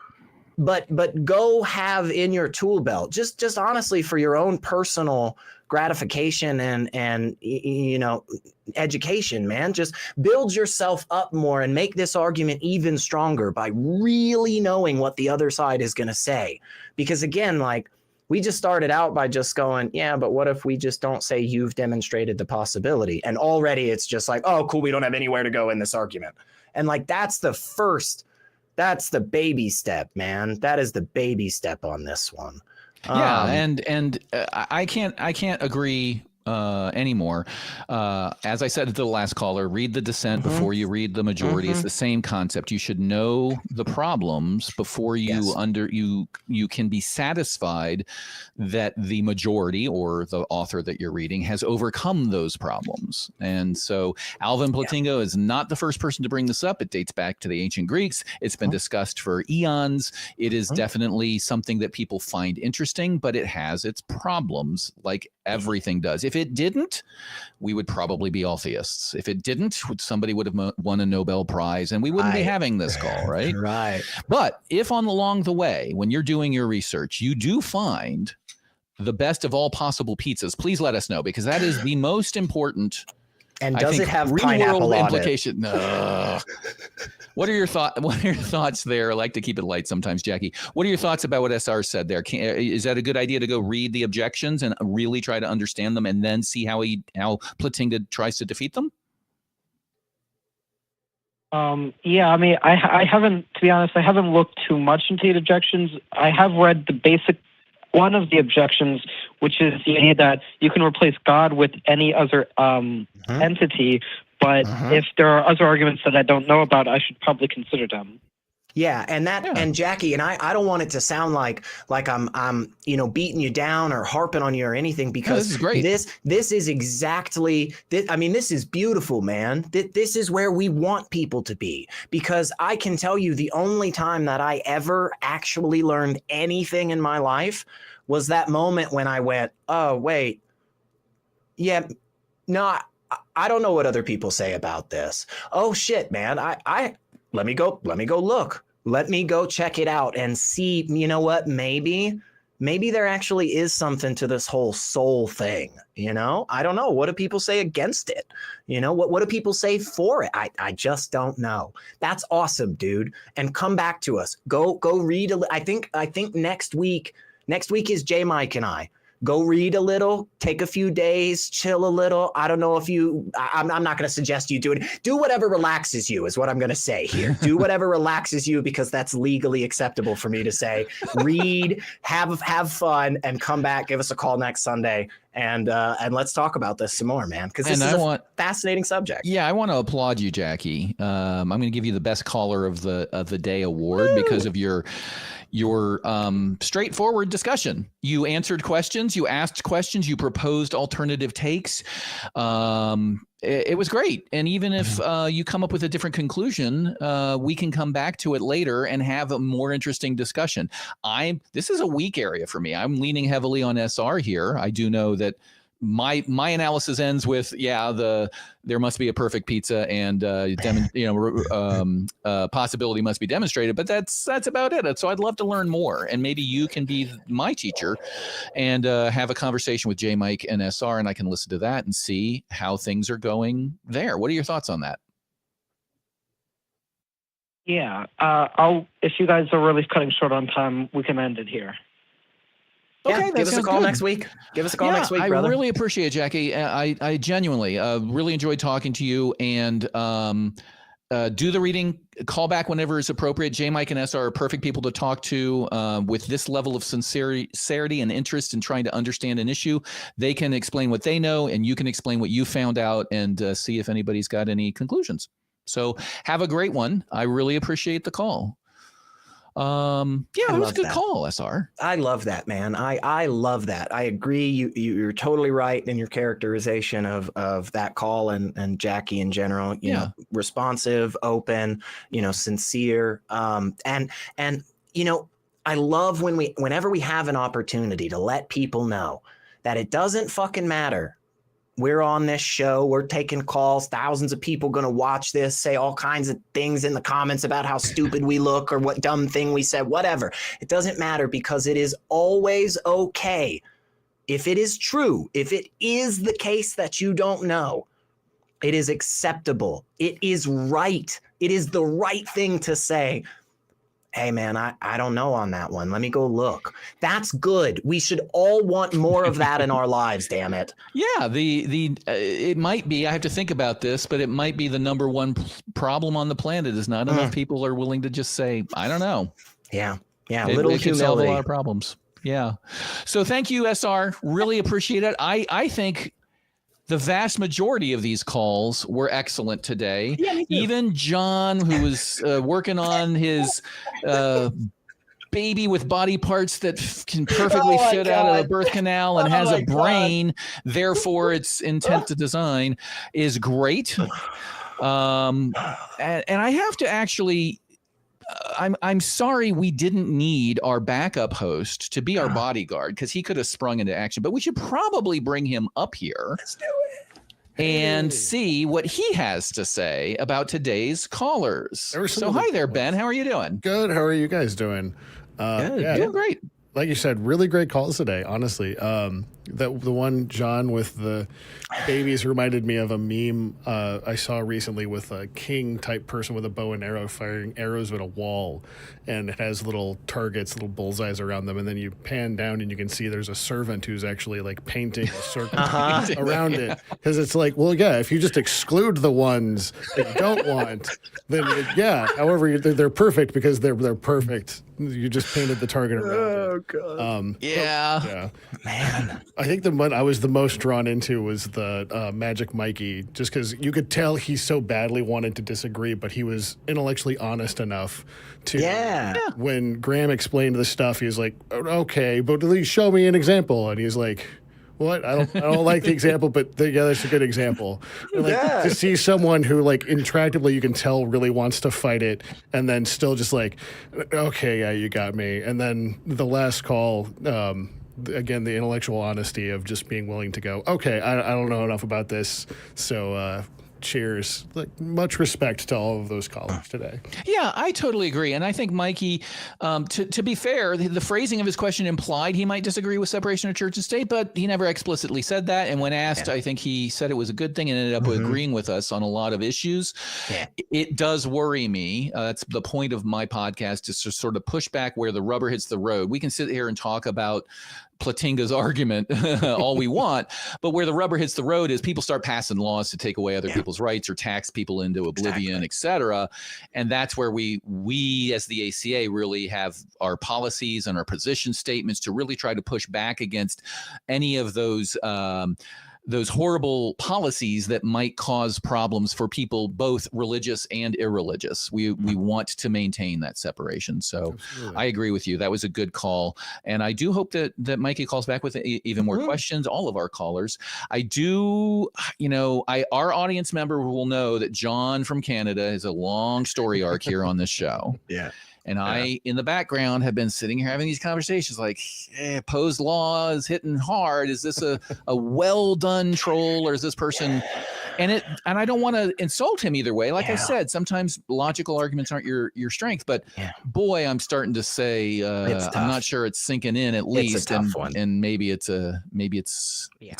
but go have in your tool belt, just honestly, for your own personal gratification and education, man. Just build yourself up more and make this argument even stronger by really knowing what the other side is going to say. Because again, like, we just started out by just going, yeah, but what if we just don't say you've demonstrated the possibility? And already it's just like, oh, cool, we don't have anywhere to go in this argument. And like, that's the baby step, man. That is the baby step on this one. Yeah, and I can't agree anymore. As I said to the last caller, read the dissent before you read the majority. It's the same concept. You should know the problems before you you can be satisfied that the majority or the author that you're reading has overcome those problems. And so Alvin Plantinga is not the first person to bring this up. It dates back to the ancient Greeks. It's been discussed for eons. It is definitely something that people find interesting, but it has its problems, like everything does. If it didn't, we would probably be all theists. If it didn't, somebody would have won a Nobel Prize and we wouldn't be having this call, right? Right. But if along the way, when you're doing your research, you do find the best of all possible pizzas, please let us know, because that is the most important. And does it have pineapple on implication? No. What are your thoughts there? I like to keep it light sometimes, Jackie. What are your thoughts about what SR said there? Is that a good idea to go read the objections and really try to understand them and then see how Plantinga tries to defeat them? Yeah, I mean, I haven't, to be honest, I haven't looked too much into the objections. I have read the basic one of the objections, which is the idea that you can replace God with any other entity, but if there are other arguments that I don't know about, I should probably consider them. Yeah, and Jackie, and I don't want it to sound like I'm beating you down or harping on you or anything, because this is great. This is exactly this. I mean, this is beautiful, man. This is where we want people to be, because I can tell you the only time that I ever actually learned anything in my life was that moment when I went, oh wait, yeah, no, I don't know what other people say about this. Oh shit, man, let me go look. Let me go check it out and see, you know what, maybe there actually is something to this whole soul thing, I don't know. What do people say against it? What do people say for it? I just don't know. That's awesome, dude. And come back to us. Go read I think next week is J Mike and I. Go read a little, take a few days, chill a little. I don't know if I'm not going to suggest you do it. Do whatever relaxes you is what I'm going to say here. Do whatever relaxes you, because that's legally acceptable for me to say. Read, have fun, and come back. Give us a call next Sunday, and let's talk about this some more, man, because this is a fascinating subject. Yeah, I want to applaud you, Jackie. I'm going to give you the best caller of the day award because of your your straightforward discussion. You answered questions, you asked questions, you proposed alternative takes. It was great. And even if you come up with a different conclusion, we can come back to it later and have a more interesting discussion. This is a weak area for me. I'm leaning heavily on SR here. I do know that my analysis ends with there must be a perfect pizza and possibility must be demonstrated, but that's about it. So I'd love to learn more, and maybe you can be my teacher and have a conversation with J Mike and SR, and I can listen to that and see how things are going there. What are your thoughts on that? Yeah, if you guys are really cutting short on time, we can end it here. Okay, give us a call next week. Give us a call next week, brother. I really appreciate it, Jackie. I genuinely really enjoyed talking to you, and do the reading. Call back whenever it's appropriate. J Mike and S are perfect people to talk to with this level of sincerity and interest in trying to understand an issue. They can explain what they know, and you can explain what you found out, and see if anybody's got any conclusions. So have a great one. I really appreciate the call. It was a good call, SR. I love that, man. I love that. I agree. You're totally right in your characterization of that call and Jackie in general. You know, responsive, open, sincere. And I love whenever we have an opportunity to let people know that it doesn't fucking matter. We're on this show. We're taking calls. Thousands of people going to watch this, say all kinds of things in the comments about how stupid we look or what dumb thing we said, whatever. It doesn't matter, because it is always okay. If it is true, if it is the case that you don't know, it is acceptable. It is right. It is the right thing to say, hey, man, I don't know on that one. Let me go look. That's good. We should all want more of that in our lives, damn it. Yeah, it might be, I have to think about this, but it might be the number one problem on the planet is not enough people are willing to just say, I don't know. Yeah, It can solve a lot of problems. Yeah. So thank you, SR. Really appreciate it. I think the vast majority of these calls were excellent today. Yeah, even John, who was working on his baby with body parts that can perfectly fit out of a birth canal and has a brain, therefore its intent to design, is great. And I have to actually... I'm sorry we didn't need our backup host to be our bodyguard, because he could have sprung into action, but we should probably bring him up here. Let's do it. And see what he has to say about today's callers. So hi there, Ben. How are you doing? Good. How are you guys doing? Good. Doing great. Like you said, really great calls today, honestly. The one, John, with the babies reminded me of a meme I saw recently with a king-type person with a bow and arrow firing arrows at a wall, and it has little targets, little bullseyes around them, and then you pan down and you can see there's a servant who's actually like painting a circle around it. Because it's like, well, yeah, if you just exclude the ones that you don't want, then however, they're perfect because they're perfect. You just painted the target around it. God. Yeah. Man. I think the one I was the most drawn into was the Magic Mikey, just because you could tell he so badly wanted to disagree, but he was intellectually honest enough to. When Graham explained the stuff, he was like, "Okay, but at least show me an example." And he's like, "What? I don't like the example, but that's a good example." To see someone who, like, intractably, you can tell really wants to fight it, and then still just like, "Okay, yeah, you got me." And then the last call. Again, the intellectual honesty of just being willing to go, okay, I don't know enough about this, so cheers. Like, much respect to all of those callers today. Yeah, I totally agree. And I think Mikey, to be fair, the phrasing of his question implied he might disagree with separation of church and state, but he never explicitly said that. And when asked, I think he said it was a good thing and ended up agreeing with us on a lot of issues. Yeah. It does worry me. That's the point of my podcast, is to sort of push back where the rubber hits the road. We can sit here and talk about Platinga's argument all we want, but where the rubber hits the road is people start passing laws to take away other people's rights or tax people into oblivion, etc. And that's where we as the ACA really have our policies and our position statements to really try to push back against any of those those horrible policies that might cause problems for people both religious and irreligious. We want to maintain that separation. So absolutely. I agree with you. That was a good call. And I do hope that Mikey calls back with even more questions, all of our callers. I do, our audience member will know that John from Canada is a long story arc here on this show. Yeah. And I, in the background, have been sitting here having these conversations like, Poe's law is hitting hard. Is this a well done troll, or is this person? And I don't want to insult him either way. Like I said, sometimes logical arguments aren't your strength. But boy, I'm starting to say I'm not sure it's sinking in at least. It's a tough one. And maybe it's a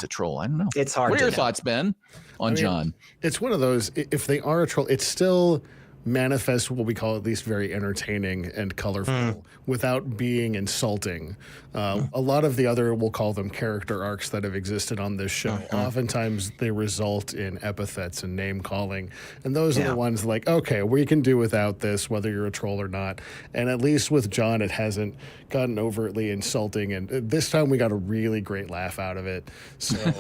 troll. I don't know. It's hard. What are your thoughts, Ben, on John? It's one of those. If they are a troll, it's still manifest what we call at least very entertaining and colorful without being insulting. A lot of the other, we'll call them character arcs that have existed on this show, oftentimes they result in epithets and name calling. And those are the ones like, okay, we can do without this, whether you're a troll or not. And at least with John, it hasn't gotten overtly insulting. And this time we got a really great laugh out of it. So...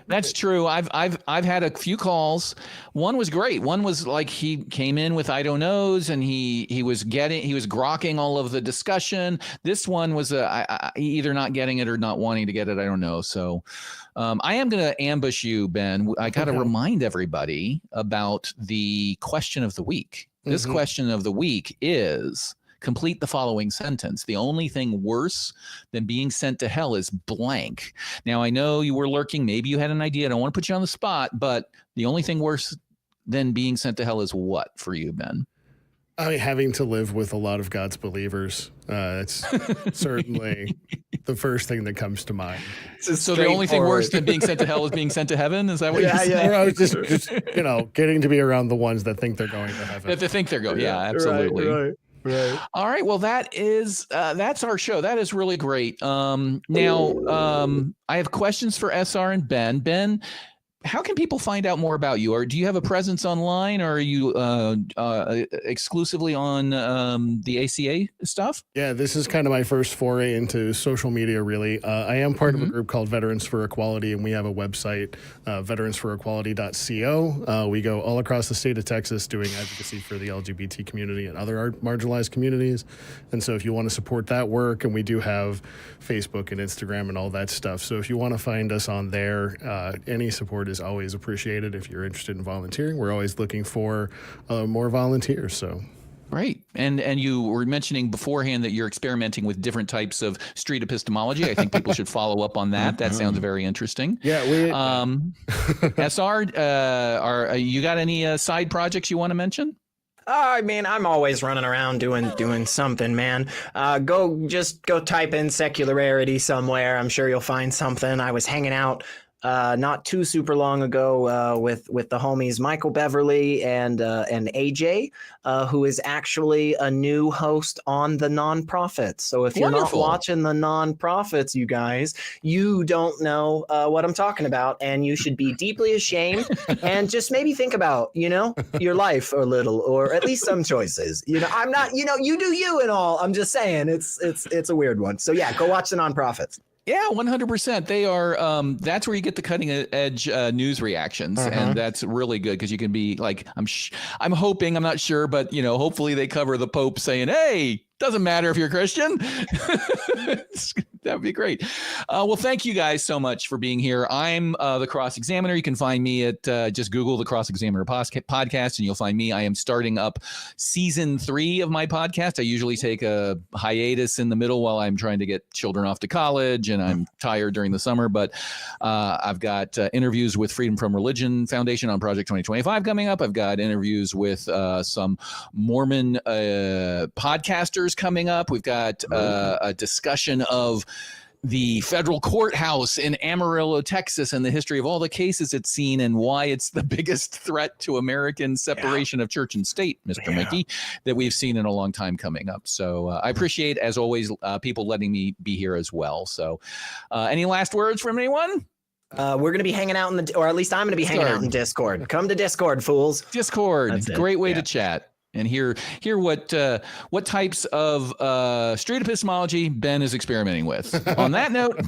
that's true. I've had a few calls. One was great. One was like he came in with I don't knows, and he was grokking all of the discussion. This one was either not getting it or not wanting to get it. I don't know. So I am going to ambush you, Ben. I got to remind everybody about the question of the week. This question of the week is: complete the following sentence. The only thing worse than being sent to hell is blank. Now, I know you were lurking. Maybe you had an idea. I don't want to put you on the spot, but the only thing worse than being sent to hell is what for you, Ben? I mean, having to live with a lot of God's believers. It's certainly the first thing that comes to mind. So the only thing worse than being sent to hell is being sent to heaven? Is that what you're saying? I was just getting to be around the ones that think they're going to heaven. That they think they're going. Yeah, absolutely. Right. All right. Well, that's our show. That is really great. Now, I have questions for SR and Ben. Ben, how can people find out more about you? Or do you have a presence online, or are you exclusively on the ACA stuff? Yeah, this is kind of my first foray into social media, really. I am part of a group called Veterans for Equality, and we have a website, veteransforequality.co. We go all across the state of Texas doing advocacy for the LGBT community and other marginalized communities. And so if you want to support that work, and we do have Facebook and Instagram and all that stuff. So if you want to find us on there, any support is always appreciated. If you're interested in volunteering, we're always looking for more volunteers. So great. And you were mentioning beforehand that you're experimenting with different types of street epistemology. I think people should follow up on that. That sounds very interesting. Yeah. We SR, you got any side projects you want to mention? I mean, I'm always running around doing something, man. Go type in secular Rarity somewhere. I'm sure you'll find something. I was hanging out not too super long ago with the homies Michael Beverly and AJ, who is actually a new host on the Nonprofits. So if you're not watching the Nonprofits, you guys, you don't know what I'm talking about, and you should be deeply ashamed and just maybe think about your life a little, or at least some choices. I'm not, you do you and all. I'm just saying it's a weird one. So yeah, go watch the Nonprofits. Yeah, 100%. They are. That's where you get the cutting edge news reactions, and that's really good because you can be like, I'm hoping, I'm not sure, but hopefully they cover the Pope saying, "Hey, doesn't matter if you're Christian." That would be great. Well, thank you guys so much for being here. I'm the Cross Examiner. You can find me at just Google the Cross Examiner podcast, and you'll find me. I am starting up season 3 of my podcast. I usually take a hiatus in the middle while I'm trying to get children off to college, and I'm tired during the summer. But I've got interviews with Freedom from Religion Foundation on Project 2025 coming up. I've got interviews with some Mormon podcasters coming up. We've got a discussion of the federal courthouse in Amarillo, Texas, and the history of all the cases it's seen and why it's the biggest threat to American separation of church and state, Mr. Mickey, that we've seen in a long time coming up. So I appreciate, as always, people letting me be here as well. So any last words from anyone? We're going to be hanging out or at least I'm going to be hanging out in Discord. Come to Discord, fools. Discord. Great way to chat. And hear what types of street epistemology Ben is experimenting with. On that note,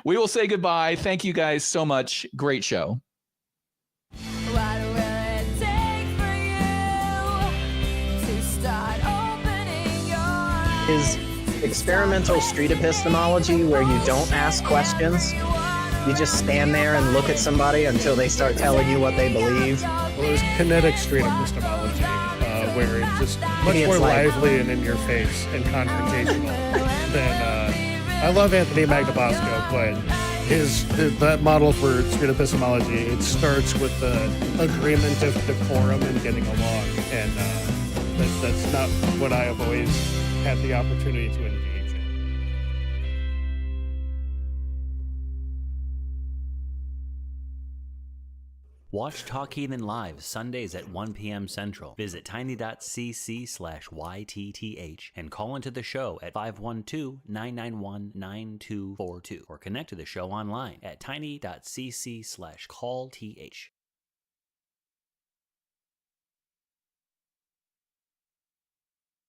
We will say goodbye. Thank you guys so much. Great show. What will it take for you to start opening your eyes? Is experimental street epistemology where you don't ask questions. You just stand there and look at somebody until they start telling you what they believe. Well, there's kinetic street epistemology, where it's just much more lively and in your face and confrontational than. I love Anthony Magnabosco, but that model for street epistemology, it starts with the agreement of decorum and getting along, and that's not what I have always had the opportunity to engage in. Watch Talk Heathen live Sundays at 1 p.m. Central. Visit tiny.cc/YTTH and call into the show at 512-991-9242 or connect to the show online at tiny.cc/callth.